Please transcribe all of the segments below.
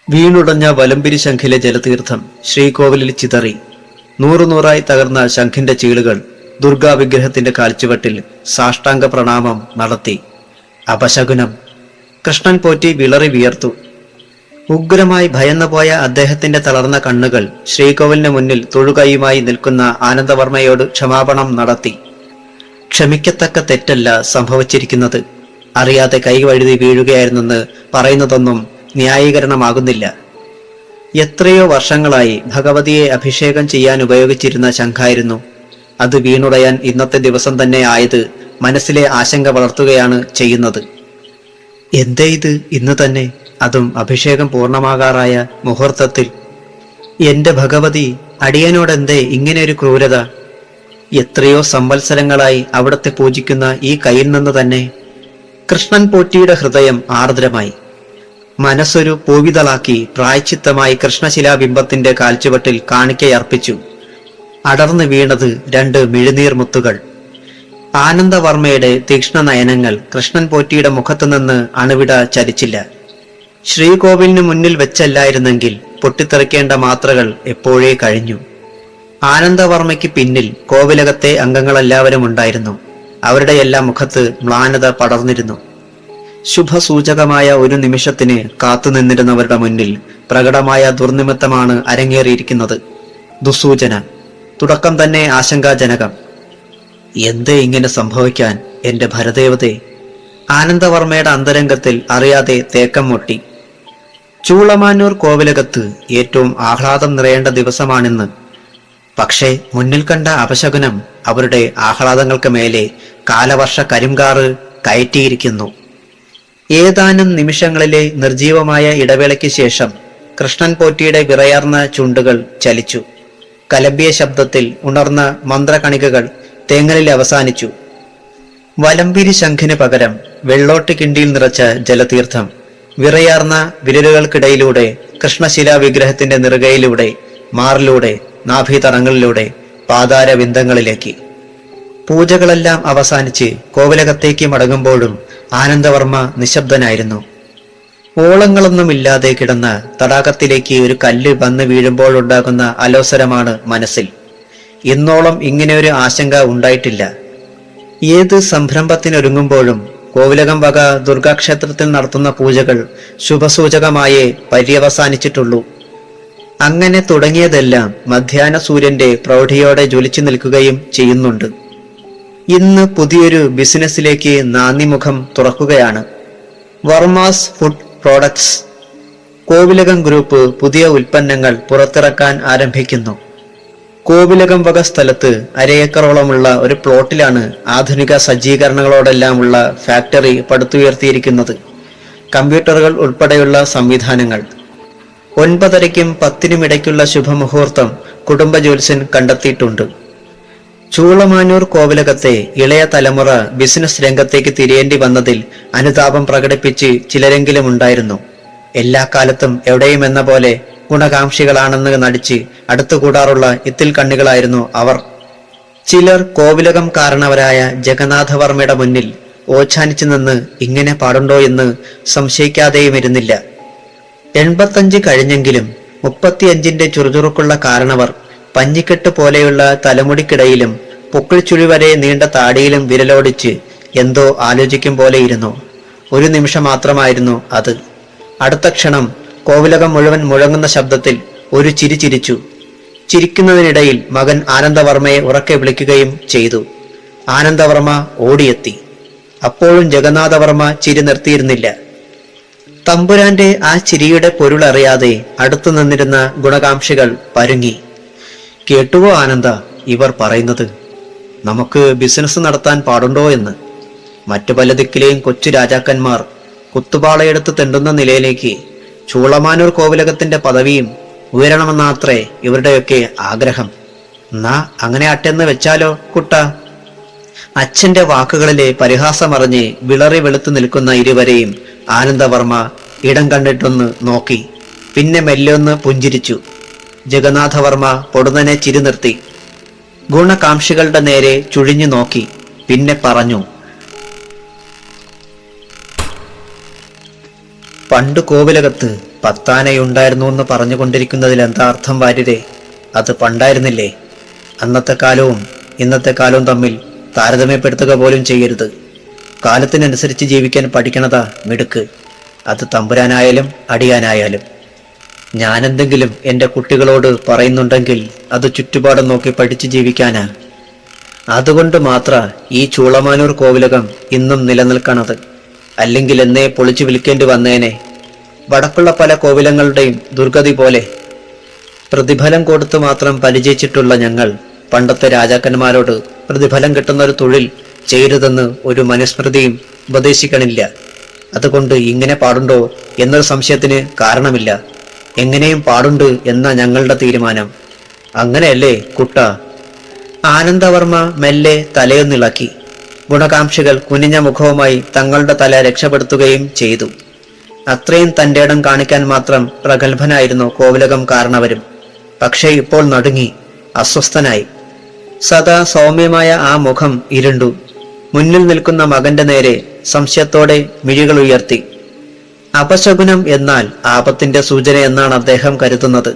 വീണുടഞ്ഞ വലംപിരി ശംഖിലെ ജലതീർത്ഥം ശ്രീകോവിലിൽ ചിതറി. നൂറുനൂറായി തകർന്ന ശംഖിന്റെ ചീളുകൾ ദുർഗാ വിഗ്രഹത്തിന്റെ കാൽച്ചുവട്ടിൽ സാഷ്ടാംഗ പ്രണാമം നടത്തി. അപശകുനം. കൃഷ്ണൻ പോറ്റി വിളറി വിയർത്തു. ഉഗ്രമായി ഭയന്നുപോയ അദ്ദേഹത്തിന്റെ തളർന്ന കണ്ണുകൾ ശ്രീകോവിലിന് മുന്നിൽ തൊഴുകൈയുമായി നിൽക്കുന്ന ആനന്ദവർമ്മയോട് ക്ഷമാപണം നടത്തി. ക്ഷമിക്കത്തക്ക തെറ്റല്ല സംഭവിച്ചിരിക്കുന്നത്. അറിയാതെ കൈവഴുതി വീഴുകയായിരുന്നെന്ന് പറയുന്നതൊന്നും ന്യായീകരണമാകുന്നില്ല. എത്രയോ വർഷങ്ങളായി ഭഗവതിയെ അഭിഷേകം ചെയ്യാൻ ഉപയോഗിച്ചിരുന്ന ശംഖായിരുന്നു. അത് വീണുടയാൻ ഇന്നത്തെ ദിവസം തന്നെ ആയത് മനസ്സിലെ ആശങ്ക വളർത്തുകയാണ് ചെയ്യുന്നത്. എന്തേ ഇത് ഇന്ന് തന്നെ, അതും അഭിഷേകം പൂർണ്ണമാകാറായ മുഹൂർത്തത്തിൽ? എന്റെ ഭഗവതി, അടിയനോടെന്തേ ഇങ്ങനെയൊരു ക്രൂരത? എത്രയോ സംവത്സരങ്ങളായി അവിടത്തെ പൂജിക്കുന്ന ഈ കയ്യിൽ നിന്ന് തന്നെ. കൃഷ്ണൻ പോറ്റിയുടെ ഹൃദയം ആർദ്രമായി. മനസ്സൊരു പൂവിതളാക്കി പ്രായച്ചിത്തമായി കൃഷ്ണശിലാബിംബത്തിന്റെ കാൽച്ചുവട്ടിൽ കാണിക്കയർപ്പിച്ചു. അടർന്നു വീണത് 2 മിഴുനീർ മുത്തുകൾ. ആനന്ദവർമ്മയുടെ തീക്ഷ്ണ നയനങ്ങൾ കൃഷ്ണൻ പോറ്റിയുടെ മുഖത്തുനിന്ന് അണുവിട ചലിച്ചില്ല. ശ്രീകോവിലിന് മുന്നിൽ വെച്ചല്ലായിരുന്നെങ്കിൽ പൊട്ടിത്തെറിക്കേണ്ട മാത്രകൾ എപ്പോഴേ കഴിഞ്ഞു. ആനന്ദവർമ്മയ്ക്ക് പിന്നിൽ കോവിലകത്തെ അംഗങ്ങളെല്ലാവരും ഉണ്ടായിരുന്നു. അവരുടെയെല്ലാം മുഖത്ത് മ്ലാനത പടർന്നിരുന്നു. ശുഭസൂചകമായ ഒരു നിമിഷത്തിന് കാത്തുനിന്നിരുന്നവരുടെ മുന്നിൽ പ്രകടമായ ദുർനിമിത്തമാണ് അരങ്ങേറിയിരിക്കുന്നത്. ദുസൂചന. തുടക്കം തന്നെ ആശങ്കാജനകം. എന്തേ ഇങ്ങനെ സംഭവിക്കാൻ എന്റെ ഭരദേവതേ? ആനന്ദവർമ്മയുടെ അന്തരംഗത്തിൽ അറിയാതെ തേക്കം മുട്ടി. ചൂളമാനൂർ കോവിലകത്ത് ഏറ്റവും ആഹ്ലാദം നിറയേണ്ട ദിവസമാണിന്ന്. പക്ഷേ മുന്നിൽ കണ്ട അപശകുനം അവരുടെ ആഹ്ലാദങ്ങൾക്ക് മേലെ കാലവർഷ കരിങ്കാറ് കയറ്റിയിരിക്കുന്നു. ഏതാനും നിമിഷങ്ങളിലെ നിർജീവമായ ഇടവേളയ്ക്ക് ശേഷം കൃഷ്ണൻ പോറ്റിയുടെ വിറയാർന്ന ചുണ്ടുകൾ ചലിച്ചു. കലമ്പിയ ശബ്ദത്തിൽ ഉണർന്ന മന്ത്രകണികകൾ തേങ്ങലിൽ അവസാനിച്ചു. വലംപിരി ശംഖിന് പകരം വെള്ളോട്ട് കിണ്ടിയിൽ നിറച്ച ജലതീർത്ഥം വിറയാർന്ന വിരലുകൾക്കിടയിലൂടെ കൃഷ്ണശിലാ വിഗ്രഹത്തിന്റെ നിറുകയിലൂടെ, മാറിലൂടെ, നാഭീതടങ്ങളിലൂടെ പാതാരവിന്ദങ്ങളിലേക്ക്. പൂജകളെല്ലാം അവസാനിച്ച് കോവിലകത്തേക്ക് മടങ്ങുമ്പോഴും ആനന്ദവർമ്മ നിശബ്ദനായിരുന്നു. ഓളങ്ങളൊന്നുമില്ലാതെ കിടന്ന തടാകത്തിലേക്ക് ഒരു കല്ല് വന്ന് വീഴുമ്പോഴുണ്ടാകുന്ന അലോസരമാണ് മനസ്സിൽ. ഇന്നോളം ഇങ്ങനെയൊരു ആശങ്ക ഉണ്ടായിട്ടില്ല. ഏത് സംരംഭത്തിനൊരുങ്ങുമ്പോഴും കോവിലകം വക ദുർഗാക്ഷേത്രത്തിൽ നടത്തുന്ന പൂജകൾ ശുഭസൂചകമായേ പര്യവസാനിച്ചിട്ടുള്ളൂ. അങ്ങനെ തുടങ്ങിയതെല്ലാം മധ്യാഹ്ന സൂര്യന്റെ പ്രൗഢിയോടെ ജ്വലിച്ചു നിൽക്കുകയും ചെയ്യുന്നുണ്ട്. ഇന്ന് പുതിയൊരു ബിസിനസ്സിലേക്ക് നാന്ദിമുഖം തുറക്കുകയാണ്. Varmas food products. Kovilakam group പുതിയ ഉൽപ്പന്നങ്ങൾ പുറത്തിറക്കാൻ ആരംഭിക്കുന്നു. കോവിലകം വക സ്ഥലത്ത് 1/2 ഏക്കറോളമുള്ള ഒരു പ്ലോട്ടിലാണ് ആധുനിക സജ്ജീകരണങ്ങളോടെല്ലാമുള്ള ഫാക്ടറി പടുത്തുയർത്തിയിരിക്കുന്നത്. കമ്പ്യൂട്ടറുകൾ ഉൾപ്പെടെയുള്ള സംവിധാനങ്ങൾ. 9:30-ക്കും 10-നും ഇടയ്ക്കുള്ള ശുഭമുഹൂർത്തം കുടുംബ ജ്യോത്സ്യൻ കണ്ടെത്തിയിട്ടുണ്ട്. ചൂളമാനൂർ കോവിലകത്തെ ഇളയ തലമുറ ബിസിനസ് രംഗത്തേക്ക് തിരിയേണ്ടി വന്നതിൽ അനുതാപം പ്രകടിപ്പിച്ച് ചിലരെങ്കിലും ഉണ്ടായിരുന്നു. എല്ലാ കാലത്തും എവിടെയും എന്ന പോലെ ഗുണകാംക്ഷികളാണെന്ന് നടിച്ച് അടുത്തുകൂടാറുള്ള ഇത്തിൽ കണ്ണികളായിരുന്നു അവർ. ചിലർ കോവിലകം കാരണവരായ ജഗന്നാഥവർമ്മയുടെ മുന്നിൽ ഓച്ഛാനിച്ചു നിന്ന് ഇങ്ങനെ പാടുണ്ടോ എന്ന് സംശയിക്കാതെയുമിരുന്നില്ല. 85 കഴിഞ്ഞെങ്കിലും 35ന്റെ ചുറുചുറുക്കുള്ള കാരണവർ പഞ്ഞിക്കെട്ട് പോലെയുള്ള തലമുടിക്കിടയിലും പൊക്കിൾച്ചുഴി വരെ നീണ്ട താടിയിലും വിരലോടിച്ച് എന്തോ ആലോചിക്കും പോലെയിരുന്നു. ഒരു നിമിഷം മാത്രമായിരുന്നു അത്. അടുത്ത ക്ഷണം കോവിലകം മുഴുവൻ മുഴങ്ങുന്ന ശബ്ദത്തിൽ ഒരു ചിരി ചിരിച്ചു. ചിരിക്കുന്നതിനിടയിൽ മകൻ ആനന്ദവർമ്മയെ ഉറക്കെ വിളിക്കുകയും ചെയ്തു. ആനന്ദവർമ്മ ഓടിയെത്തി. അപ്പോഴും ജഗന്നാഥവർമ്മ ചിരി നിർത്തിയിരുന്നില്ല. തമ്പുരാന്റെ ആ ചിരിയുടെ പൊരുളറിയാതെ അടുത്തു നിന്നിരുന്ന ഗുണകാംക്ഷികൾ പരുങ്ങി. കേട്ടുവോ ആനന്ദ ഇവർ പറയുന്നത്? നമുക്ക് ബിസിനസ് നടത്താൻ പാടുണ്ടോ എന്ന്. മറ്റു പല ദിക്കിലെയും കൊച്ചു രാജാക്കന്മാർ കുത്തുപാളയെടുത്ത് തെണ്ടുന്ന നിലയിലേക്ക് ചൂളമാനൂർ കോവിലകത്തിന്റെ പദവിയും ഉയരണമെന്നാത്രേ ഇവരുടെയൊക്കെ ആഗ്രഹം. എന്നാ അങ്ങനെ അട്ടെന്ന് വെച്ചാലോ കുട്ട? അച്ഛന്റെ വാക്കുകളിലെ പരിഹാസമറിഞ്ഞ് വിളറി വെളുത്തു നിൽക്കുന്ന ഇരുവരെയും ആനന്ദവർമ്മ ഇടം കണ്ടിട്ടൊന്ന് നോക്കി. പിന്നെ മെല്ലൊന്ന് പുഞ്ചിരിച്ചു. ജഗന്നാഥവർമ്മ പൊടുന്നനെ ചിരി നിർത്തി. ഗുണകാംക്ഷികളുടെ നേരെ ചുഴിഞ്ഞു നോക്കി. പിന്നെ പറഞ്ഞു, പണ്ട് കോവിലകത്ത് 10 ആനയുണ്ടായിരുന്നു എന്ന് പറഞ്ഞുകൊണ്ടിരിക്കുന്നതിൽ എന്താ അർത്ഥം വാര്യരെ? അത് പണ്ടായിരുന്നില്ലേ? അന്നത്തെ കാലവും ഇന്നത്തെ കാലവും തമ്മിൽ താരതമ്യപ്പെടുത്തുക പോലും ചെയ്യരുത്. കാലത്തിനനുസരിച്ച് ജീവിക്കാൻ പഠിക്കണതാ മിടുക്ക്. അത് തമ്പുരാനായാലും അടിയാനായാലും. ഞാനെന്തെങ്കിലും എൻ്റെ കുട്ടികളോട് പറയുന്നുണ്ടെങ്കിൽ അത് ചുറ്റുപാടും നോക്കി പഠിച്ച് ജീവിക്കാനാ. അതുകൊണ്ട് മാത്ര ഈ ചൂളമാനൂർ കോവിലകം ഇന്നും നിലനിൽക്കണത്. അല്ലെങ്കിൽ എന്നേ പൊളിച്ചു വിൽക്കേണ്ടി വന്നേനെ. വടക്കുള്ള പല കോവിലങ്ങളുടെയും ദുർഗതി പോലെ. പ്രതിഫലം കൊടുത്തു മാത്രം പരിചയിച്ചിട്ടുള്ള ഞങ്ങൾ പണ്ടത്തെ രാജാക്കന്മാരോട് പ്രതിഫലം കിട്ടുന്ന ഒരു തൊഴിൽ ചെയ്യരുതെന്ന് ഒരു മനുസ്മൃതിയും ഉപദേശിക്കണില്ല. അതുകൊണ്ട് ഇങ്ങനെ പാടുണ്ടോ എന്നൊരു സംശയത്തിന് കാരണമില്ല. എങ്ങനെയും പാടുണ്ട് എന്ന ഞങ്ങളുടെ തീരുമാനം. അങ്ങനെയല്ലേ കുട്ട? ആനന്ദവർമ്മ മെല്ലെ തലയൊന്നിളക്കി. ഗുണകാംക്ഷികൾ കുനിഞ്ഞ മുഖവുമായി തങ്ങളുടെ തല രക്ഷപ്പെടുത്തുകയും ചെയ്തു. അത്രയും തന്റെ ഇടം കാണിക്കാൻ മാത്രം പ്രഗത്ഭനായിരുന്നു കോവിലകം കാരണവരും. പക്ഷേ ഇപ്പോൾ നടുങ്ങി, അസ്വസ്ഥനായി. സദാ സൗമ്യമായ ആ മുഖം ഇരുണ്ടു. മുന്നിൽ നിൽക്കുന്ന മകന്റെ നേരെ സംശയത്തോടെ മിഴികൾ ഉയർത്തി. അപശകുനം എന്നാൽ ആപത്തിന്റെ സൂചന എന്നാണ് അദ്ദേഹം കരുതുന്നത്.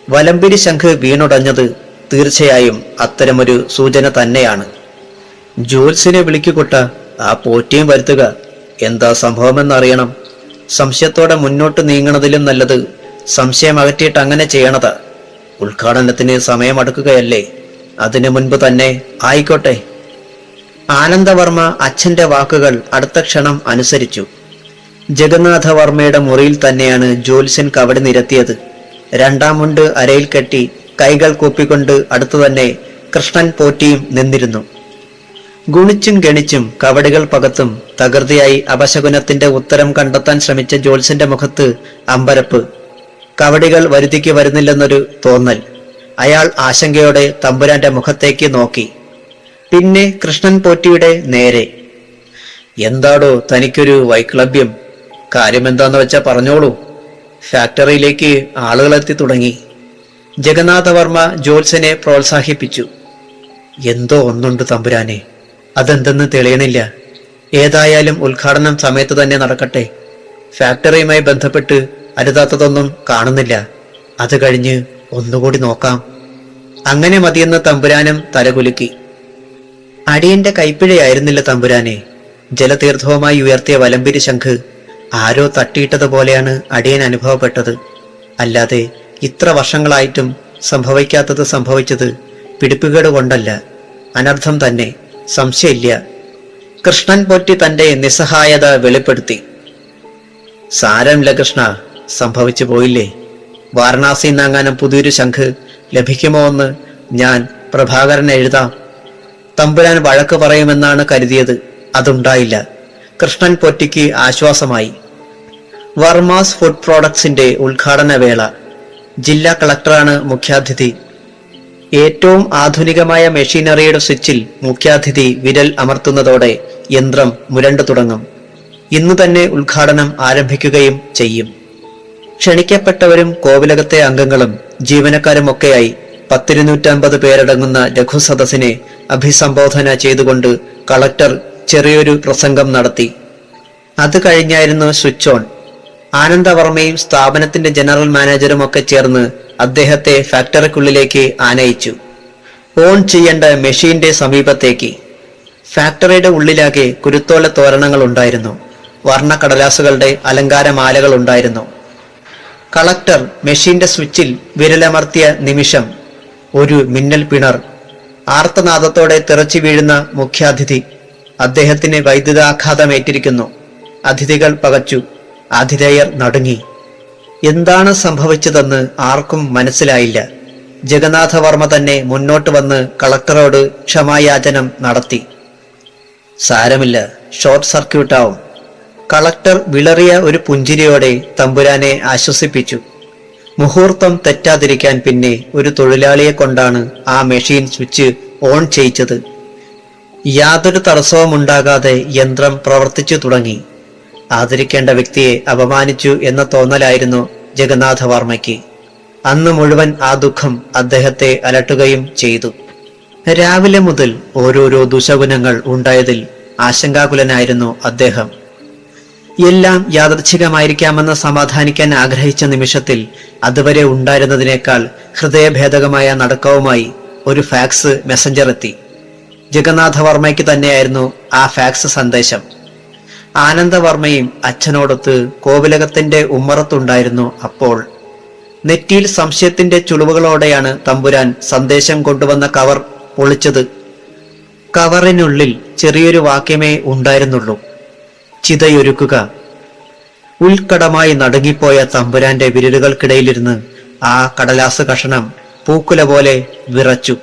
വലമ്പിരി ശംഖ് വീണുടഞ്ഞത് തീർച്ചയായും അത്തരമൊരു സൂചന തന്നെയാണ്. ജോൽസിനെ വിളിക്കുകൊട്ട, ആ പോറ്റിയും വരുത്തുക. എന്താ സംഭവമെന്നറിയണം. സംശയത്തോടെ മുന്നോട്ട് നീങ്ങണതിലും നല്ലത് സംശയം അകറ്റിയിട്ട് അങ്ങനെ ചെയ്യണതാ. ഉദ്ഘാടനത്തിന് സമയമടുക്കുകയല്ലേ, അതിനു മുൻപ് തന്നെ ആയിക്കോട്ടെ. ആനന്ദവർമ്മ അച്ഛന്റെ വാക്കുകൾ അടുത്ത ക്ഷണം അനുസരിച്ചു. ജഗന്നാഥവർമ്മയുടെ മുറിയിൽ തന്നെയാണ് ജ്യോത്സ്യൻ കവടി നിരത്തിയത്. രണ്ടാം മുണ്ട് അരയിൽ കെട്ടി കൈകൾ കൂപ്പിക്കൊണ്ട് അടുത്തു തന്നെ കൃഷ്ണൻ പോറ്റിയും നിന്നിരുന്നു. ഗുണിച്ചും ഗണിച്ചും കവടികൾ പകത്തും തകൃതിയായി അപശകുനത്തിന്റെ ഉത്തരം കണ്ടെത്താൻ ശ്രമിച്ച ജ്യോത്സ്യന്റെ മുഖത്ത് അമ്പരപ്പ്. കവടികൾ വരുതിക്ക് വരുന്നില്ലെന്നൊരു തോന്നൽ. അയാൾ ആശങ്കയോടെ തമ്പുരാന്റെ മുഖത്തേക്ക് നോക്കി. പിന്നെ കൃഷ്ണൻ പോറ്റിയുടെ നേരെ. എന്താടോ തനിക്കൊരു വൈക്ലഭ്യം? കാര്യമെന്താന്ന് വെച്ചാ പറഞ്ഞോളൂ. ഫാക്ടറിയിലേക്ക് ആളുകളെത്തി തുടങ്ങി. ജഗന്നാഥവർമ്മ ജ്യോത്സ്യനെ പ്രോത്സാഹിപ്പിച്ചു. എന്തോ ഒന്നുണ്ട് തമ്പുരാനെ, അതെന്തെന്ന് തെളിയണില്ല. ഏതായാലും ഉദ്ഘാടനം സമയത്ത് തന്നെ നടക്കട്ടെ. ഫാക്ടറിയുമായി ബന്ധപ്പെട്ട് അരുതാത്തതൊന്നും കാണുന്നില്ല. അത് കഴിഞ്ഞ് ഒന്നുകൂടി നോക്കാം. അങ്ങനെ മതിയെന്ന് തമ്പുരാനും തലകുലുക്കി. അടിയന്റെ കൈപ്പിഴയായിരുന്നില്ല തമ്പുരാനെ. ജലതീർത്ഥവുമായി ഉയർത്തിയ വലമ്പിരി ശംഖ് ആരോ തട്ടിയിട്ടതുപോലെയാണ് അടിയൻ അനുഭവപ്പെട്ടത്. അല്ലാതെ ഇത്ര വർഷങ്ങളായിട്ടും സംഭവിക്കാത്തത് സംഭവിച്ചത് പിടിപ്പുകേട് കൊണ്ടല്ല, അനർത്ഥം തന്നെ, സംശയമില്ല. കൃഷ്ണൻ പോറ്റി തന്റെ നിസ്സഹായത വെളിപ്പെടുത്തി. സാരമില്ല കൃഷ്ണ, സംഭവിച്ചു പോയില്ലേ. വാരണാസിയിൽ നിന്നെങ്ങാനും പുതിയൊരു ശംഖ് ലഭിക്കുമോ എന്ന് ഞാൻ പ്രഭാകരൻ എഴുതാം. തമ്പുരാൻ വഴക്ക് പറയുമെന്നാണ് കരുതിയത്. അതുണ്ടായില്ല. കൃഷ്ണൻ പൊറ്റിക്ക് ആശ്വാസമായി. വർമാസ് ഫുഡ് പ്രോഡക്ട്സിന്റെ ഉദ്ഘാടന വേള. ജില്ലാ കളക്ടറാണ് മുഖ്യാതിഥി. ഏറ്റവും ആധുനികമായ മെഷീനറിയുടെ സ്വിച്ചിൽ മുഖ്യാതിഥി വിരൽ അമർത്തുന്നതോടെ യന്ത്രം മുരണ്ടു തുടങ്ങും. ഇന്നു തന്നെ ഉദ്ഘാടനം ആരംഭിക്കുകയും ചെയ്യും. ക്ഷണിക്കപ്പെട്ടവരും കോവിലകത്തെ അംഗങ്ങളും ജീവനക്കാരുമൊക്കെയായി 250 പേരടങ്ങുന്ന ലഘുസദസ്സിനെ അഭിസംബോധന ചെയ്തുകൊണ്ട് കളക്ടർ ചെറിയൊരു പ്രസംഗം നടത്തി. അത് കഴിഞ്ഞായിരുന്നു സ്വിച്ച് ഓൺ. ആനന്ദവർമ്മയും സ്ഥാപനത്തിന്റെ ജനറൽ മാനേജറും ഒക്കെ ചേർന്ന് അദ്ദേഹത്തെ ഫാക്ടറിക്കുള്ളിലേക്ക് ആനയിച്ചു. ഓൺ ചെയ്യേണ്ട മെഷീന്റെ സമീപത്തേക്ക്. ഫാക്ടറിയുടെ ഉള്ളിലാകെ കുരുത്തോല തോരണങ്ങൾ ഉണ്ടായിരുന്നു. വർണ്ണക്കടലാസുകളുടെ അലങ്കാരമാലകൾ ഉണ്ടായിരുന്നു. കളക്ടർ മെഷീന്റെ സ്വിച്ചിൽ വിരലമർത്തിയ നിമിഷം ഒരു മിന്നൽ പിണർ. ആർത്തനാദത്തോടെ തെറച്ചു വീഴുന്ന മുഖ്യാതിഥി. അദ്ദേഹത്തിന് വൈദ്യുതാഘാതമേറ്റിരിക്കുന്നു. അതിഥികൾ പകച്ചു. ആതിഥേയർ നടുങ്ങി. എന്താണ് സംഭവിച്ചതെന്ന് ആർക്കും മനസ്സിലായില്ല. ജഗന്നാഥവർമ്മ തന്നെ മുന്നോട്ട് വന്ന് കളക്ടറോട് ക്ഷമായാചനം നടത്തി. സാരമില്ല, ഷോർട്ട് സർക്യൂട്ടാവും. കളക്ടർ വിളറിയ ഒരു പുഞ്ചിരിയോടെ തമ്പുരാനെ ആശ്വസിപ്പിച്ചു. മുഹൂർത്തം തെറ്റാതിരിക്കാൻ പിന്നെ ഒരു തൊഴിലാളിയെ കൊണ്ടാണ് ആ മെഷീൻ സ്വിച്ച് ഓൺ ചെയ്യിച്ചത്. യാതൊരു തടസ്സവും ഉണ്ടാകാതെ യന്ത്രം പ്രവർത്തിച്ചു തുടങ്ങി. ആദരിക്കേണ്ട വ്യക്തിയെ അപമാനിച്ചു എന്ന തോന്നലായിരുന്നു ജഗന്നാഥവർമ്മയ്ക്ക്. അന്ന് മുഴുവൻ ആ ദുഃഖം അദ്ദേഹത്തെ അലട്ടുകയും ചെയ്തു. രാവിലെ മുതൽ ഓരോരോ ദുശകുനങ്ങൾ ഉണ്ടായതിൽ ആശങ്കാകുലനായിരുന്നു അദ്ദേഹം. എല്ലാം യാദൃച്ഛികമായിരിക്കാമെന്ന് സമാധാനിക്കാൻ ആഗ്രഹിച്ച നിമിഷത്തിൽ അതുവരെ ഉണ്ടായിരുന്നതിനേക്കാൾ ഹൃദയഭേദകമായ നടുക്കവുമായി ഒരു ഫാക്സ് മെസ്സഞ്ചർ എത്തി. ജഗന്നാഥവർമ്മയ്ക്ക് തന്നെയായിരുന്നു ആ ഫാക്സ് സന്ദേശം. ആനന്ദവർമ്മയും അച്ഛനോടൊത്ത് കോവിലകത്തിന്റെ ഉമ്മറത്തുണ്ടായിരുന്നു അപ്പോൾ. നെറ്റിയിൽ സംശയത്തിന്റെ ചുളിവുകളോടെയാണ് തമ്പുരാൻ സന്ദേശം കൊണ്ടുവന്ന കവർ പൊളിച്ചത്. കവറിനുള്ളിൽ ചെറിയൊരു വാക്യമേ ഉണ്ടായിരുന്നുള്ളൂ: ചിതയൊരുക്കുക. ഉൾക്കടമായി നടുങ്ങിപ്പോയ തമ്പുരാന്റെ വിരലുകൾക്കിടയിലിരുന്ന് ആ കടലാസ് കഷണം പൂക്കുല പോലെ വിറച്ചു.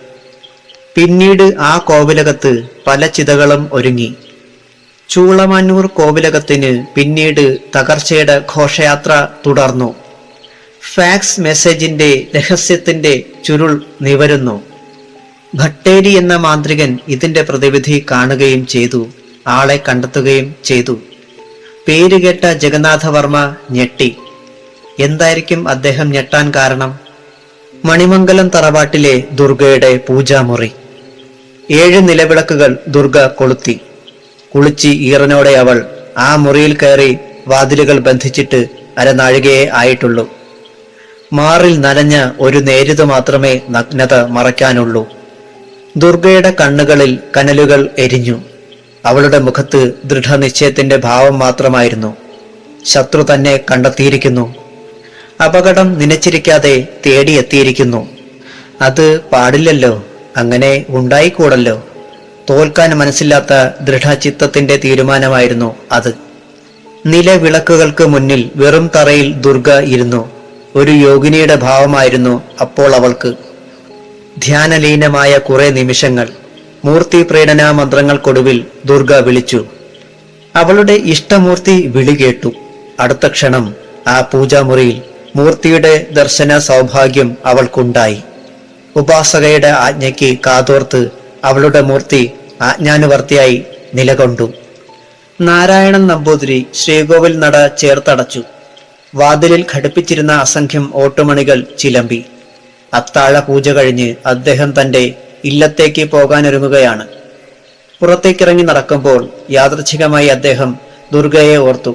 പിന്നീട് ആ കോവിലകത്ത് പല ചിതകളും ഒരുങ്ങി. ചൂളമന്നൂർ കോവിലകത്തിന് പിന്നീട് തകർച്ചയുടെ ഘോഷയാത്ര തുടർന്നു. ഫാക്സ് മെസ്സേജിന്റെ രഹസ്യത്തിന്റെ ചുരുൾ നിവരുന്നു. ഭട്ടേരി എന്ന മാന്ത്രികൻ ഇതിന്റെ പ്രതിവിധി കാണുകയും ചെയ്തു, ആളെ കണ്ടെത്തുകയും ചെയ്തു. പേരുകേട്ട ജഗന്നാഥവർമ്മ ഞെട്ടി. എന്തായിരിക്കും അദ്ദേഹം ഞെട്ടാൻ കാരണം? മണിമംഗലം തറവാട്ടിലെ ദുർഗയുടെ പൂജാമുറി. 7 നിലവിളക്കുകൾ ദുർഗ കൊളുത്തി. കുളിച്ച് ഈറനോടെ അവൾ ആ മുറിയിൽ കയറി വാതിലുകൾ ബന്ധിച്ചിട്ട് അരനാഴികയെ ആയിട്ടുള്ളൂ. മാറിൽ നനഞ്ഞ ഒരു നേരിത് മാത്രമേ നഗ്നത മറയ്ക്കാനുള്ളൂ. ദുർഗയുടെ കണ്ണുകളിൽ കനലുകൾ എരിഞ്ഞു. അവളുടെ മുഖത്ത് ദൃഢനിശ്ചയത്തിന്റെ ഭാവം മാത്രമായിരുന്നു. ശത്രു തന്നെ കണ്ടെത്തിയിരിക്കുന്നു. അപകടം നനച്ചിരിക്കാതെ തേടിയെത്തിയിരിക്കുന്നു. അത് പാടില്ലല്ലോ, അങ്ങനെ ഉണ്ടായിക്കൂടല്ലോ. തോൽക്കാൻ മനസ്സില്ലാത്ത ദൃഢചിത്തത്തിന്റെ തീരുമാനമായിരുന്നു അത്. നിലവിളക്കുകൾക്ക് മുന്നിൽ വെറും തറയിൽ ദുർഗ ഇരുന്നു. ഒരു യോഗിനിയുടെ ഭാവമായിരുന്നു അപ്പോൾ അവൾക്ക്. ധ്യാനലീനമായ കുറെ നിമിഷങ്ങൾ. മൂർത്തി പ്രീണന മന്ത്രങ്ങൾക്കൊടുവിൽ ദുർഗ വിളിച്ചു. അവളുടെ ഇഷ്ടമൂർത്തി വിളി കേട്ടു. അടുത്ത ക്ഷണം ആ പൂജാമുറിയിൽ മൂർത്തിയുടെ ദർശന സൗഭാഗ്യം അവൾക്കുണ്ടായി. ഉപാസകയുടെ ആജ്ഞയ്ക്ക് കാതോർത്ത് അവളുടെ മൂർത്തി ആജ്ഞാനുവർത്തിയായി നിലകൊണ്ടു. നാരായണൻ നമ്പൂതിരി ശ്രീകോവിൽ നട ചേർത്തടച്ചു. വാതിലിൽ ഘടിപ്പിച്ചിരുന്ന അസംഖ്യം ഓട്ടുമണികൾ ചിലമ്പി. അത്താഴ പൂജ കഴിഞ്ഞ് അദ്ദേഹം തന്റെ ഇല്ലത്തേക്ക് പോകാനൊരുങ്ങുകയാണ്. പുറത്തേക്കിറങ്ങി നടക്കുമ്പോൾ യാദൃച്ഛികമായി അദ്ദേഹം ദുർഗയെ ഓർത്തു.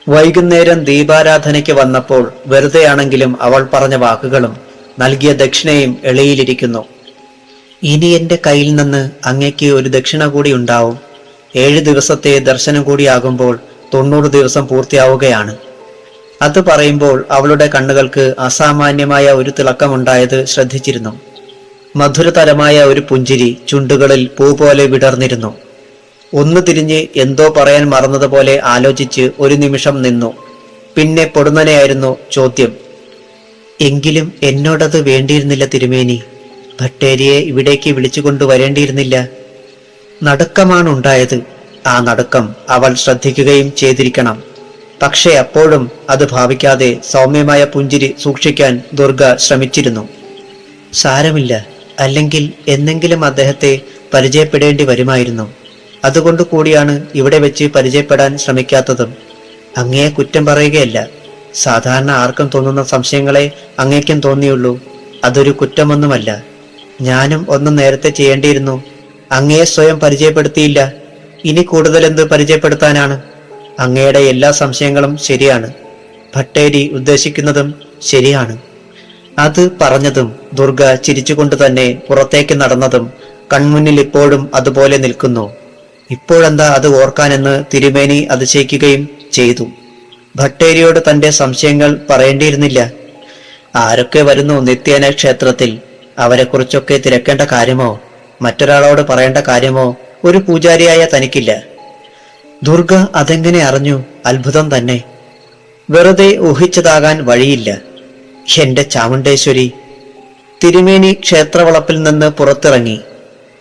വൈകുന്നേരം ദീപാരാധനയ്ക്ക് വന്നപ്പോൾ വെറുതെയാണെങ്കിലും അവൾ പറഞ്ഞ വാക്കുകളും നൽകിയ ദക്ഷിണയും എളിയിലിരിക്കുന്നു. ഇനി എന്റെ കയ്യിൽ നിന്ന് അങ്ങയ്ക്ക് ഒരു ദക്ഷിണ കൂടി ഉണ്ടാവും. 7 ദിവസത്തെ ദർശനം കൂടിയാകുമ്പോൾ 90 ദിവസം പൂർത്തിയാവുകയാണ്. അത് പറയുമ്പോൾ അവളുടെ കണ്ണുകൾക്ക് അസാമാന്യമായ ഒരു തിളക്കമുണ്ടായത് ശ്രദ്ധിച്ചിരുന്നു. മധുരതരമായ ഒരു പുഞ്ചിരി ചുണ്ടുകളിൽ പൂ പോലെ വിടർന്നിരുന്നു. ഒന്ന് തിരിഞ്ഞ് എന്തോ പറയാൻ മറന്നതുപോലെ ആലോചിച്ച് ഒരു നിമിഷം നിന്നു. പിന്നെ പൊടുന്നനെയായിരുന്നു ചോദ്യം: എങ്കിലും എന്നോടത് വേണ്ടിയിരുന്നില്ല തിരുമേനി. ഭട്ടേരിയെ ഇവിടേക്ക് വിളിച്ചുകൊണ്ടു വരേണ്ടിയിരുന്നില്ല. നടുക്കമാണ് ഉണ്ടായത്. ആ നടുക്കം അവൾ ശ്രദ്ധിക്കുകയും ചെയ്തിരിക്കണം. പക്ഷേ അപ്പോഴും അത് ഭാവിക്കാതെ സൗമ്യമായ പുഞ്ചിരി സൂക്ഷിക്കാൻ ദുർഗ ശ്രമിച്ചിരുന്നു. സാരമില്ല, അല്ലെങ്കിൽ എന്നെങ്കിലും അദ്ദേഹത്തെ പരിചയപ്പെടേണ്ടി വരുമായിരുന്നു. അതുകൊണ്ട് കൂടിയാണ് ഇവിടെ വെച്ച് പരിചയപ്പെടാൻ ശ്രമിക്കാത്തതും. അങ്ങയെ കുറ്റം പറയുകയല്ല. സാധാരണ ആർക്കും തോന്നുന്ന സംശയങ്ങളെ അങ്ങേക്കും തോന്നിയുള്ളൂ. അതൊരു കുറ്റമൊന്നുമല്ല. ഞാനും ഒന്നും നേരത്തെ ചെയ്യേണ്ടിയിരുന്നു. അങ്ങയെ സ്വയം പരിചയപ്പെടുത്തിയില്ല. ഇനി കൂടുതൽ എന്ത് പരിചയപ്പെടുത്താനാണ്? അങ്ങയുടെ എല്ലാ സംശയങ്ങളും ശരിയാണ്. ഭട്ടേരി ഉദ്ദേശിക്കുന്നതും ശരിയാണ്. അത് പറഞ്ഞതും ദുർഗ ചിരിച്ചുകൊണ്ട് തന്നെ പുറത്തേക്ക് നടന്നതും കൺമുന്നിൽ ഇപ്പോഴും അതുപോലെ നിൽക്കുന്നു. ഇപ്പോഴെന്താ അത് ഓർക്കാനെന്ന് തിരുമേനി അതിശയിക്കുകയും ചെയ്തു. ഭട്ടേരിയോട് തന്റെ സംശയങ്ങൾ പറയേണ്ടിയിരുന്നില്ല. ആരൊക്കെ വരുന്നു നിത്യേന ക്ഷേത്രത്തിൽ? അവരെക്കുറിച്ചൊക്കെ തിരക്കേണ്ട കാര്യമോ മറ്റൊരാളോട് പറയേണ്ട കാര്യമോ ഒരു പൂജാരിയായ തനിക്കില്ല. ദുർഗ അതെങ്ങനെ അറിഞ്ഞു? അത്ഭുതം തന്നെ. വെറുതെ ഊഹിച്ചതാകാൻ വഴിയില്ല. എന്റെ ചാമുണ്ടേശ്വരി! തിരുമേനി ക്ഷേത്രവളപ്പിൽ നിന്ന് പുറത്തിറങ്ങി.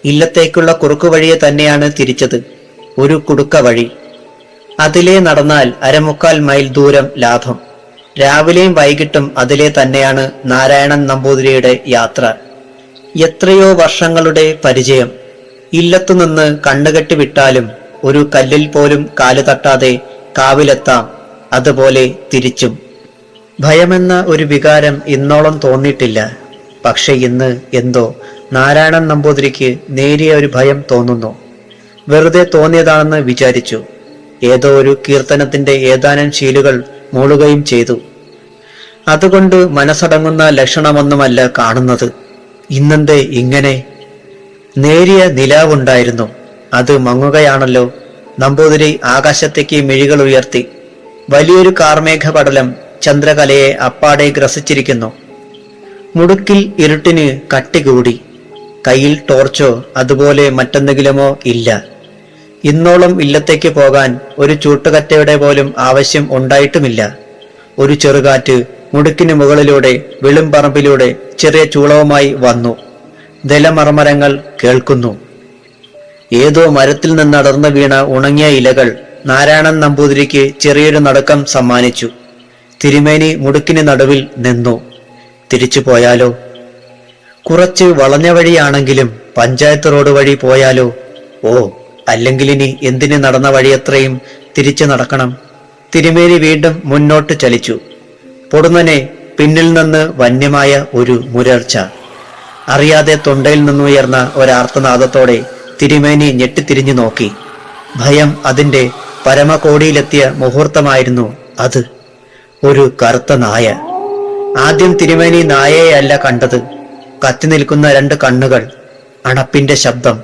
ഇല്ലത്തേക്കുള്ള കുറുക്കുവഴിയെ തന്നെയാണ് തിരിച്ചത്. ഒരു കുടുക്ക വഴി. അതിലേ നടന്നാൽ 1/4 മൈൽ ദൂരം ലാഭം. രാവിലെയും വൈകിട്ടും അതിലെ തന്നെയാണ് നാരായണൻ നമ്പൂതിരിയുടെ യാത്ര. എത്രയോ വർഷങ്ങളുടെ പരിചയം. ഇല്ലത്തുനിന്ന് കണ്ണുകെട്ടി വിട്ടാലും ഒരു കല്ലിൽ പോലും കാല് തട്ടാതെ കാവിലെത്താം. അതുപോലെ തിരിച്ചും. ഭയമെന്ന ഒരു വികാരം ഇന്നോളം തോന്നിയിട്ടില്ല. പക്ഷെ ഇന്ന് എന്തോ നാരായണൻ നമ്പൂതിരിക്ക് നേരിയ ഒരു ഭയം തോന്നുന്നു. വെറുതെ തോന്നിയതാണെന്ന് വിചാരിച്ചു. ഏതോ ഒരു കീർത്തനത്തിന്റെ ഏതാനും ശീലുകൾ മൂളുകയും ചെയ്തു. അതുകൊണ്ട് മനസ്സടങ്ങുന്ന ലക്ഷണമൊന്നുമല്ല കാണുന്നത്. ഇന്നെന്തേ ഇങ്ങനെ? നേരിയ നിലാവുണ്ടായിരുന്നു, അത് മങ്ങുകയാണല്ലോ. നമ്പൂതിരി ആകാശത്തേക്ക് മിഴികൾ ഉയർത്തി. വലിയൊരു കാർമേഘപടലം ചന്ദ്രകലയെ അപ്പാടെ ഗ്രസിച്ചിരിക്കുന്നു. മുടുക്കിൽ ഇരുട്ടിന് കട്ടി കൂടി. കയ്യിൽ ടോർച്ചോ അതുപോലെ മറ്റെന്തെങ്കിലുമോ ഇല്ല. ഇന്നോളം ഇല്ലത്തേക്ക് പോകാൻ ഒരു ചൂട്ടുകറ്റയുടെ പോലും ആവശ്യം ഉണ്ടായിട്ടുമില്ല. ഒരു ചെറുകാറ്റ് മുടുക്കിന് മുകളിലൂടെ വെളുംപറമ്പിലൂടെ ചെറിയ ചൂളവുമായി വന്നു. ദലമർമരങ്ങൾ കേൾക്കുന്നു. ഏതോ മരത്തിൽ നിന്നടർന്നു വീണ ഉണങ്ങിയ ഇലകൾ നാരായണൻ നമ്പൂതിരിക്ക് ചെറിയൊരു നടുക്കം സമ്മാനിച്ചു. തിരുമേനി മുടുക്കിന് നടുവിൽ നിന്നു. തിരിച്ചു പോയാലോ? കുറച്ച് വളഞ്ഞ വഴിയാണെങ്കിലും പഞ്ചായത്ത് റോഡ് വഴി പോയാലോ? ഓ, അല്ലെങ്കിൽ ഇനി എന്തിന് നടന്ന വഴിയത്രയും തിരിച്ചു നടക്കണം? തിരുമേനി വീണ്ടും മുന്നോട്ട് ചലിച്ചു. പൊടുന്നനെ പിന്നിൽ നിന്ന് വന്യമായ ഒരു മുരർച്ച. അറിയാതെ തൊണ്ടയിൽ നിന്നുയർന്ന ഒരാർത്തനാദത്തോടെ തിരുമേനി ഞെട്ടിത്തിരിഞ്ഞു നോക്കി. ഭയം അതിന്റെ പരമകോടിയിലെത്തിയ മുഹൂർത്തമായിരുന്നു അത്. ഒരു കറുത്ത നായ. ആദ്യം തിരുമേനി നായയെയല്ല കണ്ടത്, കത്തി നിൽക്കുന്ന രണ്ട് കണ്ണുകൾ, അണപ്പിന്റെ ശബ്ദം.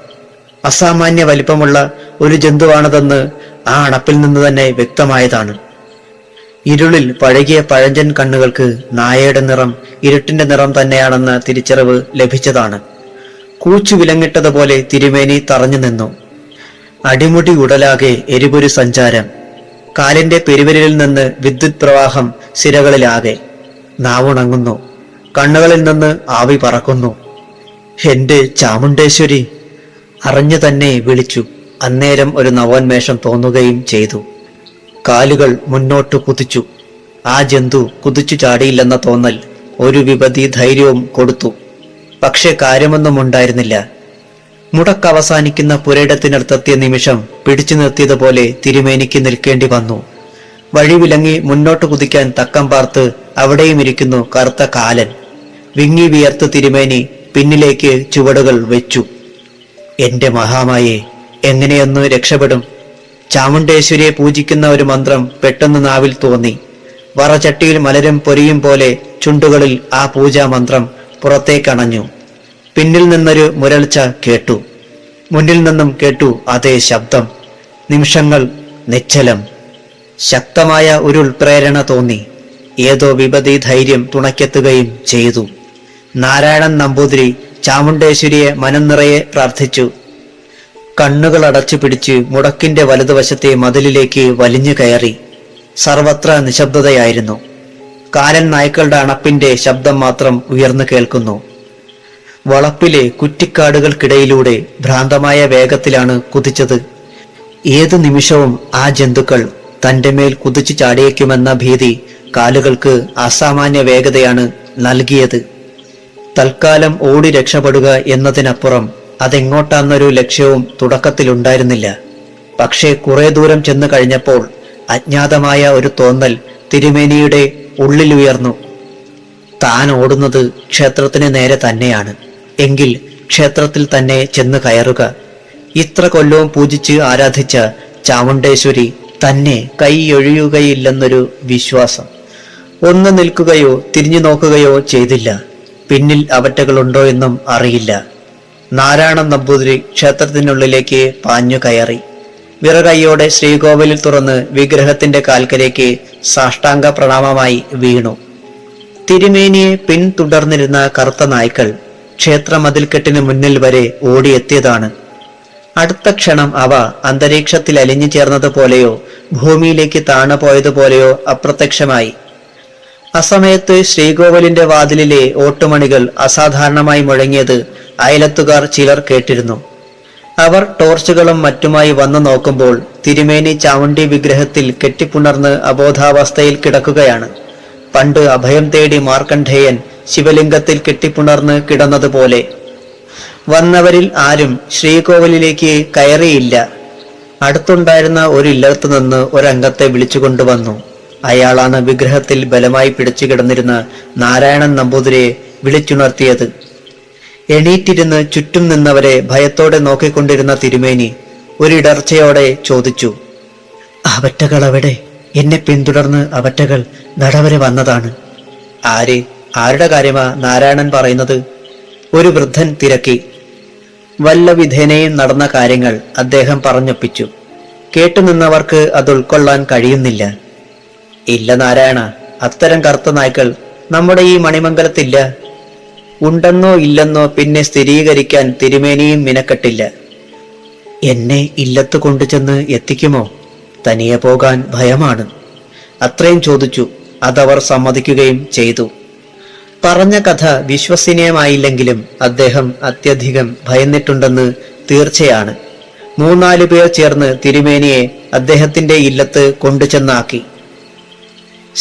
അസാമാന്യ വലിപ്പമുള്ള ഒരു ജന്തുവാണതെന്ന് ആ അണപ്പിൽ നിന്ന് തന്നെ വ്യക്തമായതാണ്. ഇരുളിൽ പഴകിയ പഴഞ്ചൻ കണ്ണുകൾക്ക് നായയുടെ നിറം ഇരുട്ടിന്റെ നിറം തന്നെയാണെന്ന തിരിച്ചറിവ് ലഭിച്ചതാണ്. കൂച്ചു വിലങ്ങിട്ടതുപോലെ തിരുമേനി തറഞ്ഞു നിന്നു. അടിമുടി ഉടലാകെ എരിപൊരു സഞ്ചാരം. കാലിന്റെ പെരുവിരലിൽ നിന്ന് വിദ്യുത് പ്രവാഹം സിരകളിലാകെ. നാവുണങ്ങുന്നു. കണ്ണുകളിൽ നിന്ന് ആവി പറക്കുന്നു. എന്റെ ചാമുണ്ടേശ്വരി! അറിഞ്ഞു തന്നെ വിളിച്ചു. അന്നേരം ഒരു നവോന്മേഷം തോന്നുകയും ചെയ്തു. കാലുകൾ മുന്നോട്ട് കുതിച്ചു. ആ ജന്തു കുതിച്ചു ചാടിയില്ലെന്ന തോന്നൽ ഒരു വിപതി ധൈര്യവും കൊടുത്തു. പക്ഷെ കാര്യമൊന്നും ഉണ്ടായിരുന്നില്ല. മുടക്കവസാനിക്കുന്ന പുരയിടത്തിനടുത്തെത്തിയ നിമിഷം പിടിച്ചു നിർത്തിയതുപോലെ തിരുമേനിക്ക് നിൽക്കേണ്ടി വന്നു. വഴി വിലങ്ങി മുന്നോട്ട് കുതിക്കാൻ തക്കം പാർത്ത് അവിടെയും ഇരിക്കുന്നു കറുത്ത കാലൻ. വിങ്ങി വിയർത്ത് തിരുമേനി പിന്നിലേക്ക് ചുവടുകൾ വെച്ചു. എന്റെ മഹാമായെ, എങ്ങനെയൊന്ന് രക്ഷപ്പെടും? ചാമുണ്ടേശ്വരിയെ പൂജിക്കുന്ന ഒരു മന്ത്രം പെട്ടെന്ന് നാവിൽ തോന്നി. വറചട്ടിയിൽ മലരും പൊരിയും പോലെ ചുണ്ടുകളിൽ ആ പൂജാമന്ത്രം പുറത്തേക്കണഞ്ഞു. പിന്നിൽ നിന്നൊരു മുരൾച്ച കേട്ടു. മുന്നിൽ നിന്നും കേട്ടു അതേ ശബ്ദം. നിമിഷങ്ങൾ നിശ്ചലം. ശക്തമായ ഒരു ഉൾപ്രേരണ തോന്നി. ഏതോ വിപതി ധൈര്യം തുണയ്ക്കെത്തുകയും ചെയ്തു. നാരായണൻ നമ്പൂതിരി ചാമുണ്ടേശ്വരിയെ മനം നിറയെ പ്രാർത്ഥിച്ചു. കണ്ണുകൾ അടച്ചു പിടിച്ച് മുടക്കിന്റെ വലതുവശത്തെ മതിലിലേക്ക് വലിഞ്ഞു കയറി. സർവത്ര നിശബ്ദതയായിരുന്നു. കാലൻ നായ്ക്കളുടെ അണപ്പിന്റെ ശബ്ദം മാത്രം ഉയർന്നു കേൾക്കുന്നു. വളപ്പിലെ കുറ്റിക്കാടുകൾക്കിടയിലൂടെ ഭ്രാന്തമായ വേഗത്തിലാണ് കുതിച്ചത്. ഏതു നിമിഷവും ആ ജന്തുക്കൾ തന്റെ മേൽ കുതിച്ചു ചാടിയേക്കുമെന്ന ഭീതി കാലുകൾക്ക് അസാമാന്യ വേഗതയാണ് നൽകിയത്. തൽക്കാലം ഓടി രക്ഷപ്പെടുക എന്നതിനപ്പുറം അതെങ്ങോട്ടാന്നൊരു ലക്ഷ്യവും തുടക്കത്തിലുണ്ടായിരുന്നില്ല. പക്ഷേ കുറെ ദൂരം ചെന്നു കഴിഞ്ഞപ്പോൾ അജ്ഞാതമായ ഒരു തോന്നൽ തിരുമേനിയുടെ ഉള്ളിലുയർന്നു. താൻ ഓടുന്നത് ക്ഷേത്രത്തിന് നേരെ തന്നെയാണ്. എങ്കിൽ ക്ഷേത്രത്തിൽ തന്നെ ചെന്ന് കയറുക. ഇത്ര കൊല്ലവും പൂജിച്ച് ആരാധിച്ച ചാമുണ്ടേശ്വരി തന്നെ കൈയൊഴിയുകയില്ലെന്നൊരു വിശ്വാസം. ഒന്ന് നിൽക്കുകയോ തിരിഞ്ഞു നോക്കുകയോ ചെയ്തില്ല. പിന്നിൽ അവറ്റകളുണ്ടോ എന്നും അറിയില്ല. നാരായണൻ നമ്പൂതിരി ക്ഷേത്രത്തിനുള്ളിലേക്ക് പാഞ്ഞു കയറി. വിറകയ്യോടെ ശ്രീകോവിലിൽ തുറന്ന് വിഗ്രഹത്തിന്റെ കാൽക്കലേക്ക് സാഷ്ടാംഗ പ്രണാമമായി വീണു. തിരുമേനിയെ പിന്തുടർന്നിരുന്ന കറുത്ത നായ്ക്കൾ ക്ഷേത്ര മതിൽക്കെട്ടിന് മുന്നിൽ വരെ ഓടിയെത്തിയതാണ്. അടുത്ത ക്ഷണം അവ അന്തരീക്ഷത്തിൽ അലിഞ്ഞു ചേർന്നതുപോലെയോ ഭൂമിയിലേക്ക് താണു പോയതുപോലെയോ അപ്രത്യക്ഷമായി. അസമയത്ത് ശ്രീകോവിലിന്റെ വാതിലിലെ ഓട്ടുമണികൾ അസാധാരണമായി മുഴങ്ങിയത് അയലത്തുകാർ ചിലർ കേട്ടിരുന്നു. അവർ ടോർച്ചുകളും മറ്റുമായി വന്നു നോക്കുമ്പോൾ തിരുമേനി ചാമുണ്ഡി വിഗ്രഹത്തിൽ കെട്ടിപ്പുണർന്ന് അബോധാവസ്ഥയിൽ കിടക്കുകയാണ്. പണ്ട് അഭയം തേടി മാർക്കണ്ഡേയൻ ശിവലിംഗത്തിൽ കെട്ടിപ്പുണർന്ന് കിടന്നതുപോലെ. വന്നവരിൽ ആരും ശ്രീകോവിലിലേക്ക് കയറിയില്ല. അടുത്തുണ്ടായിരുന്ന ഒരു ഇല്ലത്തു നിന്ന് ഒരംഗത്തെ വിളിച്ചുകൊണ്ടുവന്നു. അയാളാണ് വിഗ്രഹത്തിൽ ബലമായി പിടിച്ചു കിടന്നിരുന്ന നാരായണൻ നമ്പൂതിരിയെ വിളിച്ചുണർത്തിയത്. എണീറ്റിരുന്ന് ചുറ്റും നിന്നവരെ ഭയത്തോടെ നോക്കിക്കൊണ്ടിരുന്ന തിരുമേനി ഒരിടർച്ചയോടെ ചോദിച്ചു, അവറ്റകൾ അവിടെ? എന്നെ പിന്തുടർന്ന് അവറ്റകൾ നടവരെ വന്നതാണ്. ആര്? ആരുടെ കാര്യമാ നാരായണൻ പറയുന്നത്? ഒരു വൃദ്ധൻ തിരക്കി. വല്ല വിധേനയും നടന്ന കാര്യങ്ങൾ അദ്ദേഹം പറഞ്ഞൊപ്പിച്ചു. കേട്ടുനിന്നവർക്ക് അത് ഉൾക്കൊള്ളാൻ കഴിയുന്നില്ല. ഇല്ല നാരായണ, അത്തരം കറുത്ത നായ്ക്കൾ നമ്മുടെ ഈ മണിമംഗലത്തില്ല. ഉണ്ടെന്നോ ഇല്ലെന്നോ പിന്നെ സ്ഥിരീകരിക്കാൻ തിരുമേനിയും മിനക്കെട്ടില്ല. എന്നെ ഇല്ലത്ത് കൊണ്ടുചെന്ന് എത്തിക്കുമോ? തനിയെ പോകാൻ ഭയമാണ്. അത്രയും ചോദിച്ചു. അതവർ സമ്മതിക്കുകയും ചെയ്തു. പറഞ്ഞ കഥ വിശ്വസനീയമായില്ലെങ്കിലും അദ്ദേഹം അത്യധികം ഭയന്നിട്ടുണ്ടെന്ന് തീർച്ചയാണ്. 3-4 പേർ ചേർന്ന് തിരുമേനിയെ അദ്ദേഹത്തിന്റെ ഇല്ലത്ത് കൊണ്ടുചെന്നാക്കി.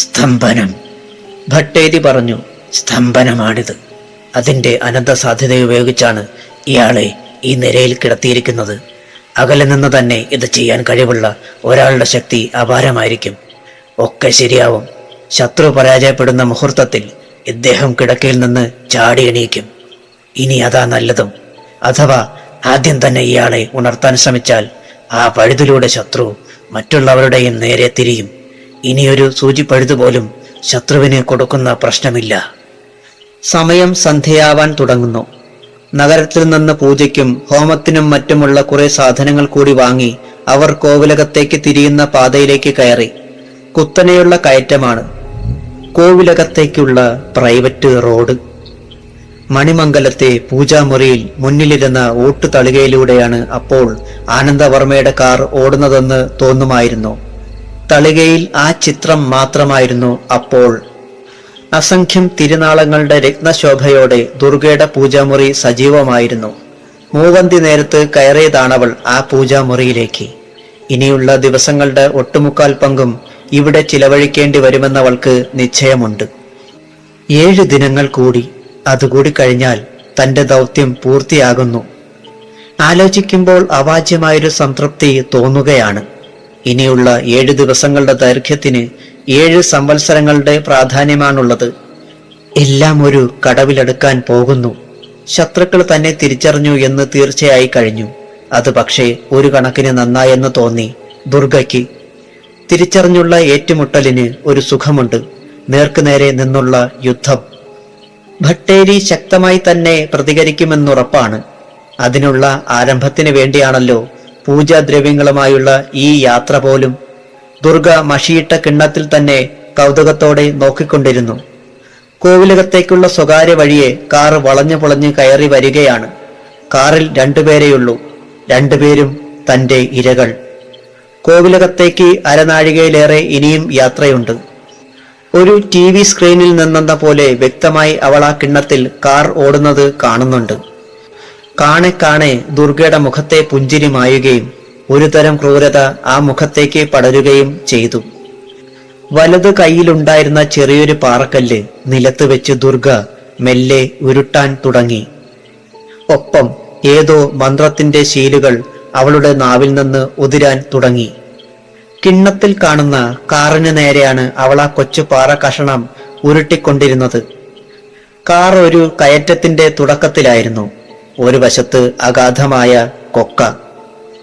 സ്തംഭനം, ഭട്ടേരി പറഞ്ഞു. സ്തംഭനമാണിത്. അതിന്റെ അനന്ത സാധ്യത ഉപയോഗിച്ചാണ് ഇയാളെ ഈ നിലയിൽ കിടത്തിയിരിക്കുന്നത്. അകലെ നിന്ന് തന്നെ ഇത് ചെയ്യാൻ കഴിവുള്ള ഒരാളുടെ ശക്തി അപാരമായിരിക്കും. ഒക്കെ ശരിയാവും. ശത്രു പരാജയപ്പെടുന്ന മുഹൂർത്തത്തിൽ ഇദ്ദേഹം കിടക്കയിൽ നിന്ന് ചാടി എണീക്കും. ഇനി അതാ നല്ലതും. അഥവാ ആദ്യം തന്നെ ഇയാളെ ഉണർത്താൻ ശ്രമിച്ചാൽ ആ പഴുതിലൂടെ ശത്രു മറ്റുള്ളവരുടെയും നേരെ തിരിയും. ഇനിയൊരു സൂചിപ്പഴുതുപോലും ശത്രുവിന് കൊടുക്കുന്ന പ്രശ്നമില്ല. സമയം സന്ധ്യയാവാൻ തുടങ്ങുന്നു. നഗരത്തിൽ നിന്ന് പൂജയ്ക്കും ഹോമത്തിനും മറ്റുമുള്ള കുറെ സാധനങ്ങൾ കൂടി വാങ്ങി അവർ കോവിലകത്തേക്ക് തിരിയുന്ന പാതയിലേക്ക് കയറി. കുത്തനെയുള്ള കയറ്റമാണ്. കോവിലകത്തേക്കുള്ള പ്രൈവറ്റ് റോഡ്. മണിമംഗലത്തെ പൂജാമുറിയിൽ മുന്നിലിരുന്ന ഓട്ടുതളികയിലൂടെയാണ് അപ്പോൾ ആനന്ദവർമ്മയുടെ കാർ ഓടുന്നതെന്ന് തോന്നുമായിരുന്നു. തളികയിൽ ആ ചിത്രം മാത്രമായിരുന്നു അപ്പോൾ. അസംഖ്യം തിരുനാളങ്ങളുടെ രത്നശോഭയോടെ ദുർഗയുടെ പൂജാമുറി സജീവമായിരുന്നു. മൂവന്തി നേരത്ത് കയറിയതാണവൾ ആ പൂജാമുറിയിലേക്ക്. ഇനിയുള്ള ദിവസങ്ങളുടെ ഒട്ടുമുക്കാൽ പങ്കും ഇവിടെ ചിലവഴിക്കേണ്ടി വരുമെന്നവൾക്ക് നിശ്ചയമുണ്ട്. 7 ദിനങ്ങൾ കൂടി, അതുകൂടി കഴിഞ്ഞാൽ തന്റെ ദൗത്യം പൂർത്തിയാകുന്നു. ആലോചിക്കുമ്പോൾ അവാച്യമായൊരു സംതൃപ്തി തോന്നുകയാണ്. ഇനിയുള്ള 7 ദിവസങ്ങളുടെ ദൈർഘ്യത്തിന് 7 സംവത്സരങ്ങളുടെ പ്രാധാന്യമാണുള്ളത്. എല്ലാം ഒരു കടവിലെടുക്കാൻ പോകുന്നു. ശത്രുക്കൾ തന്നെ തിരിച്ചറിഞ്ഞു എന്ന് തീർച്ചയായി കഴിഞ്ഞു. അത് പക്ഷേ ഒരു കണക്കിന് നന്നായെന്ന് തോന്നി ദുർഗയ്ക്ക്. തിരിച്ചറിഞ്ഞുള്ള ഏറ്റുമുട്ടലിന് ഒരു സുഖമുണ്ട്. നേർക്കുനേരെ നിന്നുള്ള യുദ്ധം. ഭട്ടേരി ശക്തമായി തന്നെ പ്രതികരിക്കുമെന്നുറപ്പാണ്. അതിനുള്ള ആരംഭത്തിന് വേണ്ടിയാണല്ലോ പൂജാദ്രവ്യങ്ങളുമായുള്ള ഈ യാത്ര പോലും. ദുർഗ മഷിയിട്ട കിണ്ണത്തിൽ തന്നെ കൗതുകത്തോടെ നോക്കിക്കൊണ്ടിരുന്നു. കോവിലകത്തേക്കുള്ള സ്വകാര്യ വഴിയെ കാർ വളഞ്ഞു പൊളഞ്ഞ് കയറി വരികയാണ്. കാറിൽ 2 പേരെയുള്ളൂ. 2 പേരും തന്റെ ഇരകൾ. കോവിലകത്തേക്ക് അരനാഴികയിലേറെ ഇനിയും യാത്രയുണ്ട്. ഒരു TV സ്ക്രീനിൽ നിന്നെന്ന പോലെ വ്യക്തമായി അവൾ ആ കിണ്ണത്തിൽ കാർ ഓടുന്നത് കാണുന്നുണ്ട്. കാണെ കാണെ ദുർഗയുടെ മുഖത്തെ പുഞ്ചിരി മായുകയും ഒരു തരം ക്രൂരത ആ മുഖത്തേക്ക് പടരുകയും ചെയ്തു. വലത് കൈയിലുണ്ടായിരുന്ന ചെറിയൊരു പാറക്കല്ല് നിലത്ത് വെച്ച് ദുർഗ മെല്ലെ ഉരുട്ടാൻ തുടങ്ങി. ഒപ്പം ഏതോ മന്ത്രത്തിന്റെ ശീലുകൾ അവളുടെ നാവിൽ നിന്ന് ഉതിരാൻ തുടങ്ങി. കിണ്ണത്തിൽ കാണുന്ന കാറിന് നേരെയാണ് അവൾ ആ കൊച്ചു പാറ കഷണം ഉരുട്ടിക്കൊണ്ടിരുന്നത്. കാർ ഒരു കയറ്റത്തിന്റെ തുടക്കത്തിലായിരുന്നു. ഒരു വശത്ത് അഗാധമായ കൊക്ക,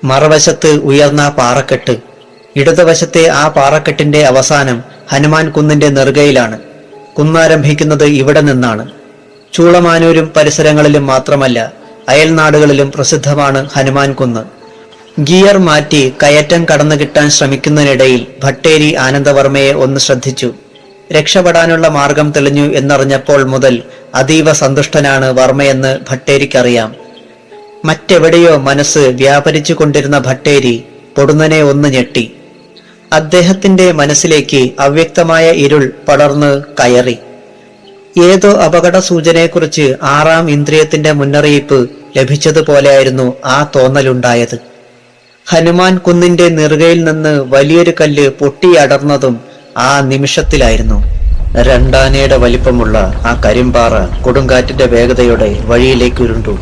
മറുവശത്ത് ഉയർന്ന പാറക്കെട്ട്. ഇടതുവശത്തെ ആ പാറക്കെട്ടിന്റെ അവസാനം ഹനുമാൻ കുന്നിന്റെ നെറുകയിലാണ്. കുന്നാരംഭിക്കുന്നത് ഇവിടെ നിന്നാണ്. ചൂളമാനൂരും പരിസരങ്ങളിലും മാത്രമല്ല, അയൽനാടുകളിലും പ്രസിദ്ധമാണ് ഹനുമാൻ കുന്ന്. ഗിയർ മാറ്റി കയറ്റം കടന്നു കിട്ടാൻ ശ്രമിക്കുന്നതിനിടയിൽ ഭട്ടേരി ആനന്ദവർമ്മയെ ഒന്ന് ശ്രദ്ധിച്ചു. രക്ഷപ്പെടാനുള്ള മാർഗം തെളിഞ്ഞു എന്നറിഞ്ഞപ്പോൾ മുതൽ അതീവ സന്തുഷ്ടനാണ് വർമ്മയെന്ന് ഭട്ടേരിക്കറിയാം. മറ്റെവിടെയോ മനസ്സ് വ്യാപരിച്ചു കൊണ്ടിരുന്ന ഭട്ടേരി പൊടുന്നനെ ഒന്ന് ഞെട്ടി. അദ്ദേഹത്തിന്റെ മനസ്സിലേക്ക് അവ്യക്തമായ ഇരുൾ പടർന്ന് കയറി. ഏതോ അപകട സൂചനയെക്കുറിച്ച് 6ാം ഇന്ദ്രിയത്തിന്റെ മുന്നറിയിപ്പ് ലഭിച്ചതുപോലെയായിരുന്നു ആ തോന്നലുണ്ടായത്. ഹനുമാൻ കുന്നിന്റെ നെറുകയിൽ നിന്ന് വലിയൊരു കല്ല് പൊട്ടിയടർന്നതും ആ നിമിഷത്തിലായിരുന്നു. 2 ആനയുടെ വലിപ്പമുള്ള ആ കരിമ്പാറ കൊടുങ്കാറ്റിന്റെ വേഗതയോടെ വഴിയിലേക്ക് ഉരുണ്ടു.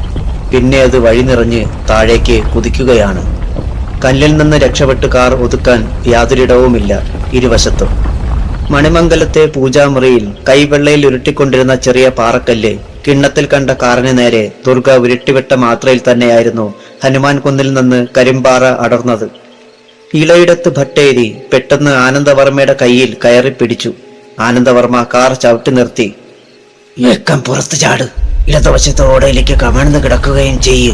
പിന്നെ അത് വഴി നിറഞ്ഞ് താഴേക്ക് കുതിക്കുകയാണ്. കല്ലിൽ നിന്ന് രക്ഷപ്പെട്ട് കാർ ഒതുക്കാൻ യാതൊരിടവുമില്ല ഇരുവശത്തും. മണിമംഗലത്തെ പൂജാമുറിയിൽ കൈവെള്ളയിൽ ഉരുട്ടിക്കൊണ്ടിരുന്ന ചെറിയ പാറക്കല്ല് കിണ്ണത്തിൽ കണ്ട കാറിന് നേരെ ദുർഗ ഉരുട്ടിവിട്ട മാത്രയിൽ തന്നെയായിരുന്നു ഹനുമാൻ കുന്നിൽ നിന്ന് കരിമ്പാറ അടർന്നത്. ഇളയിടത്ത് ഭട്ടേരി പെട്ടെന്ന് ആനന്ദവർമ്മയുടെ കയ്യിൽ കയറി പിടിച്ചു. ആനന്ദവർമ്മ കാർ ചവിട്ടി നിർത്തി. "വേഗം പുറത്ത് ചാട്, ഇടതുവശത്തെ ഓടയിലേക്ക് കമഴ്ന്ന് കിടക്കുകയും ചെയ്യ്."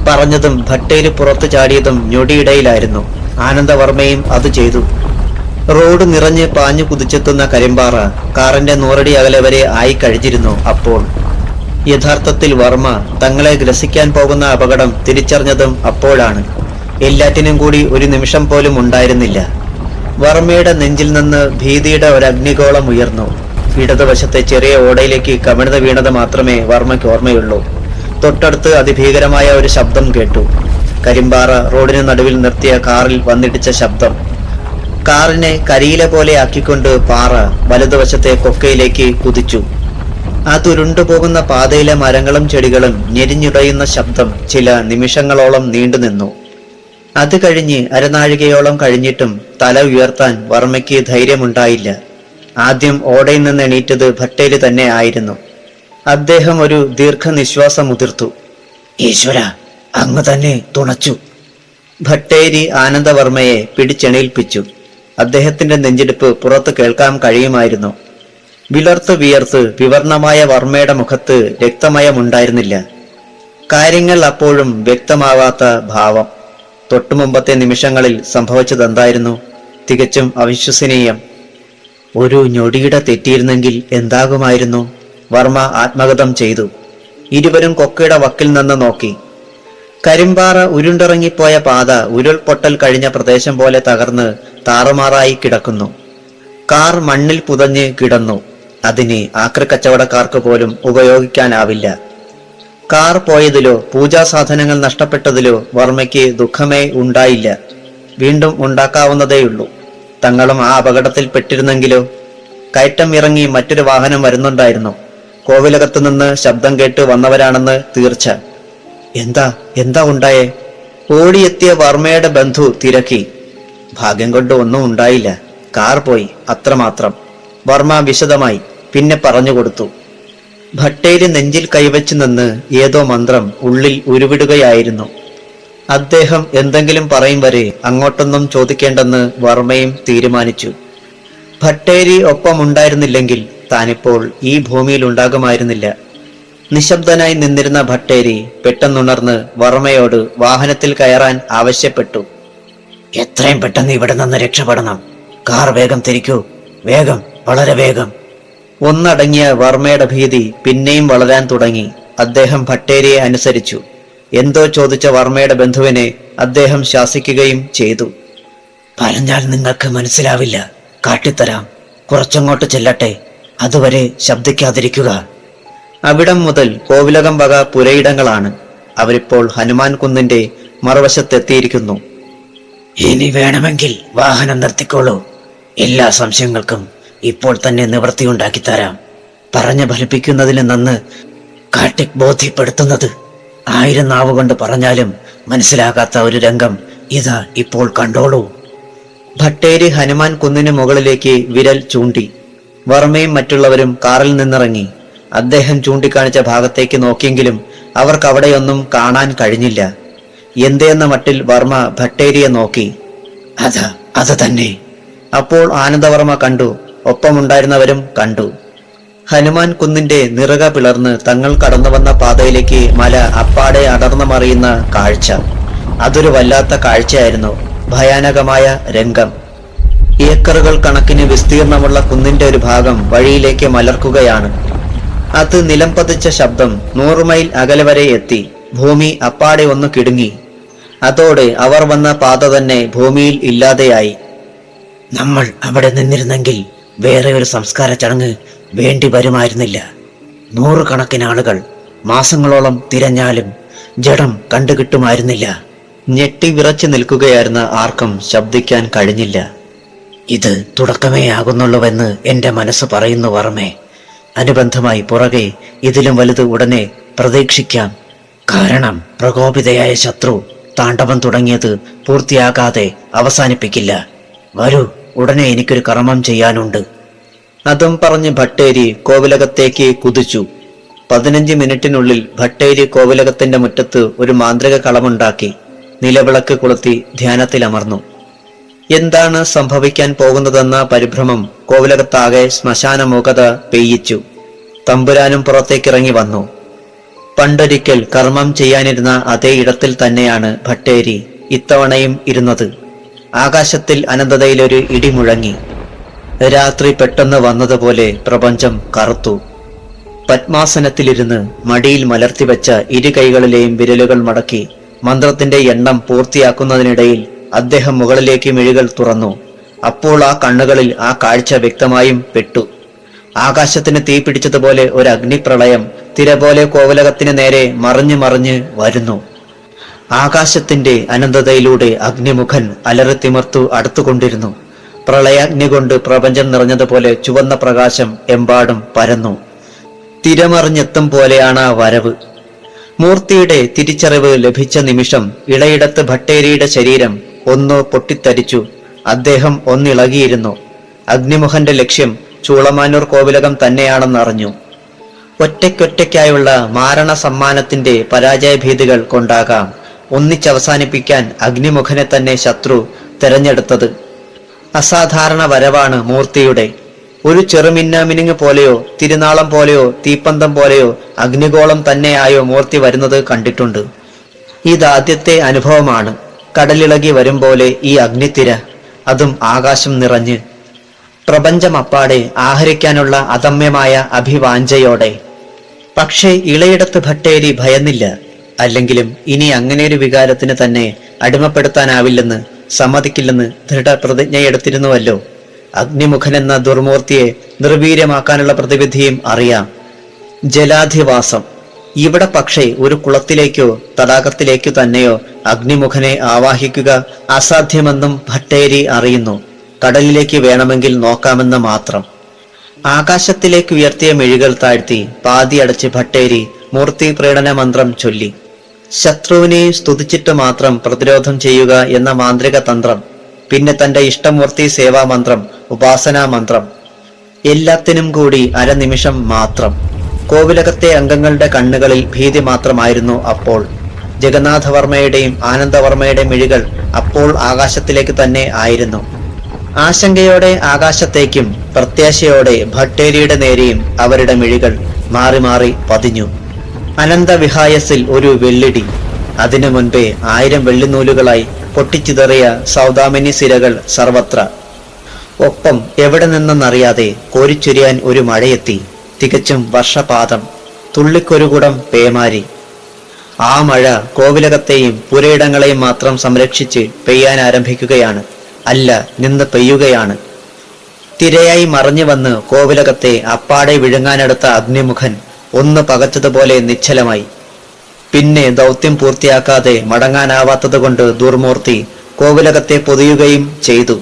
പറഞ്ഞതും ഭട്ടേരി പുറത്തു ചാടിയതും ഞൊടിയിടയിലായിരുന്നു. ആനന്ദവർമ്മയും അത് ചെയ്തു. റോഡ് നിറഞ്ഞ് പാഞ്ഞു കുതിച്ചെത്തുന്ന കരിമ്പാറ കാറിന്റെ 100 അടി അകലെ വരെ ആയി കഴിഞ്ഞിരുന്നു. അപ്പോൾ യഥാർത്ഥത്തിൽ വർമ്മ തങ്ങളെ ഗ്രസിക്കാൻ പോകുന്ന അപകടം തിരിച്ചറിഞ്ഞതും അപ്പോഴാണ്. എല്ലാറ്റിനും കൂടി ഒരു നിമിഷം പോലും ഉണ്ടായിരുന്നില്ല. വർമ്മയുടെ നെഞ്ചിൽ നിന്ന് ഭീതിയുടെ ഒരു അഗ്നിഗോളം ഉയർന്നു. ഇടതുവശത്തെ ചെറിയ ഓടയിലേക്ക് കമിഴ്ന്ന് വീണത് മാത്രമേ വർമ്മയ്ക്ക് ഓർമ്മയുള്ളൂ. തൊട്ടടുത്ത് അതിഭീകരമായ ഒരു ശബ്ദം കേട്ടു. കരിമ്പാറ റോഡിന് നടുവിൽ നിർത്തിയ കാറിൽ വന്നിടിച്ച ശബ്ദം. കാറിനെ കരിയില പോലെ ആക്കിക്കൊണ്ട് പാറ വലതുവശത്തെ കൊക്കയിലേക്ക് കുതിച്ചു. ആ തുരുണ്ടുപോകുന്ന പാതയിലെ മരങ്ങളും ചെടികളും ഞെരിഞ്ഞുടയുന്ന ശബ്ദം ചില നിമിഷങ്ങളോളം നീണ്ടുനിന്നു. അത് കഴിഞ്ഞ് അരനാഴികയോളം കഴിഞ്ഞിട്ടും തല ഉയർത്താൻ വർമ്മയ്ക്ക് ധൈര്യമുണ്ടായില്ല. ആദ്യം ഓടയിൽ നിന്ന് എണീറ്റത് ഭട്ടേരി തന്നെ ആയിരുന്നു. അദ്ദേഹം ഒരു ദീർഘനിശ്വാസം ഉതിർത്തു. "ഈശ്വര, അങ്ങ് തന്നെ തുണച്ചു." ഭട്ടേരി ആനന്ദവർമ്മയെ പിടിച്ചെണീൽപ്പിച്ചു. അദ്ദേഹത്തിന്റെ നെഞ്ചിടിപ്പ് പുറത്ത് കേൾക്കാൻ കഴിയുമായിരുന്നു. വിളർത്ത് വിയർത്ത് വിവർണമായ വർമ്മയുടെ മുഖത്ത് രക്തമയമുണ്ടായിരുന്നില്ല. കാര്യങ്ങൾ അപ്പോഴും വ്യക്തമാവാത്ത ഭാവം. തൊട്ടുമുമ്പത്തെ നിമിഷങ്ങളിൽ സംഭവിച്ചതെന്തായിരുന്നു? തികച്ചും അവിശ്വസനീയം. ഒരു ഞൊടിയുടെ തെറ്റിയിരുന്നെങ്കിൽ എന്താകുമായിരുന്നു? വർമ്മ ആത്മഗതം ചെയ്തു. ഇരുവരും കൊക്കയുടെ വക്കിൽ നിന്ന് നോക്കി. കരിമ്പാറ ഉരുണ്ടിറങ്ങിപ്പോയ പാത ഉരുൾപൊട്ടൽ കഴിഞ്ഞ പ്രദേശം പോലെ തകർന്ന് താറുമാറായി കിടക്കുന്നു. കാർ മണ്ണിൽ പുതഞ്ഞ് കിടന്നു. അതിന് ആക്രിക്കച്ചവടക്കാർക്ക് പോലും ഉപയോഗിക്കാനാവില്ല. കാർ പോയതിലോ പൂജാ സാധനങ്ങൾ നഷ്ടപ്പെട്ടതിലോ വർമ്മയ്ക്ക് ദുഃഖമേ ഉണ്ടായില്ല. വീണ്ടും ഉണ്ടാക്കാവുന്നതേയുള്ളൂ. തങ്ങളും ആ അപകടത്തിൽ പെട്ടിരുന്നെങ്കിലോ? കയറ്റം ഇറങ്ങി മറ്റൊരു വാഹനം വരുന്നുണ്ടായിരുന്നു. കോവിലകത്തു നിന്ന് ശബ്ദം കേട്ട് വന്നവരാണെന്ന് തീർച്ച. എന്താ ഉണ്ടായേ? ഓടിയെത്തിയ വർമ്മയുടെ ബന്ധു തിരക്കി. ഭാഗ്യം കൊണ്ട് ഒന്നും ഉണ്ടായില്ല, കാർ പോയി, അത്രമാത്രം. വർമ്മ വിശദമായി പിന്നെ പറഞ്ഞുകൊടുത്തു. ഭട്ടേരി നെഞ്ചിൽ കൈവച്ചു നിന്ന് ഏതോ മന്ത്രം ഉള്ളിൽ ഉരുവിടുകയായിരുന്നു. അദ്ദേഹം എന്തെങ്കിലും പറയും വരെ അങ്ങോട്ടൊന്നും ചോദിക്കേണ്ടെന്ന് വർമ്മയും തീരുമാനിച്ചു. ഭട്ടേരി ഒപ്പമുണ്ടായിരുന്നില്ലെങ്കിൽ താനിപ്പോൾ ഈ ഭൂമിയിൽ ഉണ്ടാകുമായിരുന്നില്ല. നിശബ്ദനായി നിന്നിരുന്ന ഭട്ടേരി പെട്ടെന്നുണർന്ന് വർമ്മയോട് വാഹനത്തിൽ കയറാൻ ആവശ്യപ്പെട്ടു. "എത്രയും പെട്ടെന്ന് ഇവിടെ നിന്ന് രക്ഷപ്പെടണം. കാർ വേഗം തിരിക്കൂ, വേഗം, വളരെ വേഗം." ഒന്നടങ്ങിയ വർമ്മയുടെ ഭീതി പിന്നെയും വളരാൻ തുടങ്ങി. അദ്ദേഹം ഭട്ടേരിയെ അനുസരിച്ചു. എന്തോ ചോദിച്ച വർമ്മയുടെ ബന്ധുവിനെ അദ്ദേഹം ശാസിക്കുകയും ചെയ്തു. "പറഞ്ഞാൽ നിങ്ങൾക്ക് മനസ്സിലാവില്ല, കാട്ടിത്തരാം. കുറച്ചങ്ങോട്ട് ചെല്ലട്ടെ, അതുവരെ ശബ്ദിക്കാതിരിക്കുക." അവിടം മുതൽ കോവിലകം വക പുരയിടങ്ങളാണ്. അവരിപ്പോൾ ഹനുമാൻ കുന്നിന്റെ മറുവശത്തെത്തിയിരിക്കുന്നു. "ഇനി വേണമെങ്കിൽ വാഹനം നിർത്തിക്കോളൂ. എല്ലാ സംശയങ്ങൾക്കും ഇപ്പോൾ തന്നെ നിവൃത്തിയുണ്ടാക്കി തരാം. പറഞ്ഞു ഫലിപ്പിക്കുന്നതിൽ നിന്ന് കാട്ടിക് ബോധ്യപ്പെടുത്തുന്നത് 1000 നാവ് കൊണ്ട് പറഞ്ഞാലും മനസ്സിലാകാത്ത ഒരു രംഗം ഇതാ ഇപ്പോൾ കണ്ടോളൂ." ഭട്ടേരി ഹനുമാൻ കുന്നിന് മുകളിലേക്ക് വിരൽ ചൂണ്ടി. വർമ്മയും മറ്റുള്ളവരും കാറിൽ നിന്നിറങ്ങി. അദ്ദേഹം ചൂണ്ടിക്കാണിച്ച ഭാഗത്തേക്ക് നോക്കിയെങ്കിലും അവർക്ക് അവിടെയൊന്നും കാണാൻ കഴിഞ്ഞില്ല. എന്തെന്ന മട്ടിൽ വർമ്മ ഭട്ടേരിയെ നോക്കി. അത് തന്നെ. അപ്പോൾ ആനന്ദവർമ്മ കണ്ടു, ഒപ്പമുണ്ടായിരുന്നവരും കണ്ടു. ഹനുമാൻ കുന്നിന്റെ നിറക പിളർന്ന് തങ്ങൾ കടന്നു വന്ന പാതയിലേക്ക് മല അപ്പാടെ അടർന്നു മറിയുന്ന കാഴ്ച. അതൊരു വല്ലാത്ത കാഴ്ചയായിരുന്നു. ഭയാനകമായ രംഗം. ഏക്കറുകൾ കണക്കിന് വിസ്തീർണമുള്ള കുന്നിന്റെ ഒരു ഭാഗം വഴിയിലേക്ക് മലർക്കുകയാണ്. അത് നിലം പതിച്ച ശബ്ദം 100 മൈൽ അകലെ വരെ എത്തി. ഭൂമി അപ്പാടെ ഒന്ന് കിടുങ്ങി. അതോടെ അവർ വന്ന പാത തന്നെ ഭൂമിയിൽ ഇല്ലാതെയായി. നമ്മൾ അവിടെ നിന്നിരുന്നെങ്കിൽ വേറെ ഒരു സംസ്കാര ചടങ്ങ് വേണ്ടി വരുമായിരുന്നില്ല. 100 കണക്കിന് ആളുകൾ മാസങ്ങളോളം തിരഞ്ഞാലും ജഡം കണ്ടുകിട്ടുമായിരുന്നില്ല. ഞെട്ടി വിറച്ചു നിൽക്കുകയായിരുന്ന ആർക്കും ശബ്ദിക്കാൻ കഴിഞ്ഞില്ല. ഇത് തുടക്കമേ ആകുന്നുള്ളൂവെന്ന് എന്റെ മനസ്സ് പറയുന്നു വർമ്മേ. അനുബന്ധമായി പുറകെ ഇതിലും വലുത് ഉടനെ പ്രതീക്ഷിക്കാം. കാരണം പ്രകോപിതയായ ശത്രു താണ്ഡവം തുടങ്ങിയത് പൂർത്തിയാകാതെ അവസാനിപ്പിക്കില്ല. വരൂ, ഉടനെ എനിക്കൊരു കർമ്മം ചെയ്യാനുണ്ട്. അതും പറഞ്ഞ് ഭട്ടേരി കോവിലകത്തേക്ക് കുതിച്ചു. 15 മിനിറ്റിനുള്ളിൽ ഭട്ടേരി കോവിലകത്തിന്റെ മുറ്റത്ത് ഒരു മാന്ത്രിക കളമുണ്ടാക്കി നിലവിളക്ക് കൊളുത്തി ധ്യാനത്തിലമർന്നു. എന്താണ് സംഭവിക്കാൻ പോകുന്നതെന്ന പരിഭ്രമം കോവിലകത്താകെ ശ്മശാനമുഖത പെയ്യിച്ചു. തമ്പുരാനും പുറത്തേക്കിറങ്ങി വന്നു. പണ്ടൊരിക്കൽ കർമ്മം ചെയ്യാനിരുന്ന അതേ ഇടത്തിൽ തന്നെയാണ് ഭട്ടേരി ഇത്തവണയും ഇരുന്നത്. ആകാശത്തിൽ അനന്തതയിലൊരു ഇടി മുഴങ്ങി. രാത്രി പെട്ടെന്ന് വന്നതുപോലെ പ്രപഞ്ചം കറുത്തു. പത്മാസനത്തിലിരുന്ന് മടിയിൽ മലർത്തിവെച്ച ഇരു കൈകളിലെയും വിരലുകൾ മടക്കി മന്ത്രത്തിന്റെ എണ്ണം പൂർത്തിയാക്കുന്നതിനിടയിൽ അദ്ദേഹം മുകളിലേക്ക് മിഴികൾ തുറന്നു. അപ്പോൾ ആ കണ്ണുകളിൽ ആ കാഴ്ച വ്യക്തമായും പെട്ടു. ആകാശത്തിന് തീ പിടിച്ചതുപോലെ ഒരു അഗ്നിപ്രളയം തിര പോലെ കോവിലകത്തിന് നേരെ മറിഞ്ഞു മറിഞ്ഞ് വരുന്നു. ആകാശത്തിന്റെ അനന്തതയിലൂടെ അഗ്നിമുഖൻ അലറിത്തിമർത്തു അടുത്തുകൊണ്ടിരുന്നു. പ്രളയാഗ്നി കൊണ്ട് പ്രപഞ്ചം നിറഞ്ഞതുപോലെ ചുവന്ന പ്രകാശം എമ്പാടും പരന്നു. തിരമറിഞ്ഞെത്തും പോലെയാണ് ആ വരവ്. മൂർത്തിയുടെ തിരിച്ചറിവ് ലഭിച്ച നിമിഷം ഇളയിടത്ത് ഭട്ടേരിയുടെ ശരീരം ഒന്ന് പൊട്ടിത്തരിച്ചു. അദ്ദേഹം ഒന്നിളകിയിരുന്നു. അഗ്നിമുഖന്റെ ലക്ഷ്യം ചൂളമാനൂർ കോവിലകം തന്നെയാണെന്നറിഞ്ഞു. ഒറ്റയ്ക്കൊറ്റയ്ക്കായുള്ള മാരണ സമ്മാനത്തിന്റെ പരാജയഭീതികൾ കൊണ്ടാകാം ഒന്നിച്ചവസാനിപ്പിക്കാൻ അഗ്നിമുഖനെ തന്നെ ശത്രു തെരഞ്ഞെടുത്തത്. അസാധാരണ വരവാണ് മൂർത്തിയുടെ. ഒരു ചെറുമിന്നാമിനുങ്ങ് പോലെയോ തിരുനാളം പോലെയോ തീപ്പന്തം പോലെയോ അഗ്നിഗോളം തന്നെയായോ മൂർത്തി വരുന്നത് കണ്ടിട്ടുണ്ട്. ഇതാദ്യത്തെ അനുഭവമാണ്. കടലിളകി വരും പോലെ ഈ അഗ്നിത്തിര, അതും ആകാശം നിറഞ്ഞ്. പ്രപഞ്ചമപ്പാടെ ആഹരിക്കാനുള്ള അദമ്യമായ അഭിവാഞ്ചയോടെ. പക്ഷേ ഇളയിടത്ത് ഭട്ടേരി ഭയന്നില്ല. അല്ലെങ്കിലും ഇനി അങ്ങനെയൊരു വികാരത്തിന് തന്നെ അടിമപ്പെടുത്താനാവില്ലെന്ന്, സമ്മതിക്കില്ലെന്ന് ദൃഢപ്രതിജ്ഞയെടുത്തിരുന്നുവല്ലോ. അഗ്നിമുഖനെന്ന ദുർമൂർത്തിയെ നിർവീര്യമാക്കാനുള്ള പ്രതിവിധിയും അറിയാം. ജലാധിവാസം. ഇവിടെ പക്ഷേ ഒരു കുളത്തിലേക്കോ തടാകത്തിലേക്കോ തന്നെയോ അഗ്നിമുഖനെ ആവാഹിക്കുക അസാധ്യമെന്നും ഭട്ടേരി അറിയുന്നു. കടലിലേക്ക് വേണമെങ്കിൽ നോക്കാമെന്ന് മാത്രം. ആകാശത്തിലേക്ക് ഉയർത്തിയ മിഴികൾ താഴ്ത്തി പാതിയടച്ച് ഭട്ടേരി മൂർത്തി പ്രീണന മന്ത്രം ചൊല്ലി. ശത്രുവിനെ സ്തുതിച്ചിട്ട് മാത്രം പ്രതിരോധം ചെയ്യുക എന്ന മാന്ത്രിക തന്ത്രം. പിന്നെ തന്റെ ഇഷ്ടമൂർത്തി സേവാമന്ത്രം, ഉപാസനാ മന്ത്രം. എല്ലാത്തിനും കൂടി അരനിമിഷം മാത്രം. കോവിലകത്തെ അംഗങ്ങളുടെ കണ്ണുകളിൽ ഭീതി മാത്രമായിരുന്നു അപ്പോൾ. ജഗന്നാഥവർമ്മയുടെയും ആനന്ദവർമ്മയുടെയും മിഴികൾ അപ്പോൾ ആകാശത്തിലേക്ക് തന്നെ ആയിരുന്നു. ആശങ്കയോടെ ആകാശത്തേക്കും പ്രത്യാശയോടെ ഭട്ടേരിയുടെ നേരെയും അവരുടെ മിഴികൾ മാറി മാറി പതിഞ്ഞു. അനന്തവിഹായസിൽ ഒരു വെള്ളിടി. അതിനു മുൻപേ 1000 വെള്ളിനൂലുകളായി പൊട്ടിച്ചിതറിയ സൗദാമിനി സിരകൾ സർവത്ര. ഒപ്പം എവിടെ നിന്നെന്നറിയാതെ കോരിച്ചൊരിയാൻ ഒരു മഴയെത്തി. തികച്ചും വർഷപാതം. തുള്ളിക്കൊരുകുടം പേമാരി. ആ മഴ കോവിലകത്തെയും പുരയിടങ്ങളെയും മാത്രം സംരക്ഷിച്ച് പെയ്യാൻ ആരംഭിക്കുകയാണ്. അല്ല, നിന്ന് പെയ്യുകയാണ്. തിരയായി മറഞ്ഞു വന്ന് കോവിലകത്തെ അപ്പാടെ വിഴുങ്ങാനെടുത്ത അഗ്നിമുഖൻ ഒന്ന് പകച്ചതുപോലെ നിശ്ചലമായി. പിന്നെ ദൗത്യം പൂർത്തിയാക്കാതെ മടങ്ങാനാവാത്തതുകൊണ്ട് ദുർമൂർത്തി കോവിലകത്തെ പൊതിയുകയും ചെയ്തു.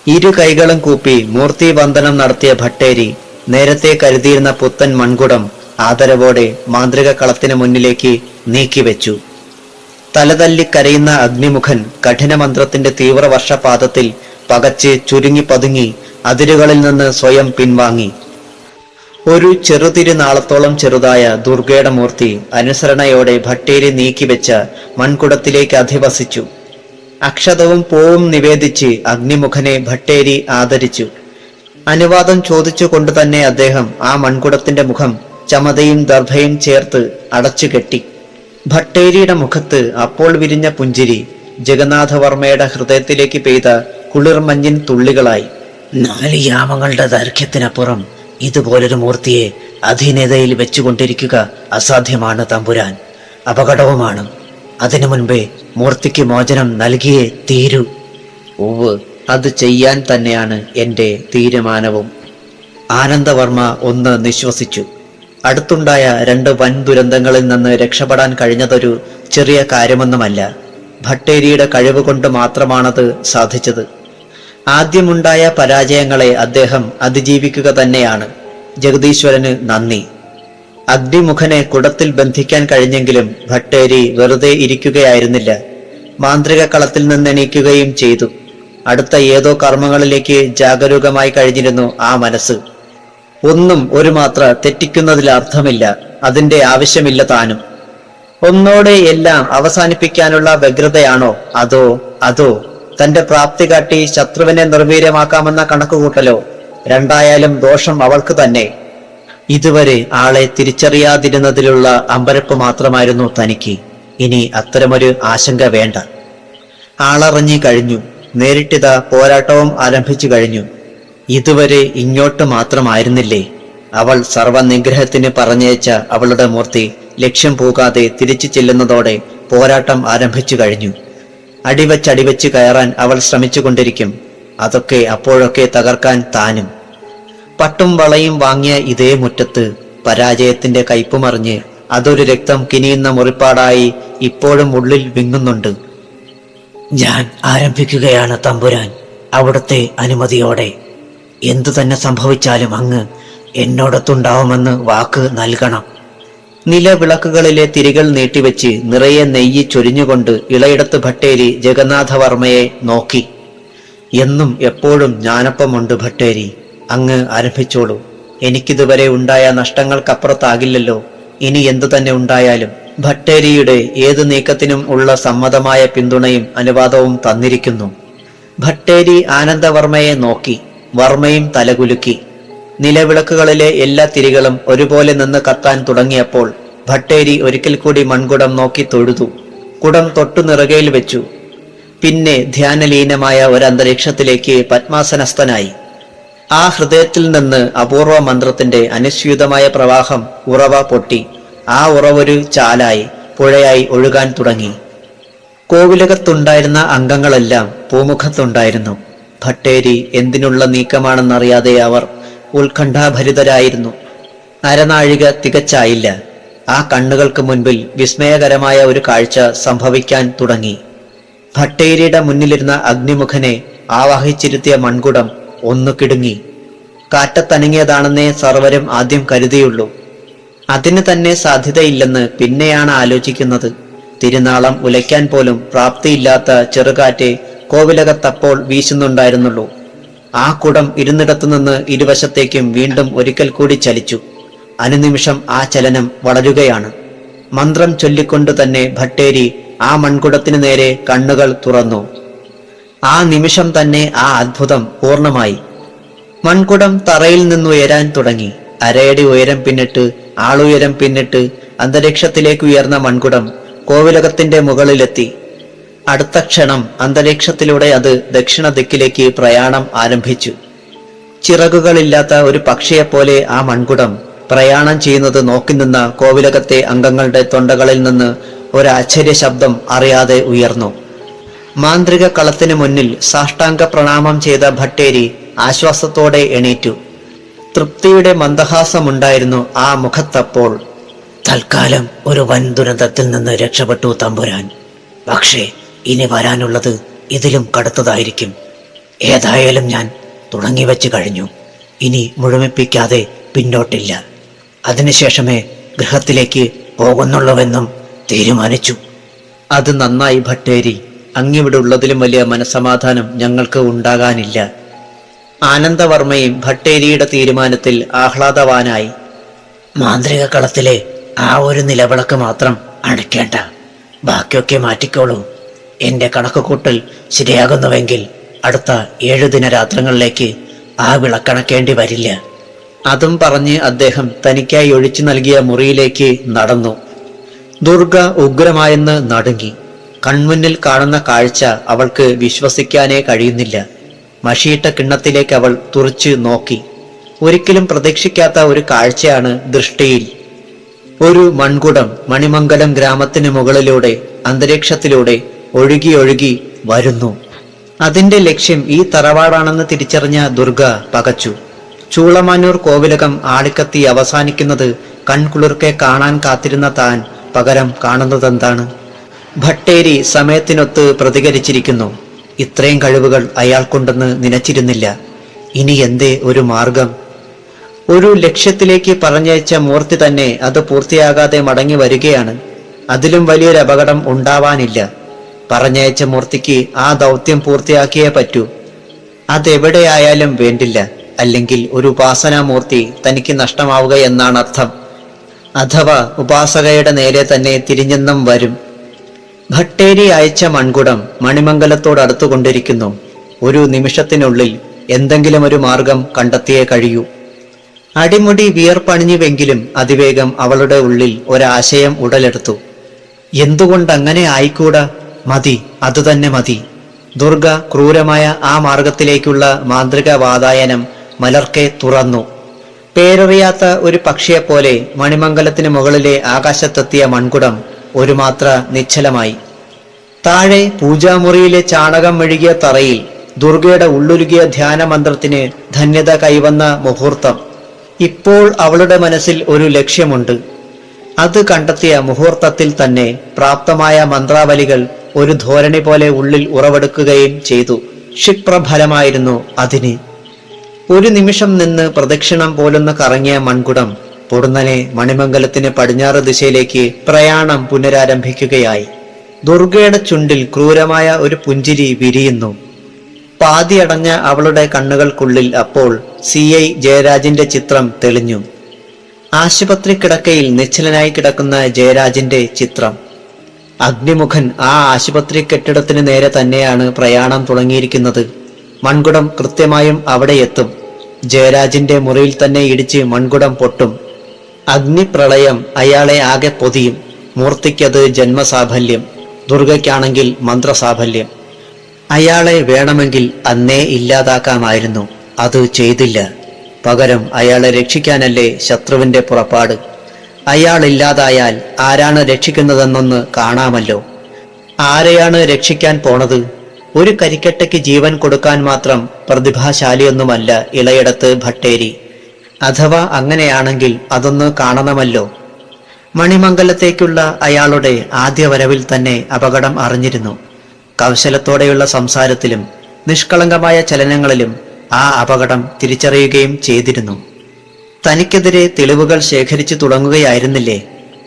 ഇരു കൈകളും കൂപ്പി മൂർത്തി വന്ദനം നടത്തിയ ഭട്ടേരി നേരത്തെ കരുതിയിരുന്ന പുത്തൻ മൺകുടം ആദരവോടെ മാന്ത്രിക കളത്തിന് മുന്നിലേക്ക് നീക്കിവെച്ചു. തലതല്ലിക്കരയുന്ന അഗ്നിമുഖൻ കഠിനമന്ത്രത്തിന്റെ തീവ്രവർഷപാതത്തിൽ പകച്ച് ചുരുങ്ങി പതുങ്ങി അതിരുകളിൽ നിന്ന് സ്വയം പിൻവാങ്ങി. ഒരു ചെറുതിരുനാളത്തോളം ചെറുതായ ദുർഗയുടെ മൂർത്തി അനുസരണയോടെ ഭട്ടേരി നീക്കിവെച്ച മൺകുടത്തിലേക്ക് അധിവസിച്ചു. അക്ഷതവും പൂവും നിവേദിച്ച് അഗ്നിമുഖനെ ഭട്ടേരി ആദരിച്ചു. അനുവാദം ചോദിച്ചുകൊണ്ട് തന്നെ അദ്ദേഹം ആ മൺകുടത്തിന്റെ മുഖം ചമതയും ദർഭയും ചേർത്ത് അടച്ചുകെട്ടി. ഭട്ടേരിയുടെ മുഖത്ത് അപ്പോൾ വിരിഞ്ഞ പുഞ്ചിരി ജഗന്നാഥവർമ്മയുടെ ഹൃദയത്തിലേക്ക് പെയ്ത കുളിർമഞ്ഞിൻ തുള്ളികളായി. 4 യാമങ്ങളുടെ ദൈർഘ്യത്തിനപ്പുറം ഇതുപോലൊരു മൂർത്തിയെ അധീനതയിൽ വെച്ചുകൊണ്ടിരിക്കുക അസാധ്യമാണ് തമ്പുരാൻ. അപകടവുമാണ്. അതിനു മുൻപേ മൂർത്തിക്ക് മോചനം നൽകിയേ തീരൂ. ഉവ്, അത് ചെയ്യാൻ തന്നെയാണ് എൻ്റെ തീരുമാനവും. ആനന്ദവർമ്മ ഒന്ന് നിശ്വസിച്ചു. അടുത്തുണ്ടായ 2 വൻ ദുരന്തങ്ങളിൽ നിന്ന് രക്ഷപ്പെടാൻ കഴിഞ്ഞതൊരു ചെറിയ കാര്യമൊന്നുമല്ല. ഭട്ടേരിയുടെ കഴിവ് കൊണ്ട് മാത്രമാണത് സാധിച്ചത്. ആദ്യമുണ്ടായ പരാജയങ്ങളെ അദ്ദേഹം അതിജീവിക്കുക തന്നെയാണ്. ജഗദീശ്വരന് നന്ദി. അഗ്നിമുഖനെ കുടത്തിൽ ബന്ധിക്കാൻ കഴിഞ്ഞെങ്കിലും ഭട്ടേരി വെറുതെ ഇരിക്കുകയായിരുന്നില്ല. മാന്ത്രിക കളത്തിൽ നിന്നെണീക്കുകയും ചെയ്തു. അടുത്ത ഏതോ കർമ്മങ്ങളിലേക്ക് ജാഗരൂകമായി കഴിഞ്ഞിരുന്നു ആ മനസ്സ്. ഒന്നും ഒരു മാത്ര തെറ്റിക്കുന്നതിൽ അർത്ഥമില്ല. അതിന്റെ ആവശ്യമില്ല താനും. ഒന്നോടെ എല്ലാം അവസാനിപ്പിക്കാനുള്ള വ്യഗ്രതയാണോ അതോ തന്റെ പ്രാപ്തി കാട്ടി ശത്രുവിനെ നിർവീര്യമാക്കാമെന്ന കണക്കുകൂട്ടലോ? രണ്ടായാലും ദോഷം അവൾക്ക് തന്നെ. ഇതുവരെ ആളെ തിരിച്ചറിയാതിരുന്നതിലുള്ള അമ്പരപ്പ് മാത്രമായിരുന്നു തനിക്ക്. ഇനി അത്തരമൊരു ആശങ്ക വേണ്ട. ആളറിഞ്ഞു കഴിഞ്ഞു. നേരിട്ടിതാ പോരാട്ടവും ആരംഭിച്ചു കഴിഞ്ഞു. ഇതുവരെ ഇങ്ങോട്ട് മാത്രമായിരുന്നില്ലേ അവൾ സർവനിഗ്രഹത്തിന് പറഞ്ഞയച്ച അവളുടെ മൂർത്തി ലക്ഷ്യം പോകാതെ തിരിച്ചു ചെല്ലുന്നതോടെ പോരാട്ടം ആരംഭിച്ചു കഴിഞ്ഞു. അടിവച്ചടിവച്ച് കയറാൻ അവൾ ശ്രമിച്ചുകൊണ്ടിരിക്കും. അതൊക്കെ അപ്പോഴൊക്കെ തകർക്കാൻ താനും. പട്ടും വളയും വാങ്ങിയ ഇതേ മുറ്റത്ത് പരാജയത്തിന്റെ കയ്പുമറിഞ്ഞ് അതൊരു രക്തം കിനിയുന്ന മുറിപ്പാടായി ഇപ്പോഴും ഉള്ളിൽ വിങ്ങുന്നുണ്ട്. ഞാൻ ആരംഭിക്കുകയാണ് തമ്പുരാൻ, അവിടുത്തെ അനുമതിയോടെ. എന്തു തന്നെ സംഭവിച്ചാലും അങ്ങ് എന്നോടൊത്തുണ്ടാവുമെന്ന് വാക്ക് നൽകണം. നിലവിളക്കുകളിലെ തിരികൾ നീട്ടിവെച്ച് നിറയെ നെയ്യ് ചൊരിഞ്ഞുകൊണ്ട് ഇളയിടത്ത് ഭട്ടേരി ജഗന്നാഥവർമ്മയെ നോക്കി. എന്നും എപ്പോഴും ഞാനൊപ്പമുണ്ട് ഭട്ടേരി, അങ്ങ് ആരംഭിച്ചോളൂ. എനിക്കിതുവരെ ഉണ്ടായ നഷ്ടങ്ങൾക്കപ്പുറത്താകില്ലല്ലോ ഇനി എന്തു തന്നെ ഉണ്ടായാലും. ഭട്ടേരിയുടെ ഏതു നീക്കത്തിനും ഉള്ള സമ്മതമായ പിന്തുണയും അനുവാദവും തന്നിരിക്കുന്നു. ഭട്ടേരി ആനന്ദവർമ്മയെ നോക്കി. വർമ്മയും തലകുലുക്കി. നിലവിളക്കുകളിലെ എല്ലാ തിരികളും ഒരുപോലെ നിന്ന് കത്താൻ തുടങ്ങിയപ്പോൾ ഭട്ടേരി ഒരിക്കൽ കൂടി മൺകുടം നോക്കി തൊഴുതു. കുടം തൊട്ടു നിറകയിൽ വെച്ചു. പിന്നെ ധ്യാനലീനമായ ഒരന്തരീക്ഷത്തിലേക്ക് പത്മാസനസ്ഥനായി. ആ ഹൃദയത്തിൽ നിന്ന് അപൂർവ മന്ത്രത്തിന്റെ അനുസ്യൂതമായ പ്രവാഹം ഉറവ പൊട്ടി. ആ ഉറവൊരു ചാലായി പുഴയായി ഒഴുകാൻ തുടങ്ങി. കോവിലകത്തുണ്ടായിരുന്ന അംഗങ്ങളെല്ലാം പൂമുഖത്തുണ്ടായിരുന്നു. ഭട്ടേരി എന്തിനുള്ള നീക്കമാണെന്നറിയാതെ അവർ ഉത്കണ്ഠാഭരിതരായിരുന്നു. അരനാഴിക തികച്ചായില്ല. ആ കണ്ണുകൾക്ക് മുൻപിൽ വിസ്മയകരമായ ഒരു കാഴ്ച സംഭവിക്കാൻ തുടങ്ങി. ഭട്ടേരിയുടെ മുന്നിലിരുന്ന അഗ്നിമുഖനെ ആവാഹിച്ചിരുത്തിയ മൺകുടം ഒന്നു കിടുങ്ങി. കാറ്റത്തണങ്ങിയതാണെന്നേ സർവരും ആദ്യം കരുതിയുള്ളൂ. അതിന് തന്നെ സാധ്യതയില്ലെന്ന് പിന്നെയാണ് ആലോചിക്കുന്നത്. തിരുനാളം ഉലയ്ക്കാൻ പോലും പ്രാപ്തിയില്ലാത്ത ചെറുകാറ്റ് കോവിലകത്തപ്പോൾ വീശുന്നുണ്ടായിരുന്നുള്ളൂ. ആ കുടം ഇരുന്നിടത്തുനിന്ന് ഇരുവശത്തേക്കും വീണ്ടും ഒരിക്കൽ കൂടി ചലിച്ചു. അനുനിമിഷം ആ ചലനം വളരുകയാണ്. മന്ത്രം ചൊല്ലിക്കൊണ്ട് തന്നെ ഭട്ടേരി ആ മൺകുടത്തിനു നേരെ കണ്ണുകൾ തുറന്നു. ആ നിമിഷം തന്നെ ആ അത്ഭുതം പൂർണ്ണമായി. മൺകുടം തറയിൽ നിന്നുയരാൻ തുടങ്ങി. അരയടി ഉയരം പിന്നിട്ട് ആളുയരം പിന്നിട്ട് അന്തരീക്ഷത്തിലേക്ക് ഉയർന്ന മൺകുടം കോവിലകത്തിന്റെ മുകളിലെത്തി. അടുത്ത ക്ഷണം അന്തരീക്ഷത്തിലൂടെ അത് ദക്ഷിണ ദിക്കിലേക്ക് പ്രയാണം ആരംഭിച്ചു. ചിറകുകളില്ലാത്ത ഒരു പക്ഷിയെപ്പോലെ ആ മൺകുടം പ്രയാണം ചെയ്യുന്നത് നോക്കി നിന്ന കോവിലകത്തെ അംഗങ്ങളുടെ തൊണ്ടകളിൽ നിന്ന് ഒരു ആശ്ചര്യ ശബ്ദം അറിയാതെ ഉയർന്നു. മാന്ത്രിക കളത്തിനു മുന്നിൽ സാഷ്ടാംഗ പ്രണാമം ചെയ്ത ഭട്ടേരി ആശ്വാസത്തോടെ എണീറ്റു. തൃപ്തിയുടെ മന്ദഹാസമുണ്ടായിരുന്നു ആ മുഖത്തപ്പോൾ. തൽക്കാലം ഒരു വൻ ദുരന്തത്തിൽ നിന്ന് രക്ഷപ്പെട്ടു തമ്പുരാൻ. പക്ഷേ ഇനി വരാനുള്ളത് ഇതിലും കടുത്തതായിരിക്കും. ഏതായാലും ഞാൻ തുടങ്ങിവെച്ചു കഴിഞ്ഞു. ഇനി മുഴുമിപ്പിക്കാതെ പിന്നോട്ടില്ല. അതിനുശേഷമേ ഗൃഹത്തിലേക്ക് പോകുന്നുള്ളൂവെന്നും തീരുമാനിച്ചു. അത് നന്നായി ഭട്ടേരി. അങ്ങിവിടെ ഉള്ളതിലും വലിയ മനസമാധാനം ഞങ്ങൾക്ക് ഉണ്ടാകാനില്ല. ആനന്ദവർമ്മയും ഭട്ടേരിയുടെ തീരുമാനത്തിൽ ആഹ്ലാദവാനായി. മാന്ത്രിക കളത്തിലെ ആ ഒരു നിലവിളക്ക് മാത്രം അണയ്ക്കേണ്ട, ബാക്കിയൊക്കെ മാറ്റിക്കോളൂ. എന്റെ കണക്കുകൂട്ടൽ ശരിയാകുന്നുവെങ്കിൽ അടുത്ത 7 ദിനരാത്രങ്ങളിലേക്ക് ആ വിളക്കണക്കേണ്ടി വരില്ല. അതും പറഞ്ഞ് അദ്ദേഹം തനിക്കായി ഒഴിച്ചു നൽകിയ മുറിയിലേക്ക് നടന്നു. ദുർഗ ഉഗ്രമായെന്ന് നടുങ്ങി. കൺമുന്നിൽ കാണുന്ന കാഴ്ച അവൾക്ക് വിശ്വസിക്കാനേ കഴിയുന്നില്ല. മഷിയിട്ട കിണ്ണത്തിലേക്ക് അവൾ തുറിച്ചു നോക്കി. ഒരിക്കലും പ്രതീക്ഷിക്കാത്ത ഒരു കാഴ്ചയാണ് ദൃഷ്ടിയിൽ. ഒരു മൺകുടം മണിമംഗലം ഗ്രാമത്തിന് മുകളിലൂടെ അന്തരീക്ഷത്തിലൂടെ ഒഴുകി ഒഴുകി വരുന്നു. അതിന്റെ ലക്ഷ്യം ഈ തറവാടാണെന്ന് തിരിച്ചറിഞ്ഞ ദുർഗ പകച്ചു. ചൂളമാനൂർ കോവിലകം ആളിക്കത്തി അവസാനിക്കുന്നത് കൺകുളിർക്കെ കാണാൻ കാത്തിരുന്ന താൻ പകരം കാണുന്നതെന്താണ്? ഭട്ടേരി സമയത്തിനൊത്ത് പ്രതികരിച്ചിരിക്കുന്നു. ഇത്രയും കഴിവുകൾ അയാൾക്കുണ്ടെന്ന് നനച്ചിരുന്നില്ല. ഇനി എന്തേ ഒരു മാർഗം? ഒരു ലക്ഷ്യത്തിലേക്ക് പറഞ്ഞയച്ച മൂർത്തി തന്നെ അത് പൂർത്തിയാകാതെ മടങ്ങി വരികയാണ്. അതിലും വലിയൊരു അപകടം ഉണ്ടാവാനില്ല. പറഞ്ഞയച്ച മൂർത്തിക്ക് ആ ദൗത്യം പൂർത്തിയാക്കിയേ പറ്റൂ. അതെവിടെയായാലും വേണ്ടില്ല. അല്ലെങ്കിൽ ഒരു ഉപാസനാമൂർത്തി തനിക്ക് നഷ്ടമാവുക എന്നാണ് അർത്ഥം. അഥവാ ഉപാസകയുടെ നേരെ തന്നെ തിരിഞ്ഞെന്നും വരും. ഭട്ടേരി അയച്ച മൺകുടം മണിമംഗലത്തോടടുത്തുകൊണ്ടിരിക്കുന്നു. ഒരു നിമിഷത്തിനുള്ളിൽ എന്തെങ്കിലും ഒരു മാർഗം കണ്ടെത്തിയേ കഴിയൂ. അടിമുടി വിയർപ്പണിഞ്ഞുവെങ്കിലും അതിവേഗം അവളുടെ ഉള്ളിൽ ഒരാശയം ഉടലെടുത്തു. എന്തുകൊണ്ടങ്ങനെ ആയിക്കൂടാ? മതി, അതുതന്നെ മതി. ദുർഗ ക്രൂരമായ ആ മാർഗത്തിലേക്കുള്ള മാന്ത്രിക വാതായനം മലർക്കെ തുറന്നു. പേരറിയാത്ത ഒരു പക്ഷിയെപ്പോലെ മണിമംഗലത്തിന് മുകളിലെ ആകാശത്തെത്തിയ മൺകുടം ഒരു മാത്ര നിശ്ചലമായി. താഴെ പൂജാമുറിയിലെ ചാണകം മെഴുകിയ തറയിൽ ദുർഗയുടെ ഉള്ളുരുകിയ ധ്യാനമന്ത്രത്തിന് ധന്യത കൈവന്ന മുഹൂർത്തം. ഇപ്പോൾ അവളുടെ മനസ്സിൽ ഒരു ലക്ഷ്യമുണ്ട്. അത് കണ്ടെത്തിയ മുഹൂർത്തത്തിൽ തന്നെ പ്രാപ്തമായ മന്ത്രാവലികൾ ഒരു ധോരണി പോലെ ഉള്ളിൽ ഉറവെടുക്കുകയും ചെയ്തു. ക്ഷിപ്രഫലമായിരുന്നു അതിന്. ഒരു നിമിഷം നിന്ന് പ്രദക്ഷിണം പോലൊന്ന് കറങ്ങിയ മൺകുടം പൊടുന്നനെ മണിമംഗലത്തിന് പടിഞ്ഞാറ് ദിശയിലേക്ക് പ്രയാണം പുനരാരംഭിക്കുകയായി. ദുർഗയുടെ ചുണ്ടിൽ ക്രൂരമായ ഒരു പുഞ്ചിരി വിരിയുന്നു. പാതിയടഞ്ഞ അവളുടെ കണ്ണുകൾക്കുള്ളിൽ അപ്പോൾ CI ജയരാജിന്റെ ചിത്രം തെളിഞ്ഞു. ആശുപത്രി കിടക്കയിൽ നിശ്ചലനായി കിടക്കുന്ന ജയരാജിന്റെ ചിത്രം. അഗ്നിമുഖൻ ആ ആശുപത്രി കെട്ടിടത്തിന് നേരെ തന്നെയാണ് പ്രയാണം തുടങ്ങിയിരിക്കുന്നത്. മൺകുടം കൃത്യമായും അവിടെ എത്തും. ജയരാജിന്റെ മുറിയിൽ തന്നെ ഇടിച്ച് മൺകുടം പൊട്ടും. അഗ്നിപ്രളയം അയാളെ ആകെ പൊതിയും. മൂർത്തിക്കത് ജന്മസാഫല്യം, ദുർഗയ്ക്കാണെങ്കിൽ മന്ത്രസാഫല്യം. അയാളെ വേണമെങ്കിൽ അന്നേ ഇല്ലാതാക്കാമായിരുന്നു. അത് ചെയ്തില്ല. പകരം അയാളെ രക്ഷിക്കാനല്ലേ ശത്രുവിന്റെ പുറപ്പാട്. അയാളില്ലാതായാൽ ആരാണ് രക്ഷിക്കുന്നതെന്നൊന്ന് കാണാമല്ലോ. ആരെയാണ് രക്ഷിക്കാൻ പോണത്? ഒരു കരിക്കട്ടയ്ക്ക് ജീവൻ കൊടുക്കാൻ മാത്രം പ്രതിഭാശാലിയൊന്നുമല്ല ഇളയിടത്ത് ഭട്ടേരി. അഥവാ അങ്ങനെയാണെങ്കിൽ അതൊന്ന് കാണണമല്ലോ. മണിമംഗലത്തേക്കുള്ള അയാളുടെ ആദ്യ വരവിൽ തന്നെ അപകടം അറിഞ്ഞിരുന്നു. കൗശലത്തോടെയുള്ള സംസാരത്തിലും നിഷ്കളങ്കമായ ചലനങ്ങളിലും ആ അപകടം തിരിച്ചറിയുകയും ചെയ്തിരുന്നു. തനിക്കെതിരെ തെളിവുകൾ ശേഖരിച്ചു തുടങ്ങുകയായിരുന്നില്ലേ?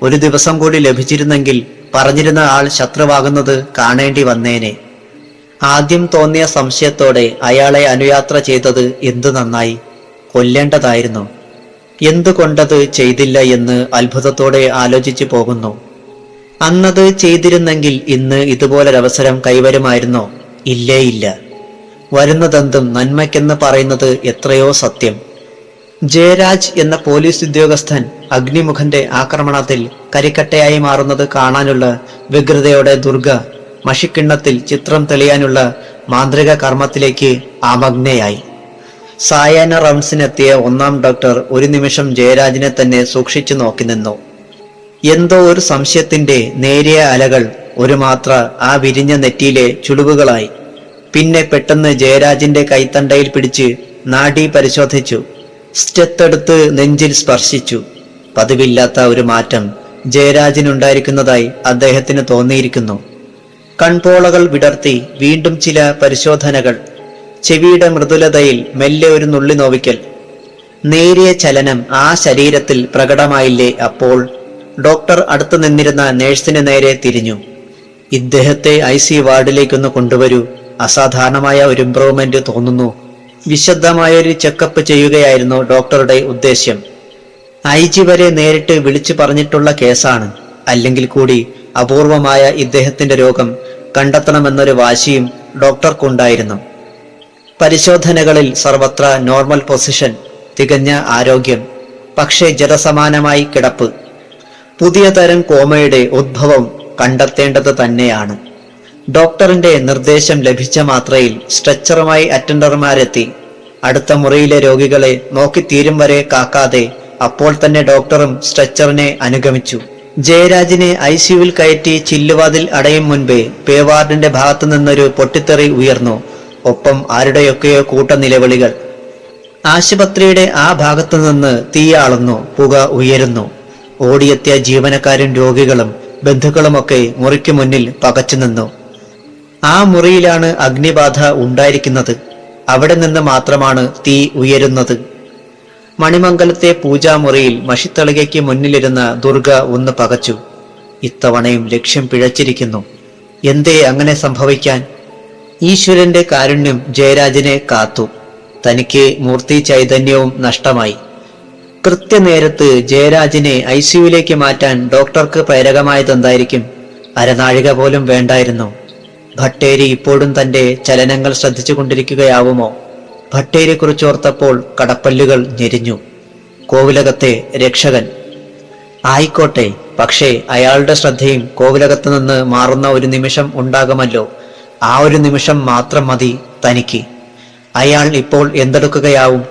ഒരു ദിവസം കൂടി ലഭിച്ചിരുന്നെങ്കിൽ പറഞ്ഞിരുന്ന ആൾ ശത്രുവാകുന്നത് കാണേണ്ടി വന്നേനെ. ആദ്യം തോന്നിയ സംശയത്തോടെ അയാളെ അനുയാത്ര ചെയ്തത് എന്തു നന്നായി. കൊല്ലേണ്ടതായിരുന്നു. എന്തുകൊണ്ടത് ചെയ്തില്ല എന്ന് അത്ഭുതത്തോടെ ആലോചിച്ചു പോകുന്നു. അന്നത് ചെയ്തിരുന്നെങ്കിൽ ഇന്ന് ഇതുപോലൊരവസരം കൈവരുമായിരുന്നോ? ഇല്ലേ ഇല്ല. വരുന്നതെന്തും നന്മയ്ക്കെന്ന് പറയുന്നത് എത്രയോ സത്യം. ജയരാജ് എന്ന പോലീസ് ഉദ്യോഗസ്ഥൻ അഗ്നിമുഖന്റെ ആക്രമണത്തിൽ കരിക്കട്ടയായി മാറുന്നത് കാണാനുള്ള വ്യഗ്രതയോടെ ദുർഗ മഷിക്കിണ്ണത്തിൽ ചിത്രം തെളിയാനുള്ള മാന്ത്രിക കർമ്മത്തിലേക്ക് ആമഗ്നയായി. സായാഹ്ന റൗണ്ട്സിനെത്തിയ 1-ാം ഡോക്ടർ ഒരു നിമിഷം ജയരാജിനെ തന്നെ സൂക്ഷിച്ചു നോക്കി നിന്നു. എന്തോ ഒരു സംശയത്തിന്റെ നേരിയ അലകൾ ഒരു മാത്ര ആ വിരിഞ്ഞ നെറ്റിയിലെ ചുളിവുകളായി. പിന്നെ പെട്ടെന്ന് ജയരാജിന്റെ കൈത്തണ്ടയിൽ പിടിച്ച് നാഡി പരിശോധിച്ചു. സ്റ്റെത്തെടുത്ത് നെഞ്ചിൽ സ്പർശിച്ചു. പതിവില്ലാത്ത ഒരു മാറ്റം ജയരാജിനുണ്ടായിരിക്കുന്നതായി അദ്ദേഹത്തിന് തോന്നിയിരിക്കുന്നു. കൺപോളകൾ വിടർത്തി വീണ്ടും ചില പരിശോധനകൾ. ചെവിയുടെ മൃദുലതയിൽ മെല്ലെ ഒരു നുള്ളി നോവിക്കൽ. നേരിയ ചലനം ആ ശരീരത്തിൽ പ്രകടമായില്ലേ അപ്പോൾ? ഡോക്ടർ അടുത്തു നിന്നിരുന്ന നേഴ്സിന് നേരെ തിരിഞ്ഞു. ഇദ്ദേഹത്തെ IC വാർഡിലേക്കൊന്ന് കൊണ്ടുവരൂ. അസാധാരണമായ ഒരു ഇംപ്രൂവ്മെന്റ് തോന്നുന്നു. വിശദമായൊരു ചെക്കപ്പ് ചെയ്യുകയായിരുന്നു ഡോക്ടറുടെ ഉദ്ദേശ്യം. IG വരെ നേരിട്ട് വിളിച്ചു പറഞ്ഞിട്ടുള്ള കേസാണ്. അല്ലെങ്കിൽ കൂടി അപൂർവമായ ഇദ്ദേഹത്തിന്റെ രോഗം കണ്ടെത്തണമെന്നൊരു വാശിയും ഡോക്ടർക്കുണ്ടായിരുന്നു. പരിശോധനകളിൽ സർവത്ര നോർമൽ പൊസിഷൻ, തികഞ്ഞ ആരോഗ്യം. പക്ഷേ ജലസമാനമായി കിടപ്പ്. പുതിയ തരം കോമയുടെ ഉദ്ഭവം കണ്ടെത്തേണ്ടത് തന്നെയാണ്. ഡോക്ടറിന്റെ നിർദ്ദേശം ലഭിച്ച മാത്രയിൽ സ്ട്രെച്ചറുമായി അറ്റൻഡർമാരെത്തി. അടുത്ത മുറിയിലെ രോഗികളെ നോക്കിത്തീരും വരെ കാക്കാതെ അപ്പോൾ തന്നെ ഡോക്ടറും സ്ട്രെച്ചറിനെ അനുഗമിച്ചു. ജയരാജിനെ ICUവിൽ കയറ്റി ചില്ലുവാതിൽ അടയും മുൻപേ പേവാർഡിന്റെ ഭാഗത്തു നിന്നൊരു പൊട്ടിത്തെറി ഉയർന്നു. ഒപ്പം ആരുടെയൊക്കെയോ കൂട്ടനിലവിളികൾ. ആശുപത്രിയുടെ ആ ഭാഗത്തു നിന്ന് തീയാളുന്നു. പുക ഉയരുന്നു. ഓടിയെത്തിയ ജീവനക്കാരും രോഗികളും ബന്ധുക്കളുമൊക്കെ മുറിക്ക് മുന്നിൽ പകച്ചു നിന്നു. ആ മുറിയിലാണ് അഗ്നിബാധ ഉണ്ടായിരിക്കുന്നത്. അവിടെ നിന്ന് മാത്രമാണ് തീ ഉയരുന്നത്. മണിമംഗലത്തെ പൂജാമുറിയിൽ മഷിത്തളികയ്ക്ക് മുന്നിലിരുന്ന ദുർഗ ഒന്ന് പകച്ചു. ഇത്തവണയും ലക്ഷ്യം പിഴച്ചിരിക്കുന്നു. എന്തേ അങ്ങനെ സംഭവിക്കാൻ? ഈശ്വരന്റെ കാരുണ്യം ജയരാജിനെ കാത്തു. തനിക്ക് മൂർത്തി ചൈതന്യവും നഷ്ടമായി. കൃത്യനേരത്ത് ജയരാജിനെ ICUവിലേക്ക് മാറ്റാൻ ഡോക്ടർക്ക് പ്രേരകമായതെന്തായിരിക്കും? അരനാഴിക പോലും വേണ്ടായിരുന്നു. ഭട്ടേരി ഇപ്പോഴും തന്റെ ചലനങ്ങൾ ശ്രദ്ധിച്ചു കൊണ്ടിരിക്കുകയാവുമോ? ഭട്ടേരിയെക്കുറിച്ചോർത്തപ്പോൾ കടപ്പല്ലുകൾ ഞെരിഞ്ഞു. കോവിലകത്തെ രക്ഷകൻ ആയിക്കോട്ടെ, പക്ഷേ അയാളുടെ ശ്രദ്ധയും കോവിലകത്ത് നിന്ന് മാറുന്ന ഒരു നിമിഷം ഉണ്ടാകുമല്ലോ. ആ ഒരു നിമിഷം മാത്രം മതി തനിക്ക്. അയാൾ ഇപ്പോൾ എന്തെടുക്കുകയാവും?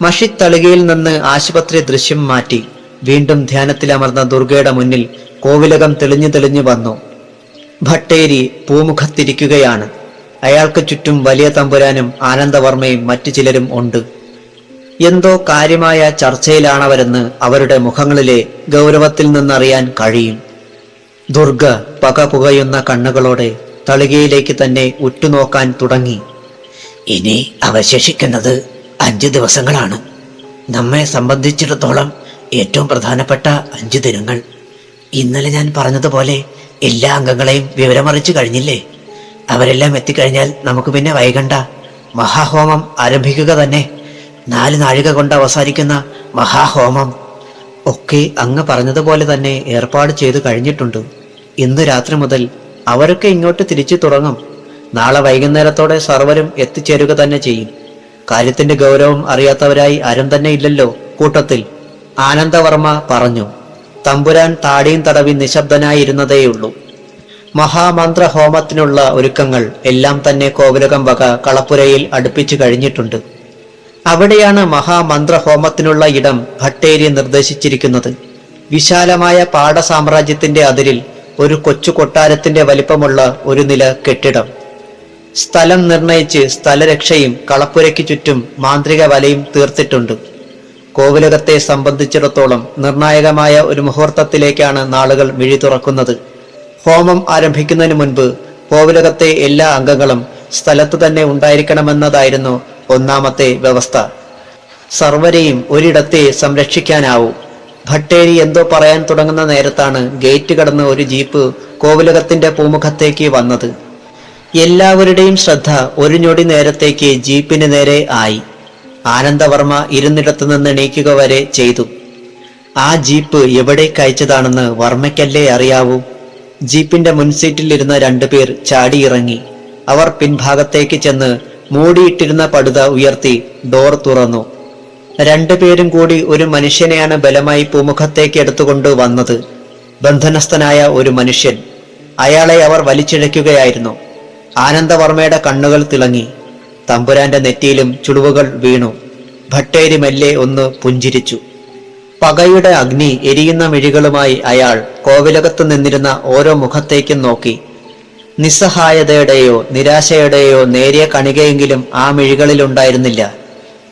മഷിത്തളികയിൽ നിന്ന് ആശുപത്രി ദൃശ്യം മാറ്റി വീണ്ടും ധ്യാനത്തിലമർന്ന ദുർഗയുടെ മുന്നിൽ കോവിലകം തെളിഞ്ഞു തെളിഞ്ഞു വന്നു. ഭട്ടേരി പൂമുഖത്തിരിക്കുകയാണ്. അയാൾക്ക് ചുറ്റും വലിയ തമ്പുരാനും ആനന്ദവർമ്മയും മറ്റു ചിലരും ഉണ്ട്. എന്തോ കാര്യമായ ചർച്ചയിലാണവരെന്ന് അവരുടെ മുഖങ്ങളിലെ ഗൗരവത്തിൽ നിന്നറിയാൻ കഴിയും. ദുർഗ പക പുകയുന്ന കണ്ണുകളോടെ തളികയിലേക്ക് തന്നെ ഉറ്റുനോക്കാൻ തുടങ്ങി. ഇനി അവശേഷിക്കുന്നത് 5 ദിവസങ്ങളാണ്. നമ്മെ സംബന്ധിച്ചിടത്തോളം ഏറ്റവും പ്രധാനപ്പെട്ട 5 ദിനങ്ങൾ. ഇന്നലെ ഞാൻ പറഞ്ഞതുപോലെ എല്ലാ അംഗങ്ങളെയും വിവരമറിച്ചു കഴിഞ്ഞില്ലേ? അവരെല്ലാം എത്തിക്കഴിഞ്ഞാൽ നമുക്ക് പിന്നെ വൈകണ്ട. മഹാഹോമം ആരംഭിക്കുക തന്നെ. 4 നാഴിക കൊണ്ട് അവസാനിക്കുന്ന മഹാഹോമം. ഒക്കെ അങ്ങ് പറഞ്ഞതുപോലെ തന്നെ ഏർപ്പാട് ചെയ്തു കഴിഞ്ഞിട്ടുണ്ട്. ഇന്ന് രാത്രി മുതൽ അവരൊക്കെ ഇങ്ങോട്ട് തിരിച്ചു തുടങ്ങും. നാളെ വൈകുന്നേരത്തോടെ സർവരും എത്തിച്ചേരുക തന്നെ ചെയ്യും. കാര്യത്തിന്റെ ഗൗരവം അറിയാത്തവരായി ആരും തന്നെ ഇല്ലല്ലോ കൂട്ടത്തിൽ, ആനന്ദവർമ്മ പറഞ്ഞു. തമ്പുരാൻ താടിയും തടവി നിശബ്ദനായിരുന്നതേയുള്ളൂ. മഹാമന്ത്ര ഹോമത്തിനുള്ള ഒരുക്കങ്ങൾ എല്ലാം തന്നെ കോവിലകം വക കളപ്പുരയിൽ അടുപ്പിച്ചു കഴിഞ്ഞിട്ടുണ്ട്. അവിടെയാണ് മഹാമന്ത്രഹോമത്തിനുള്ള ഇടം ഭട്ടേരി നിർദ്ദേശിച്ചിരിക്കുന്നത്. വിശാലമായ പാട സാമ്രാജ്യത്തിന്റെ അതിരിൽ ഒരു കൊച്ചു കൊട്ടാരത്തിന്റെ വലിപ്പമുള്ള ഒരു നില കെട്ടിടം. സ്ഥലം നിർണയിച്ച് സ്ഥലരക്ഷയും കളപ്പുരയ്ക്ക് ചുറ്റും മാന്ത്രിക വലയും തീർത്തിട്ടുണ്ട്. കോവിലകത്തെ സംബന്ധിച്ചിടത്തോളം നിർണായകമായ ഒരു മുഹൂർത്തത്തിലേക്കാണ് നാളുകൾ മിഴി തുറക്കുന്നത്. ഹോമം ആരംഭിക്കുന്നതിന് മുൻപ് കോവിലകത്തെ എല്ലാ അംഗങ്ങളും സ്ഥലത്ത് തന്നെ ഉണ്ടായിരിക്കണമെന്നതായിരുന്നു ഒന്നാമത്തെ വ്യവസ്ഥ. സർവരെയും ഒരിടത്തെ സംരക്ഷിക്കാനാവൂ. ഭട്ടേരി എന്തോ പറയാൻ തുടങ്ങുന്ന നേരത്താണ് ഗേറ്റ് കടന്ന് ഒരു ജീപ്പ് കോവിലകത്തിന്റെ പൂമുഖത്തേക്ക് വന്നത്. എല്ലാവരുടെയും ശ്രദ്ധ ഒരു ഞൊടി നേരത്തേക്ക് ജീപ്പിന് നേരെ ആയി. ആനന്ദവർമ്മ ഇരുന്നിടത്തു നിന്ന് എണീക്കുക വരെ ചെയ്തു. ആ ജീപ്പ് എവിടേക്ക് അയച്ചതാണെന്ന് വർമ്മയ്ക്കല്ലേ അറിയാവൂ. ജീപ്പിന്റെ മുൻസീറ്റിലിരുന്ന 2 പേർ ചാടിയിറങ്ങി. അവർ പിൻഭാഗത്തേക്ക് ചെന്ന് മൂടിയിട്ടിരുന്ന പടുത ഉയർത്തി ഡോർ തുറന്നു. 2 പേരും കൂടി ഒരു മനുഷ്യനെയാണ് ബലമായി പൂമുഖത്തേക്ക് എടുത്തുകൊണ്ട് വന്നത്. ബന്ധനസ്ഥനായ ഒരു മനുഷ്യൻ. അയാളെ അവർ വലിച്ചിഴയ്ക്കുകയായിരുന്നു. ആനന്ദവർമ്മയുടെ കണ്ണുകൾ തിളങ്ങി. തമ്പുരാന്റെ നെറ്റിയിലും ചുളിവുകൾ വീണു. ഭട്ടേരി മെല്ലെ ഒന്ന് പുഞ്ചിരിച്ചു. പകയുടെ അഗ്നി എരിയുന്ന മിഴികളുമായി അയാൾ കോവിലകത്ത് നിന്നിരുന്ന ഓരോ മുഖത്തേക്കും നോക്കി. നിസ്സഹായതയുടെയോ നിരാശയുടെയോ നേരിയ കണികയെങ്കിലും ആ മിഴികളിലുണ്ടായിരുന്നില്ല.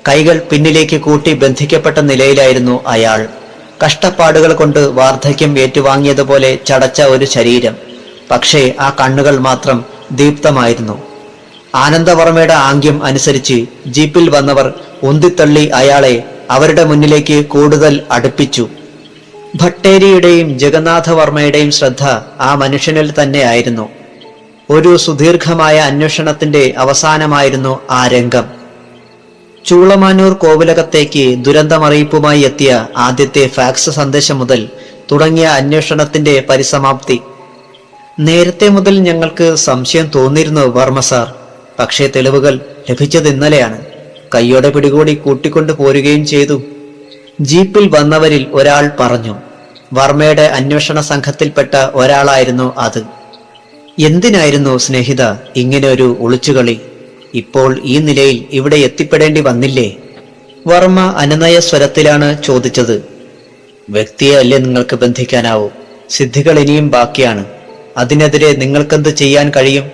കൈകൾ പിന്നിലേക്ക് കൂട്ടി ബന്ധിക്കപ്പെട്ട നിലയിലായിരുന്നു അയാൾ. കഷ്ടപ്പാടുകൾ കൊണ്ട് വാർദ്ധക്യം ഏറ്റുവാങ്ങിയതുപോലെ ചടച്ച ഒരു ശരീരം. പക്ഷേ ആ കണ്ണുകൾ മാത്രം ദീപ്തമായിരുന്നു. ആനന്ദവർമ്മയുടെ ആംഗ്യം അനുസരിച്ച് ജീപ്പിൽ വന്നവർ ഉന്തിത്തള്ളി അയാളെ അവരുടെ മുന്നിലേക്ക് കൂടുതൽ അടുപ്പിച്ചു. ഭട്ടേരിയുടെയും ജഗന്നാഥവർമ്മയുടെയും ശ്രദ്ധ ആ മനുഷ്യനിൽ തന്നെയായിരുന്നു. ഒരു സുദീർഘമായ അന്വേഷണത്തിന്റെ അവസാനമായിരുന്നു ആ രംഗം. ചൂളമാനൂർ കോവിലകത്തേക്ക് ദുരന്തമറിയിപ്പുമായി എത്തിയ ആദ്യത്തെ ഫാക്സ് സന്ദേശം മുതൽ തുടങ്ങിയ അന്വേഷണത്തിന്റെ പരിസമാപ്തി. നേരത്തെ മുതൽ ഞങ്ങൾക്ക് സംശയം തോന്നിയിരുന്നു വർമ്മ സാർ. പക്ഷേ തെളിവുകൾ ലഭിച്ചത് ഇന്നലെയാണ്. കയ്യോടെ പിടികൂടി കൂട്ടിക്കൊണ്ടു പോരുകയും ചെയ്തു. ജീപ്പിൽ വന്നവരിൽ ഒരാൾ പറഞ്ഞു. വർമ്മയുടെ അന്വേഷണ സംഘത്തിൽപ്പെട്ട ഒരാളായിരുന്നു അത്. എന്തിനായിരുന്നു സ്നേഹിത ഇങ്ങനെ ഒരു ഒളിച്ചുകളി? ഇപ്പോൾ ഈ നിലയിൽ ഇവിടെ എത്തിപ്പെടേണ്ടി വന്നില്ലേ? വർമ്മ അനുനയ സ്വരത്തിലാണ് ചോദിച്ചത്. വ്യക്തിയെ അല്ലേ നിങ്ങൾക്ക് ബന്ധിക്കാനാവൂ. സിദ്ധികൾ ഇനിയും ബാക്കിയാണ്. അതിനെതിരെ നിങ്ങൾക്കെന്ത് ചെയ്യാൻ കഴിയും?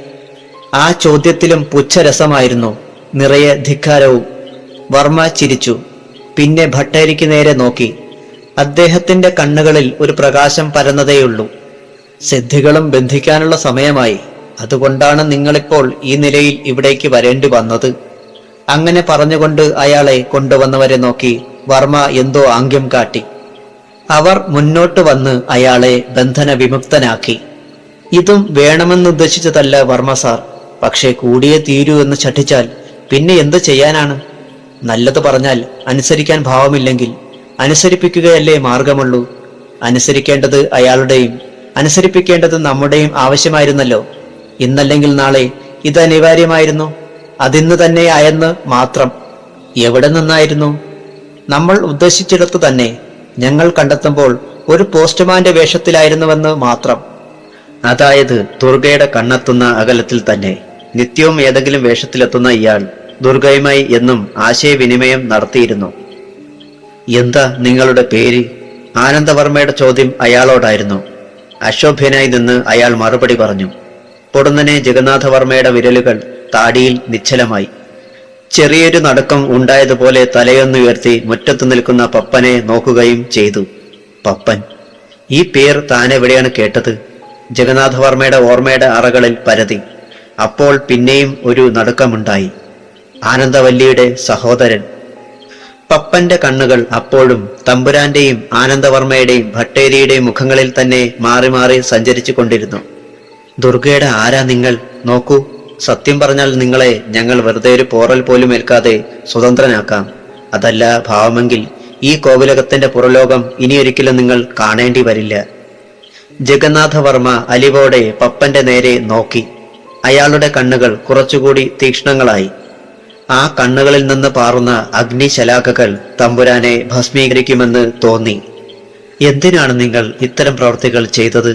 ആ ചോദ്യത്തിലും പുച്ഛരസമായിരുന്നു, നിറയെ ധിക്കാരവും. വർമ്മ ചിരിച്ചു. പിന്നെ ഭട്ടേരിക്ക് നേരെ നോക്കി. അദ്ദേഹത്തിന്റെ കണ്ണുകളിൽ ഒരു പ്രകാശം പരന്നതേയുള്ളൂ. സിദ്ധികളും ബന്ധിക്കാനുള്ള സമയമായി. അതുകൊണ്ടാണ് നിങ്ങളിപ്പോൾ ഈ നിലയിൽ ഇവിടേക്ക് വരേണ്ടി വന്നത്. അങ്ങനെ പറഞ്ഞുകൊണ്ട് അയാളെ കൊണ്ടുവന്നവരെ നോക്കി വർമ്മ എന്തോ ആംഗ്യം കാട്ടി. അവർ മുന്നോട്ട് വന്ന് അയാളെ ബന്ധന വിമുക്തനാക്കി. ഇതും വേണമെന്നുദ്ദേശിച്ചതല്ല വർമ്മ സാർ. പക്ഷേ കൂടിയേ തീരൂ എന്ന് ശഠിച്ചാൽ പിന്നെ എന്ത് ചെയ്യാനാണ്? നല്ലത് പറഞ്ഞാൽ അനുസരിക്കാൻ ഭാവമില്ലെങ്കിൽ അനുസരിപ്പിക്കുകയല്ലേ മാർഗമുള്ളൂ. അനുസരിക്കേണ്ടത് അയാളുടെയും അനുസരിപ്പിക്കേണ്ടത് നമ്മുടെയും ആവശ്യമായിരുന്നല്ലോ. ഇന്നല്ലെങ്കിൽ നാളെ ഇത് അനിവാര്യമായിരുന്നു. അതിന്ന് തന്നെ ആയെന്ന് മാത്രം. എവിടെ നിന്നായിരുന്നു? നമ്മൾ ഉദ്ദേശിച്ചിടത്തു തന്നെ. ഞങ്ങൾ കണ്ടെത്തുമ്പോൾ ഒരു പോസ്റ്റ്മാന്റെ വേഷത്തിലായിരുന്നുവെന്ന് മാത്രം. അതായത് ദുർഗയുടെ കണ്ണെത്തുന്ന അകലത്തിൽ തന്നെ. നിത്യവും ഏതെങ്കിലും വേഷത്തിലെത്തുന്ന ഇയാൾ ദുർഗയുമായി എന്നും ആശയവിനിമയം നടത്തിയിരുന്നു. എന്താ നിങ്ങളുടെ പേര്? ആനന്ദവർമ്മയുടെ ചോദ്യം അയാളോടായിരുന്നു. അക്ഷോഭ്യനായി നിന്ന് അയാൾ മറുപടി പറഞ്ഞു. പൊടുന്നനെ ജഗന്നാഥവർമ്മയുടെ വിരലുകൾ താടിയിൽ നിശ്ചലമായി. ചെറിയൊരു നടുക്കം ഉണ്ടായതുപോലെ തലയൊന്നുയർത്തി മുറ്റത്തു നിൽക്കുന്ന പപ്പനെ നോക്കുകയും ചെയ്തു. പപ്പൻ. ഈ പേർ താനെവിടെയാണ് കേട്ടത്? ജഗന്നാഥവർമ്മയുടെ ഓർമ്മയുടെ അറകളിൽ പരതി. അപ്പോൾ പിന്നെയും ഒരു നടുക്കമുണ്ടായി. ആനന്ദവല്ലിയുടെ സഹോദരൻ. പപ്പന്റെ കണ്ണുകൾ അപ്പോഴും തമ്പുരാന്റെയും ആനന്ദവർമ്മയുടെയും ഭട്ടേരിയുടെയും മുഖങ്ങളിൽ തന്നെ മാറി മാറി സഞ്ചരിച്ചു കൊണ്ടിരുന്നു. ദുർഗയുടെ ആരാ നിങ്ങൾ? നോക്കൂ, സത്യം പറഞ്ഞാൽ നിങ്ങളെ ഞങ്ങൾ വെറുതെ ഒരു പോറൽ പോലും ഏൽക്കാതെ സ്വതന്ത്രനാക്കാം. അതല്ല ഭാവമെങ്കിൽ ഈ കോവിലകത്തിന്റെ പുറലോകം ഇനിയൊരിക്കലും നിങ്ങൾ കാണേണ്ടി വരില്ല. ജഗന്നാഥവർമ്മ അലിവോടെ പപ്പന്റെ നേരെ നോക്കി. അയാളുടെ കണ്ണുകൾ കുറച്ചുകൂടി തീക്ഷ്ണങ്ങളായി. ആ കണ്ണുകളിൽ നിന്ന് പാറുന്ന അഗ്നിശലാഖകൾ തമ്പുരാനെ ഭസ്മീകരിക്കുമെന്ന് തോന്നി. എന്തിനാണ് നിങ്ങൾ ഇത്തരം പ്രവൃത്തികൾ ചെയ്തത്?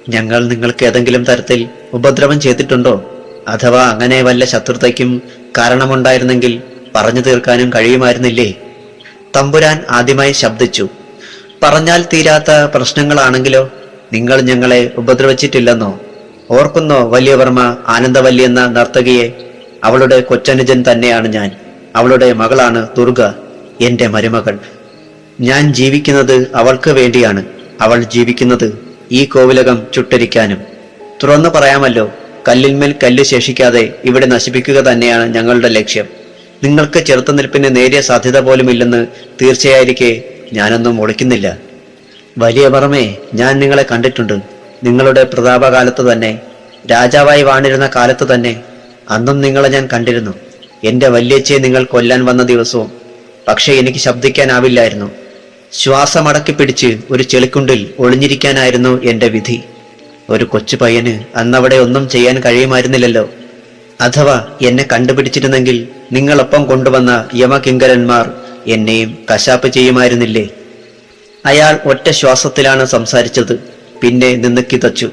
ഞങ്ങൾ നിങ്ങൾക്ക് ഏതെങ്കിലും തരത്തിൽ ഉപദ്രവം ചെയ്തിട്ടുണ്ടോ? അഥവാ അങ്ങനെ വല്ല ശത്രുതയ്ക്കും കാരണമുണ്ടായിരുന്നെങ്കിൽ പറഞ്ഞു തീർക്കാനും കഴിയുമായിരുന്നില്ലേ? തമ്പുരാൻ ആദ്യമായി ശബ്ദിച്ചു. പറഞ്ഞാൽ തീരാത്ത പ്രശ്നങ്ങളാണെങ്കിലോ? നിങ്ങൾ ഞങ്ങളെ ഉപദ്രവിച്ചിട്ടില്ലെന്നോ? ഓർക്കുന്നോ വലിയവർമ്മ ആനന്ദവല്ലി എന്ന നർത്തകിയെ? അവളുടെ കൊച്ചനുജൻ തന്നെയാണ് ഞാൻ. അവളുടെ മകളാണ് ദുർഗ, എന്റെ മരുമകൾ. ഞാൻ ജീവിക്കുന്നത് അവൾക്ക് വേണ്ടിയാണ്. അവൾ ജീവിക്കുന്നത് ഈ കോവിലകം ചുട്ടരിക്കാനും. തുറന്നു പറയാമല്ലോ, കല്ലിന്മേൽ കല്ല് ശേഷിക്കാതെ ഇവിടെ നശിപ്പിക്കുക തന്നെയാണ് ഞങ്ങളുടെ ലക്ഷ്യം. നിങ്ങൾക്ക് ചെറുത്തുനിൽപ്പിന് നേരിയ സാധ്യത പോലുമില്ലെന്ന് തീർച്ചയായിരിക്കെ ഞാനൊന്നും ഒളിക്കുന്നില്ല. വലിയവർമ്മേ, ഞാൻ നിങ്ങളെ കണ്ടിട്ടുണ്ട്. നിങ്ങളുടെ പ്രതാപകാലത്ത് തന്നെ, രാജാവായി വാണിരുന്ന കാലത്ത് തന്നെ. അന്നും നിങ്ങളെ ഞാൻ കണ്ടിരുന്നു. എന്റെ വല്യച്ഛയെ നിങ്ങൾ കൊല്ലാൻ വന്ന ദിവസവും. പക്ഷെ എനിക്ക് ശബ്ദിക്കാനാവില്ലായിരുന്നു. ശ്വാസമടക്കി പിടിച്ച് ഒരു ചെളിക്കുണ്ടിൽ ഒളിഞ്ഞിരിക്കാനായിരുന്നു എന്റെ വിധി. ഒരു കൊച്ചു പയ്യന് അന്നവിടെ ഒന്നും ചെയ്യാൻ കഴിയുമായിരുന്നില്ലല്ലോ. അഥവാ എന്നെ കണ്ടുപിടിച്ചിരുന്നെങ്കിൽ നിങ്ങളൊപ്പം കൊണ്ടുവന്ന യമകിങ്കരന്മാർ എന്നെയും കശാപ്പ് ചെയ്യുമായിരുന്നില്ലേ? അയാൾ ഒറ്റ ശ്വാസത്തിലാണ് സംസാരിച്ചത്. പിന്നെ നിന്ന് കിതച്ചു.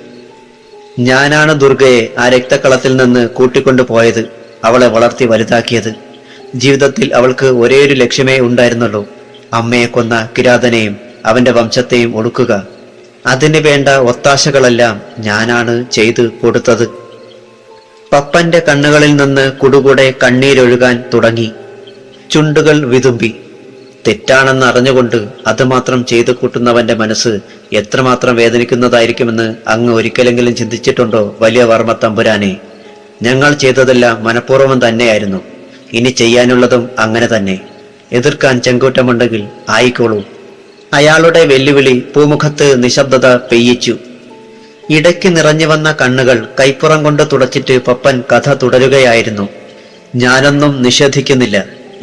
ഞാനാണ് ദുർഗയെ ആ രക്തക്കളത്തിൽ നിന്ന് കൂട്ടിക്കൊണ്ടു പോയത്, അവളെ വളർത്തി വലുതാക്കിയത്. ജീവിതത്തിൽ അവൾക്ക് ഒരേയൊരു ലക്ഷ്യമേ ഉണ്ടായിരുന്നുള്ളൂ, അമ്മയെ കൊന്ന കിരാതനെയും അവന്റെ വംശത്തെയും ഒടുക്കുക. അതിന് വേണ്ട ഒത്താശകളെല്ലാം ഞാനാണ് ചെയ്തു കൊടുത്തത്. പപ്പന്റെ കണ്ണുകളിൽ നിന്ന് കുടുകൂടെ കണ്ണീരൊഴുകാൻ തുടങ്ങി. ചുണ്ടുകൾ വിതുമ്പി. തെറ്റാണെന്ന് അറിഞ്ഞുകൊണ്ട് അതുമാത്രം ചെയ്തു കൂട്ടുന്നവന്റെ മനസ്സ് എത്രമാത്രം വേദനിക്കുന്നതായിരിക്കുമെന്ന് അങ്ങ് ഒരിക്കലെങ്കിലും ചിന്തിച്ചിട്ടുണ്ടോ വലിയ വർമ്മ തമ്പുരാനെ? ഞങ്ങൾ ചെയ്തതെല്ലാം മനഃപൂർവ്വം തന്നെയായിരുന്നു. ഇനി ചെയ്യാനുള്ളതും അങ്ങനെ തന്നെ. എതിർക്കാൻ ചെങ്കൂറ്റമുണ്ടെങ്കിൽ ആയിക്കോളൂ. അയാളുടെ വെല്ലുവിളി പൂമുഖത്ത് നിശബ്ദത പെയ്യിച്ചു. ഇടയ്ക്ക് നിറഞ്ഞു വന്ന കണ്ണുകൾ കൈപ്പുറം കൊണ്ട് തുടച്ചിട്ട് പപ്പൻ കഥ തുടരുകയായിരുന്നു. ഞാനൊന്നും നിഷേധിക്കുന്നില്ല.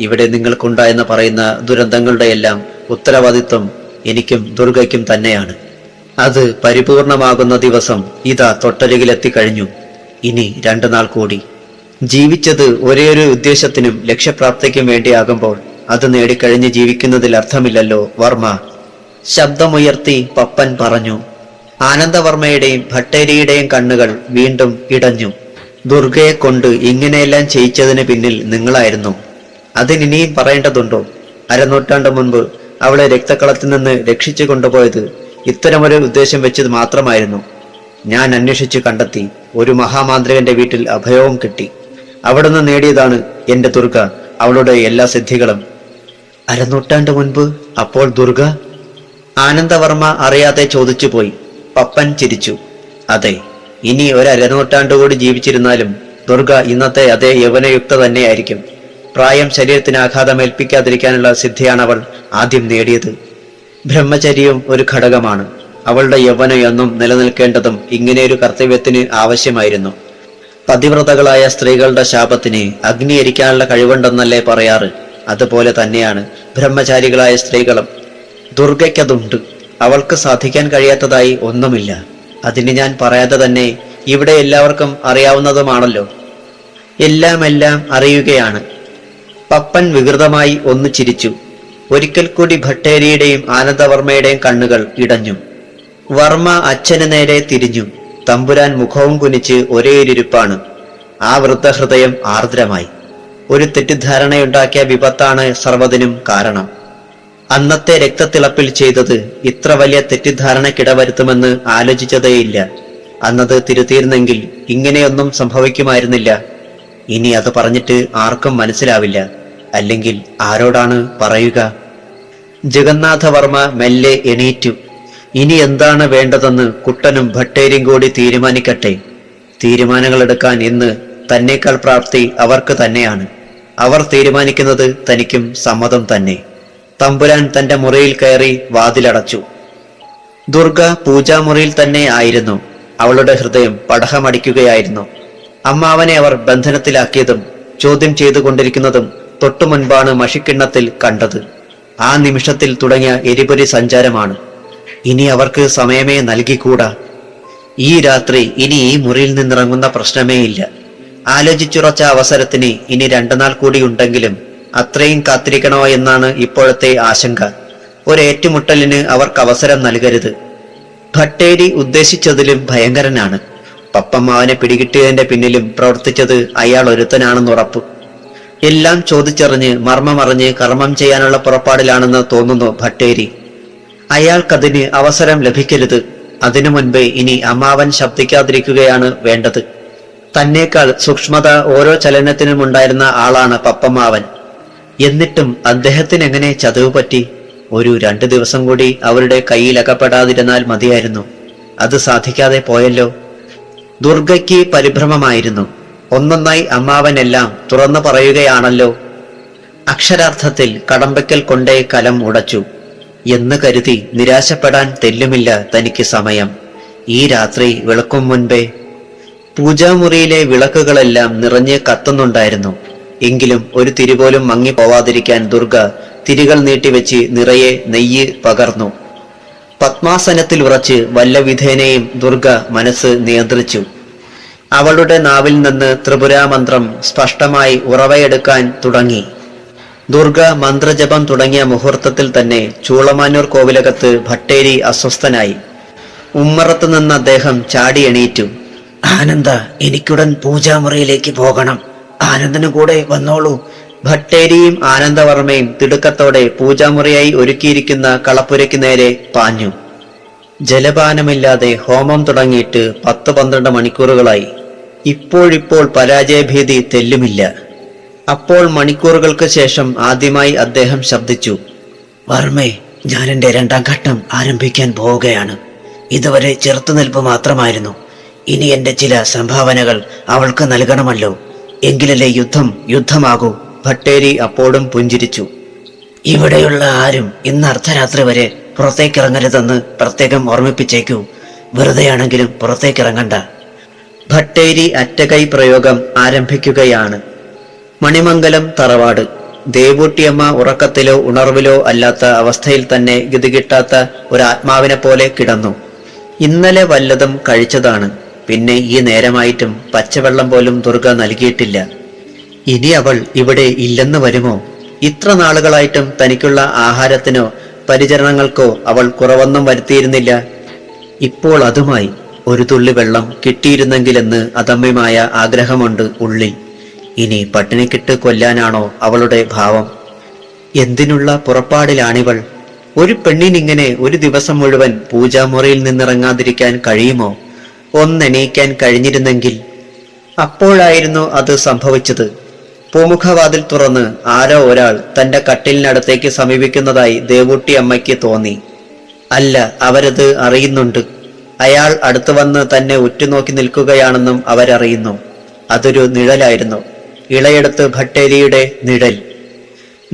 ഇവിടെ നിങ്ങൾക്കുണ്ടായെന്ന് പറയുന്ന ദുരന്തങ്ങളുടെയെല്ലാം ഉത്തരവാദിത്വം എനിക്കും ദുർഗയ്ക്കും തന്നെയാണ്. അത് പരിപൂർണമാകുന്ന ദിവസം ഇതാ തൊട്ടരികിലെത്തിക്കഴിഞ്ഞു. ഇനി 2 നാൾ കൂടി. ജീവിച്ചത് ഒരേയൊരു ഉദ്ദേശത്തിനും ലക്ഷ്യപ്രാപ്തിക്കും വേണ്ടിയാകുമ്പോൾ അത് നേടിക്കഴിഞ്ഞ് ജീവിക്കുന്നതിൽ അർത്ഥമില്ലല്ലോ വർമ്മ. ശബ്ദമുയർത്തി പപ്പൻ പറഞ്ഞു. ആനന്ദവർമ്മയുടെയും ഭട്ടേരിയുടെയും കണ്ണുകൾ വീണ്ടും ഇടഞ്ഞു. ദുർഗയെ കൊണ്ട് ഇങ്ങനെയെല്ലാം ചെയ്യിച്ചതിന് പിന്നിൽ നിങ്ങളായിരുന്നു. അതിനിനിയും പറയേണ്ടതുണ്ടോ? അരനൂറ്റാണ്ട് മുൻപ് അവളെ രക്തക്കളത്തിൽ നിന്ന് രക്ഷിച്ചു കൊണ്ടുപോയത് ഇത്തരമൊരു ഉദ്ദേശം വെച്ചത് മാത്രമായിരുന്നു. ഞാൻ അന്വേഷിച്ചു കണ്ടെത്തി. ഒരു മഹാമാന്ത്രികന്റെ വീട്ടിൽ അഭയവും കിട്ടി. അവിടുന്ന് നേടിയതാണ് എന്റെ ദുർഗ, അവളുടെ എല്ലാ സിദ്ധികളും. അരനൂറ്റാണ്ട് മുൻപ്? അപ്പോൾ ദുർഗ? ആനന്ദവർമ്മ അറിയാതെ ചോദിച്ചു പോയി. പപ്പൻ ചിരിച്ചു. അതെ, ഇനി ഒരു അരനൂറ്റാണ്ടുകൂടി ജീവിച്ചിരുന്നാലും ദുർഗ ഇന്നത്തെ അതേ യൗവനയുക്ത തന്നെയായിരിക്കും. പ്രായം ശരീരത്തിന് ആഘാതമേൽപ്പിക്കാതിരിക്കാനുള്ള സിദ്ധിയാണ് അവൾ ആദ്യം നേടിയത്. ബ്രഹ്മചര്യവും ഒരു ഘടകമാണ്. അവളുടെ യൗവനം എന്നും നിലനിൽക്കേണ്ടതും ഇങ്ങനെയൊരു കർത്തവ്യത്തിന് ആവശ്യമായിരുന്നു. പതിവ്രതകളായ സ്ത്രീകളുടെ ശാപത്തിന് അഗ്നിയരിക്കാനുള്ള കഴിവുണ്ടെന്നല്ലേ പറയാറ്? അതുപോലെ തന്നെയാണ് ബ്രഹ്മചാരികളായ സ്ത്രീകളും. ദുർഗയ്ക്കതുണ്ട്. അവൾക്ക് സാധിക്കാൻ കഴിയാത്തതായി ഒന്നുമില്ല. അതിന് ഞാൻ പറയാതെ തന്നെ ഇവിടെ എല്ലാവർക്കും അറിയാവുന്നതുമാണല്ലോ. എല്ലാം അറിയുകയാണ്. പപ്പൻ വികൃതമായി ഒന്ന് ചിരിച്ചു. ഒരിക്കൽ കൂടി ഭട്ടേരിയുടെയും ആനന്ദവർമ്മയുടെയും കണ്ണുകൾ ഇടഞ്ഞു. വർമ്മ അച്ഛന് നേരെ തിരിഞ്ഞു. തമ്പുരാൻ മുഖവും കുനിച്ച് ഒരേയൊരിപ്പാണ്. ആ വൃദ്ധഹൃദയം ആർദ്രമായി. ഒരു തെറ്റിദ്ധാരണയുണ്ടാക്കിയ വിപത്താണ് സർവ്വതിനും കാരണം. അന്നത്തെ രക്തത്തിളപ്പിൽ ചെയ്തത് ഇത്ര വലിയ തെറ്റിദ്ധാരണക്കിടവരുത്തുമെന്ന് ആലോചിച്ചതേയില്ല. അന്നത് തിരുത്തിയിരുന്നെങ്കിൽ ഇങ്ങനെയൊന്നും സംഭവിക്കുമായിരുന്നില്ല. ഇനി അത് പറഞ്ഞിട്ട് ആർക്കും മനസ്സിലാവില്ല. അല്ലെങ്കിൽ ആരോടാണ് പറയുക? ജഗന്നാഥവർമ്മ മെല്ലെ എണീറ്റു. ഇനി എന്താണ് വേണ്ടതെന്ന് കുട്ടനും ഭട്ടേരിയും കൂടി തീരുമാനിക്കട്ടെ. തീരുമാനങ്ങളെടുക്കാൻ ഇന്ന് തന്നേക്കാൾ പ്രാപ്തി അവർക്ക് തന്നെയാണ്. അവർ തീരുമാനിക്കുന്നത് തനിക്കും സമ്മതം തന്നെ. തമ്പുരാൻ തന്റെ മുറിയിൽ കയറി വാതിലടച്ചു. ദുർഗ പൂജാമുറിയിൽ തന്നെ ആയിരുന്നു. അവളുടെ ഹൃദയം പടഹമടിക്കുകയായിരുന്നു. അമ്മാവനെ അവർ ബന്ധനത്തിലാക്കിയതും ചോദ്യം ചെയ്തുകൊണ്ടിരിക്കുന്നതും തൊട്ടു മുൻപാണ് മഷിക്കിണ്ണത്തിൽ കണ്ടത്. ആ നിമിഷത്തിൽ തുടങ്ങിയ എരിപൊരി സഞ്ചാരമാണ്. ഇനി അവർക്ക് സമയമേ നൽകിക്കൂടാ. ഈ രാത്രി ഇനി ഈ മുറിയിൽ നിന്നിറങ്ങുന്ന പ്രശ്നമേ ഇല്ല. ആലോചിച്ചുറച്ച അവസരത്തിന് ഇനി 2 നാൾ കൂടി ഉണ്ടെങ്കിലും അത്രയും കാത്തിരിക്കണോ എന്നാണ് ഇപ്പോഴത്തെ ആശങ്ക. ഒരേറ്റുമുട്ടലിന് അവർക്ക് അവസരം നൽകരുത്. ഭട്ടേരി ഉദ്ദേശിച്ചതിലും ഭയങ്കരനാണ്. പപ്പമ്മാവനെ പിടികിട്ടിയതിന്റെ പിന്നിലും പ്രവർത്തിച്ചത് അയാൾ ഒരുത്തനാണെന്നുറപ്പ്. എല്ലാം ചോദിച്ചറിഞ്ഞ് മർമ്മമറിഞ്ഞ് കർമ്മം ചെയ്യാനുള്ള പുറപ്പാടിലാണെന്ന് തോന്നുന്നു ഭട്ടേരി. അയാൾക്കതിന് അവസരം ലഭിക്കരുത്. അതിനു മുൻപേ ഇനി അമ്മാവൻ ശബ്ദിക്കാതിരിക്കുകയാണ് വേണ്ടത്. തന്നേക്കാൾ സൂക്ഷ്മത ഓരോ ചലനത്തിനും ഉണ്ടായിരുന്ന ആളാണ് പപ്പമ്മാവൻ. എന്നിട്ടും അദ്ദേഹത്തിന് എങ്ങനെ ചതവ് പറ്റി? ഒരു 2 ദിവസം കൂടി അവരുടെ കയ്യിൽ അകപ്പെടാതിരുന്നാൽ മതിയായിരുന്നു. അത് സാധിക്കാതെ പോയല്ലോ. ദുർഗയ്ക്ക് പരിഭ്രമമായിരുന്നു. ഒന്നൊന്നായി അമ്മാവനെല്ലാം തുറന്നു പറയുകയാണല്ലോ. അക്ഷരാർത്ഥത്തിൽ കടമ്പയ്ക്കൽ കൊണ്ടേ കലം ഉടച്ചു എന്ന് കരുതി നിരാശപ്പെടാൻ തെല്ലുമില്ല തനിക്ക് സമയം. ഈ രാത്രി വിളക്കും മുൻപേ പൂജാമുറിയിലെ വിളക്കുകളെല്ലാം നിറഞ്ഞ് കത്തുന്നുണ്ടായിരുന്നു. എങ്കിലും ഒരു തിരിപോലും മങ്ങിപ്പോവാതിരിക്കാൻ ദുർഗ തിരികൾ നീട്ടിവെച്ച് നിറയെ നെയ്യ് പകർന്നു. പത്മാസനത്തിൽ ഉറച്ച് വല്ലവിധേനയും ദുർഗ മനസ്സ് നിയന്ത്രിച്ചു. അവളുടെ നാവിൽ നിന്ന് ത്രിപുരാമന്ത്രം സ്പഷ്ടമായി ഉറവയെടുക്കാൻ തുടങ്ങി. ദുർഗ മന്ത്രജപം തുടങ്ങിയ മുഹൂർത്തത്തിൽ തന്നെ ചൂളമാനൂർ കോവിലകത്ത് ഭട്ടേരി അസ്വസ്ഥനായി. ഉമ്മറത്ത് നിന്ന് അദ്ദേഹം ചാടി എണീറ്റു. ആനന്ദ, എനിക്കുടൻ പൂജാമുറിയിലേക്ക് പോകണം. ആനന്ദന് കൂടെ വന്നോളൂ. ഭട്ടേരിയും ആനന്ദവർമ്മയും തിടുക്കത്തോടെ പൂജാമുറിയായി ഒരുക്കിയിരിക്കുന്ന കളപ്പുരയ്ക്ക് നേരെ പാഞ്ഞു. ജലപാനമില്ലാതെ ഹോമം തുടങ്ങിയിട്ട് 10-12 മണിക്കൂറുകളായി. ഇപ്പോഴിപ്പോൾ പരാജയഭീതി തെല്ലുമില്ല. അപ്പോൾ മണിക്കൂറുകൾക്ക് ശേഷം ആദ്യമായി അദ്ദേഹം ശബ്ദിച്ചു. വർമ്മേ, ഞാൻ എൻ്റെ 2ാം ഘട്ടം ആരംഭിക്കാൻ പോവുകയാണ്. ഇതുവരെ ചെറുത്തുനിൽപ്പ് മാത്രമായിരുന്നു. ഇനി എൻ്റെ ചില സംഭാവനകൾ അവൾക്ക് നൽകണമല്ലോ. എങ്കിലല്ലേ യുദ്ധമാകൂ. ഭട്ടേരി അപ്പോഴും പുഞ്ചിരിച്ചു. ഇവിടെയുള്ള ആരും ഇന്ന് അർദ്ധരാത്രി വരെ പുറത്തേക്കിറങ്ങരുതെന്ന് പ്രത്യേകം ഓർമ്മിപ്പിച്ചേക്കൂ. വെറുതെയാണെങ്കിലും പുറത്തേക്കിറങ്ങണ്ട. ഭട്ടേരി അറ്റകൈ പ്രയോഗം ആരംഭിക്കുകയാണ്. മണിമംഗലം തറവാട്. ദേവൂട്ടിയമ്മ ഉറക്കത്തിലോ ഉണർവിലോ അല്ലാത്ത അവസ്ഥയിൽ തന്നെ ഗതികിട്ടാത്ത ഒരാത്മാവിനെ പോലെ കിടന്നു. ഇന്നലെ വല്ലതും കഴിച്ചതാണ്. പിന്നെ ഈ നേരമായിട്ടും പച്ചവെള്ളം പോലും ദുർഗ നൽകിയിട്ടില്ല. ഇനി അവൾ ഇവിടെ ഇല്ലെന്ന് വരുമോ? ഇത്ര നാളുകളായിട്ടും തനിക്കുള്ള ആഹാരത്തിനോ പരിചരണങ്ങൾക്കോ അവൾ കുറവൊന്നും വരുത്തിയിരുന്നില്ല. ഇപ്പോൾ അതുമായി ഒരു തുള്ളി വെള്ളം കിട്ടിയിരുന്നെങ്കിലെന്ന് അദമ്യമായ ആഗ്രഹമുണ്ട് ഉള്ളിൽ. ഇനി പട്ടിണിക്കിട്ട് കൊല്ലാനാണോ അവളുടെ ഭാവം? എന്തിനുള്ള പുറപ്പാടിലാണിവൾ? ഒരു പെണ്ണിനിങ്ങനെ ഒരു ദിവസം മുഴുവൻ പൂജാമുറിയിൽ നിന്നിറങ്ങാതിരിക്കാൻ കഴിയുമോ? ഒന്നെണീക്കാൻ കഴിഞ്ഞിരുന്നെങ്കിൽ. അപ്പോഴായിരുന്നു അത് സംഭവിച്ചത്. പൂമുഖവാതിൽ തുറന്ന് ആരോ ഒരാൾ തന്റെ കട്ടിലിനടുത്തേക്ക് സമീപിക്കുന്നതായി ദേവൂട്ടി അമ്മയ്ക്ക് തോന്നി. അല്ല, അവരത് അറിയുന്നുണ്ട്. അയാൾ അടുത്തു വന്ന് തന്നെ ഉറ്റുനോക്കി നിൽക്കുകയാണെന്നും അവരറിയുന്നു. അതൊരു നിഴലായിരുന്നു. ഇളയെടുത്ത് ഭട്ടേരിയുടെ നിഴൽ.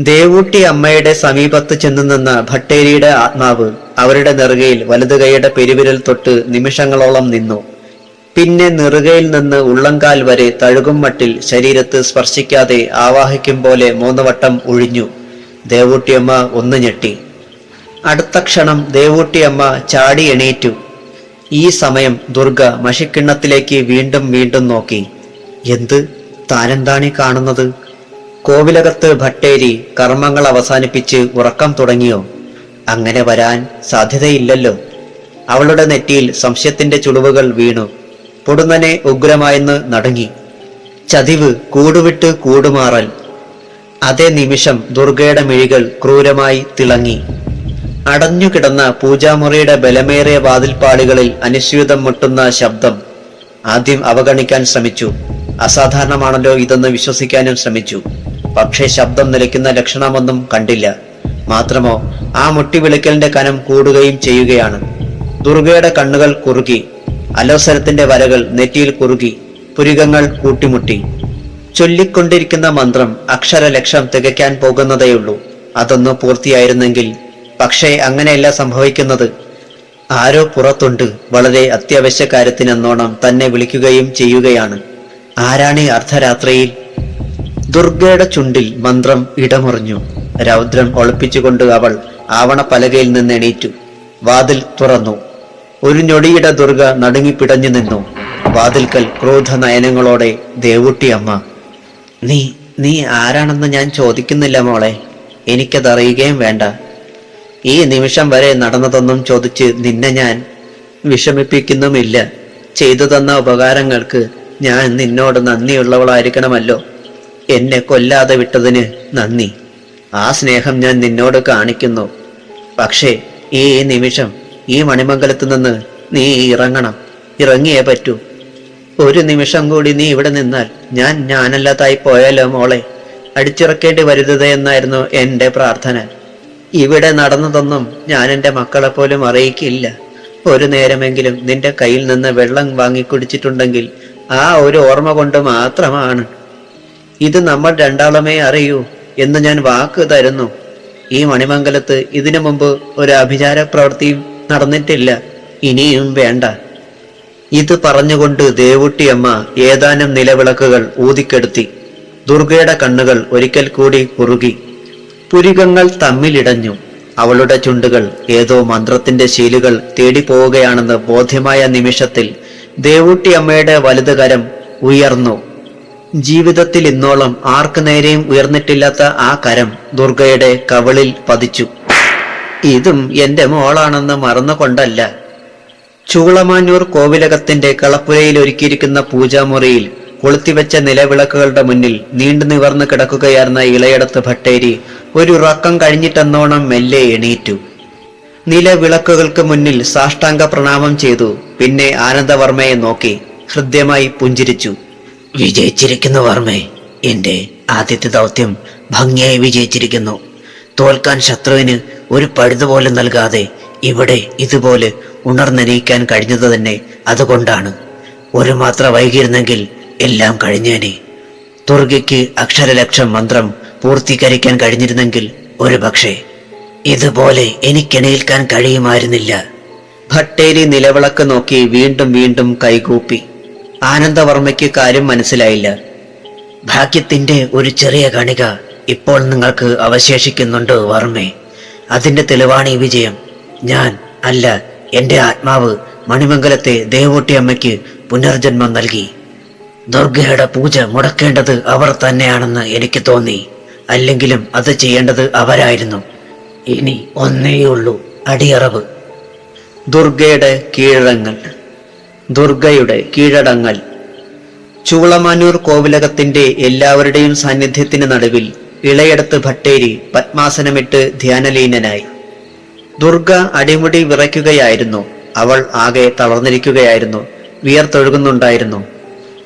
ദേവൂട്ടി അമ്മയുടെ സമീപത്ത് ചെന്നു നിന്ന ഭട്ടേരിയുടെ ആത്മാവ് അവരുടെ നെറുകയിൽ വലതുകൈയുടെ പെരുവിരൽ തൊട്ട് നിമിഷങ്ങളോളം നിന്നു. പിന്നെ നെറുകയിൽ നിന്ന് ഉള്ളങ്കാൽ വരെ തഴുകും മട്ടിൽ ശരീരത്ത് സ്പർശിക്കാതെ ആവാഹിക്കും പോലെ 3 വട്ടം ഒഴിഞ്ഞു. ദേവൂട്ടിയമ്മ ഒന്ന് ഞെട്ടി. അടുത്ത ക്ഷണം ദേവൂട്ടിയമ്മ ചാടി എണീറ്റു. ഈ സമയം ദുർഗ മഷിക്കിണ്ണത്തിലേക്ക് വീണ്ടും വീണ്ടും നോക്കി. എന്ത്? താനെന്താണീ കാണുന്നത്? കോവിലകത്ത് ഭട്ടേരി കർമ്മങ്ങൾ അവസാനിപ്പിച്ച് ഉറക്കം തുടങ്ങിയോ? അങ്ങനെ വരാൻ സാധ്യതയില്ലല്ലോ. അവളുടെ നെറ്റിയിൽ സംശയത്തിന്റെ ചുളിവുകൾ വീണു. പൊടുന്നനെ ഉഗ്രമായെന്ന് നടുങ്ങി. ചതിവ്, കൂടുവിട്ട് കൂടുമാറൽ. അതേ നിമിഷം ദുർഗയുടെ മിഴികൾ ക്രൂരമായി തിളങ്ങി. അടഞ്ഞുകിടന്ന പൂജാമുറിയുടെ ബലമേറിയ വാതിൽപ്പാളികളിൽ അനുസ്യൂതം മുട്ടുന്ന ശബ്ദം. ആദ്യം അവഗണിക്കാൻ ശ്രമിച്ചു. അസാധാരണമാണല്ലോ ഇതെന്ന് വിശ്വസിക്കാനും ശ്രമിച്ചു. പക്ഷേ ശബ്ദം നിലയ്ക്കുന്ന ലക്ഷണമൊന്നും കണ്ടില്ല. മാത്രമോ ആ മുട്ടിവിളിക്കലിന്റെ കനം കൂടുകയും ചെയ്യുകയാണ്. ദുർഗയുടെ കണ്ണുകൾ കുറുകി. അലോസരത്തിന്റെ വരകൾ നെറ്റിയിൽ കുറുകി. പുരികങ്ങൾ കൂട്ടിമുട്ടി. ചൊല്ലിക്കൊണ്ടിരിക്കുന്ന മന്ത്രം അക്ഷരലക്ഷം തികയ്ക്കാൻ പോകുന്നതേയുള്ളൂ. അതൊന്ന് പൂർത്തിയായിരുന്നെങ്കിൽ. പക്ഷേ അങ്ങനെയല്ല സംഭവിക്കുന്നത്. ആരോ പുറത്തുണ്ട്. വളരെ അത്യാവശ്യ കാര്യത്തിനെന്നോണം തന്നെ വിളിക്കുകയും ചെയ്യുകയാണ്. ആരാണ് ഈ അർദ്ധരാത്രിയിൽ? ദുർഗയുടെ ചുണ്ടിൽ മന്ത്രം ഇടമുറിഞ്ഞു. രൗദ്രം ഒളിപ്പിച്ചുകൊണ്ട് അവൾ ആവണപ്പലകയിൽ നിന്ന് എണീറ്റു. വാതിൽ തുറന്നു. ഒരു ഞൊടിയിട ദുർഗ നടുങ്ങിപ്പിടഞ്ഞു നിന്നു. വാതിൽക്കൽ ക്രോധ നയനങ്ങളോടെ ദേവൂട്ടിയമ്മ. നീ ആരാണെന്ന് ഞാൻ ചോദിക്കുന്നില്ല മോളെ. എനിക്കതറിയുകയും വേണ്ട. ഈ നിമിഷം വരെ നടന്നതൊന്നും ചോദിച്ച് നിന്നെ ഞാൻ വിഷമിപ്പിക്കുന്നുമില്ല. ചെയ്തു തന്ന ഉപകാരങ്ങൾക്ക് ഞാൻ നിന്നോട് നന്ദിയുള്ളവളായിരിക്കണമല്ലോ. എന്നെ കൊല്ലാതെ വിട്ടതിന് നന്ദി. ആ സ്നേഹം ഞാൻ നിന്നോട് കാണിക്കുന്നു. പക്ഷേ ഈ നിമിഷം ഈ മണിമംഗലത്ത് നിന്ന് നീ ഇറങ്ങണം. ഇറങ്ങിയേ പറ്റൂ. ഒരു നിമിഷം കൂടി നീ ഇവിടെ നിന്നാൽ ഞാനല്ലാതായി പോയാലോ മോളെ. അടിച്ചിറക്കേണ്ടി വരുതേ എന്നായിരുന്നു എൻ്റെ പ്രാർത്ഥന. ഇവിടെ നടന്നതൊന്നും ഞാൻ എൻ്റെ മക്കളെ പോലും അറിയിക്കില്ല. ഒരു നേരമെങ്കിലും നിന്റെ കയ്യിൽ നിന്ന് വെള്ളം വാങ്ങിക്കുടിച്ചിട്ടുണ്ടെങ്കിൽ ആ ഒരു ഓർമ്മ കൊണ്ട് മാത്രമാണ്. ഇത് നമ്മൾ രണ്ടാളുമേ അറിയൂ എന്ന് ഞാൻ വാക്ക് തരുന്നു. ഈ മണിമംഗലത്ത് ഇതിനു മുമ്പ് ഒരു അഭിചാര പ്രവൃത്തിയും നടന്നിട്ടില്ല. ഇനിയും വേണ്ട. ഇത് പറഞ്ഞുകൊണ്ട് ദേവൂട്ടിയമ്മ ഏതാനും നിലവിളക്കുകൾ ഊതിക്കെടുത്തി. ദുർഗയുടെ കണ്ണുകൾ ഒരിക്കൽ കൂടി കുറുകി. പുരികങ്ങൾ തമ്മിലിടഞ്ഞു. അവളുടെ ചുണ്ടുകൾ ഏതോ മന്ത്രത്തിന്റെ ശീലുകൾ തേടിപ്പോവുകയാണെന്ന് ബോധ്യമായ നിമിഷത്തിൽ ദേവൂട്ടിയമ്മയുടെ വലതുകരം ഉയർന്നു. ജീവിതത്തിൽ ഇന്നോളം ആർക്കു നേരെയും ഉയർന്നിട്ടില്ലാത്ത ആ കരം ദുർഗയുടെ കവിളിൽ പതിച്ചു. ഇതും എന്റെ മോളാണെന്ന് മറന്നുകൊണ്ടല്ല. ചൂളമാഞ്ഞൂർ കോവിലകത്തിന്റെ കളപ്പുരയിൽ ഒരുക്കിയിരിക്കുന്ന പൂജാമുറിയിൽ കൊളുത്തിവെച്ച നിലവിളക്കുകളുടെ മുന്നിൽ നീണ്ടു നിവർന്ന് കിടക്കുകയായിരുന്ന ഇളയടത്ത് ഭട്ടേരി ഒരു ഉറക്കം കഴിഞ്ഞിട്ടെന്നോണം മെല്ലെ എണീറ്റു. നിലവിളക്കുകൾക്ക് മുന്നിൽ സാഷ്ടാംഗ പ്രണാമം ചെയ്തു. പിന്നെ ആനന്ദവർമ്മയെ നോക്കി ഹൃദ്യമായി പുഞ്ചിരിച്ചു. വിജയിച്ചിരിക്കുന്നു വർമ്മേ. എന്റെ ആദ്യത്തെ ദൗത്യം ഭംഗിയായി വിജയിച്ചിരിക്കുന്നു. തോൽക്കാൻ ശത്രുവിന് ഒരു പഴുതുപോലും നൽകാതെ ഇവിടെ ഇതുപോലെ ഉണർന്നെണീക്കാൻ കഴിഞ്ഞത് തന്നെ അതുകൊണ്ടാണ്. ഒരു മാത്ര വൈകിയിരുന്നെങ്കിൽ എല്ലാം കഴിഞ്ഞേനെ. ദുർഗയ്ക്ക് അക്ഷരലക്ഷം മന്ത്രം പൂർത്തീകരിക്കാൻ കഴിഞ്ഞിരുന്നെങ്കിൽ ഒരു പക്ഷേ ഇതുപോലെ എനിക്കെണീൽക്കാൻ കഴിയുമായിരുന്നില്ല. ഭട്ടേരി നിലവിളക്ക് നോക്കി വീണ്ടും വീണ്ടും കൈകൂപ്പി. ആനന്ദവർമ്മയ്ക്ക് കാര്യം മനസ്സിലായില്ല. ഭാഗ്യത്തിന്റെ ഒരു ചെറിയ കണിക ഇപ്പോൾ നിങ്ങൾക്ക് അവശേഷിക്കുന്നുണ്ട് വർമ്മേ. അതിന്റെ തെളിവാണ് ഈ വിജയം. ഞാൻ അല്ല, എന്റെ ആത്മാവ് മണിമംഗലത്തെ ദേവൂട്ടിയമ്മയ്ക്ക് പുനർജന്മം നൽകി. ദുർഗയുടെ പൂജ മുടക്കേണ്ടത് അവർ തന്നെയാണെന്ന് എനിക്ക് തോന്നി. അല്ലെങ്കിലും അത് ചെയ്യേണ്ടത് അവരായിരുന്നു. ഇനി ഒന്നേയുള്ളൂ, അടിയറവ്. ദുർഗയുടെ കീഴടങ്ങൽ. ദുർഗയുടെ കീഴടങ്ങൽ. ചൂളമാനൂർ കോവിലകത്തിന്റെ എല്ലാവരുടെയും സാന്നിധ്യത്തിന് നടുവിൽ ഇളയടത്ത് ഭട്ടേരി പത്മാസനമിട്ട് ധ്യാനലീനനായി. ദുർഗ അടിമുടി വിറയ്ക്കുകയായിരുന്നു. അവൾ ആകെ തളർന്നിരിക്കുകയായിരുന്നു. വിയർത്തൊഴുകുന്നുണ്ടായിരുന്നു.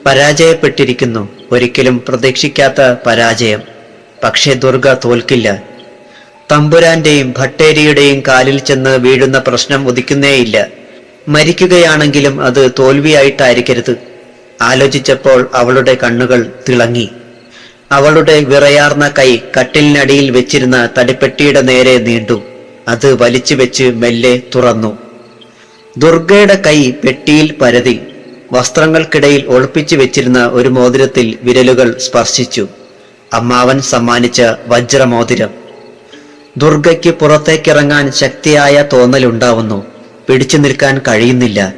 പരാജയപ്പെട്ടിരിക്കുന്നു. ഒരിക്കലും പ്രതീക്ഷിക്കാത്ത പരാജയം. പക്ഷേ ദുർഗ തോൽക്കില്ല. തമ്പുരാന്റെയും ഭട്ടേരിയുടെയും കാലിൽ ചെന്ന് വീഴുന്ന പ്രശ്നം ഉദിക്കുന്നേയില്ല. മരിക്കുകയാണെങ്കിലും അത് തോൽവിയായിട്ടായിരിക്കരുത്. ആലോചിച്ചപ്പോൾ അവളുടെ കണ്ണുകൾ തിളങ്ങി. അവളുടെ വിറയാർന്ന കൈ കട്ടിലിനടിയിൽ വെച്ചിരുന്ന തടിപ്പെട്ടിയുടെ നേരെ നീണ്ടു. അത് വലിച്ചു വെച്ച് മെല്ലെ തുറന്നു. ദുർഗയുടെ കൈ പെട്ടിയിൽ പരതി. വസ്ത്രങ്ങൾക്കിടയിൽ ഒളിപ്പിച്ചു വെച്ചിരുന്ന ഒരു മോതിരത്തിൽ വിരലുകൾ സ്പർശിച്ചു. അമ്മാവൻ സമ്മാനിച്ച വജ്രമോതിരം. ദുർഗയ്ക്ക് പുറത്തേക്കിറങ്ങാൻ ശക്തിയായ തോന്നലുണ്ടാവുന്നു. പിടിച്ചു നിൽക്കാൻ കഴിയുന്നില്ല.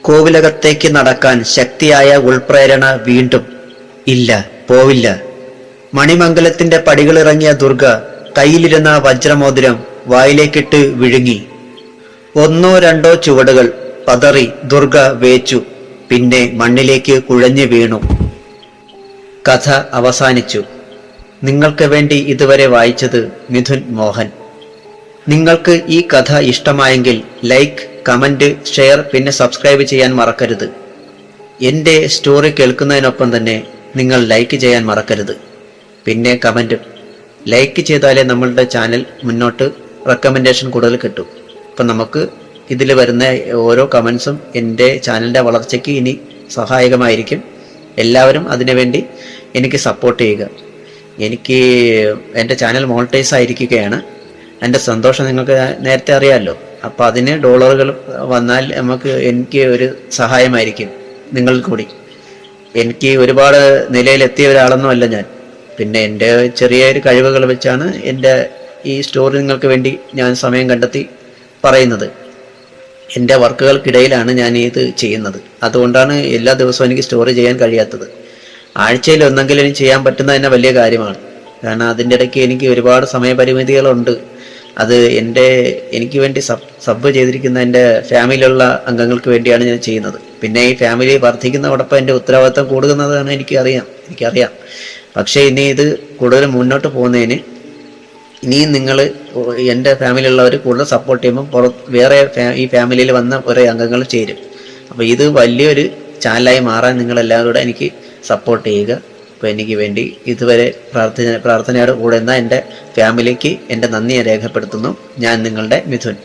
കോവിലകത്തേക്ക് നടക്കാൻ ശക്തിയായ ഉൾപ്രേരണ വീണ്ടും. ഇല്ല, പോവില്ല. മണിമംഗലത്തിന്റെ പടികളിറങ്ങിയ ദുർഗ കയ്യിലിരുന്ന വജ്രമോതിരം വായിലേക്കിട്ട് വിഴുങ്ങി. ഒന്നോ രണ്ടോ ചുവടുകൾ പതറി ദുർഗ വേച്ചു. പിന്നെ മണ്ണിലേക്ക് കുഴഞ്ഞു വീണു. കഥ അവസാനിച്ചു. നിങ്ങൾക്ക് വേണ്ടി ഇതുവരെ വായിച്ചത് മിഥുൻ മോഹൻ. നിങ്ങൾക്ക് ഈ കഥ ഇഷ്ടമായെങ്കിൽ ലൈക്ക്, കമന്റ്, ഷെയർ, പിന്നെ സബ്സ്ക്രൈബ് ചെയ്യാൻ മറക്കരുത്. എൻ്റെ സ്റ്റോറി കേൾക്കുന്നതിനൊപ്പം തന്നെ നിങ്ങൾ ലൈക്ക് ചെയ്യാൻ മറക്കരുത്. പിന്നെ കമന്റ്. ലൈക്ക് ചെയ്താലേ നമ്മളുടെ ചാനൽ മുന്നോട്ട് റെക്കമെൻഡേഷൻ കൂടുതൽ കിട്ടും. അപ്പം നമുക്ക് ഇതിൽ വരുന്ന ഓരോ കമൻസും എൻ്റെ ചാനലിൻ്റെ വളർച്ചയ്ക്ക് ഇനി സഹായകമായിരിക്കും. എല്ലാവരും അതിനുവേണ്ടി എനിക്ക് സപ്പോർട്ട് ചെയ്യുക. എനിക്ക് എൻ്റെ ചാനൽ മോണിറ്റൈസ് ആയിരിക്കുകയാണ്. എൻ്റെ സന്തോഷം നിങ്ങൾക്ക് നേരത്തെ അറിയാമല്ലോ. അപ്പോൾ അതിന് ഡോളറുകൾ വന്നാൽ എനിക്ക് ഒരു സഹായമായിരിക്കും. നിങ്ങൾ കൂടി. എനിക്ക് ഒരുപാട് നിലയിലെത്തിയ ഒരാളൊന്നുമല്ല ഞാൻ. പിന്നെ എൻ്റെ ചെറിയൊരു കഴിവുകൾ വെച്ചാണ് എൻ്റെ ഈ സ്റ്റോറി നിങ്ങൾക്ക് വേണ്ടി ഞാൻ സമയം കണ്ടെത്തി പറയുന്നത്. എൻ്റെ വർക്കുകൾക്കിടയിലാണ് ഞാൻ ഇത് ചെയ്യുന്നത്. അതുകൊണ്ടാണ് എല്ലാ ദിവസവും എനിക്ക് സ്റ്റോറി ചെയ്യാൻ കഴിയാത്തത്. ആഴ്ചയിൽ ഒന്നെങ്കിലും എനിക്ക് ചെയ്യാൻ പറ്റുന്നത് തന്നെ വലിയ കാര്യമാണ്. കാരണം അതിൻ്റെ ഇടയ്ക്ക് എനിക്ക് ഒരുപാട് സമയപരിമിതികളുണ്ട്. അത് എനിക്ക് വേണ്ടി സബ് ചെയ്തിരിക്കുന്ന എൻ്റെ ഫാമിലിയിലുള്ള അംഗങ്ങൾക്ക് വേണ്ടിയാണ് ഞാൻ ചെയ്യുന്നത്. പിന്നെ ഈ ഫാമിലി വർദ്ധിക്കുന്നതോടൊപ്പം എൻ്റെ ഉത്തരവാദിത്തം കൂടുന്നതാണ് എനിക്കറിയാം. പക്ഷേ ഇനി ഇത് കൂടുതൽ മുന്നോട്ട് പോകുന്നതിന് ഇനിയും നിങ്ങൾ എൻ്റെ ഫാമിലിയുള്ളവർ കൂടുതൽ സപ്പോർട്ട് ചെയ്യുമ്പോൾ വേറെ ഈ ഫാമിലിയിൽ വന്ന കുറേ അംഗങ്ങൾ ചേരും. അപ്പോൾ ഇത് വലിയൊരു ചാനലായി മാറാൻ നിങ്ങളെല്ലാവരും കൂടെ എനിക്ക് സപ്പോർട്ട് ചെയ്യുക. അപ്പോൾ എനിക്ക് വേണ്ടി ഇതുവരെ പ്രാർത്ഥനയോട് കൂടെ എന്ന എൻ്റെ ഫാമിലിക്ക് എൻ്റെ നന്ദിയെ രേഖപ്പെടുത്തുന്നു. ഞാൻ നിങ്ങളുടെ മിഥുൻ.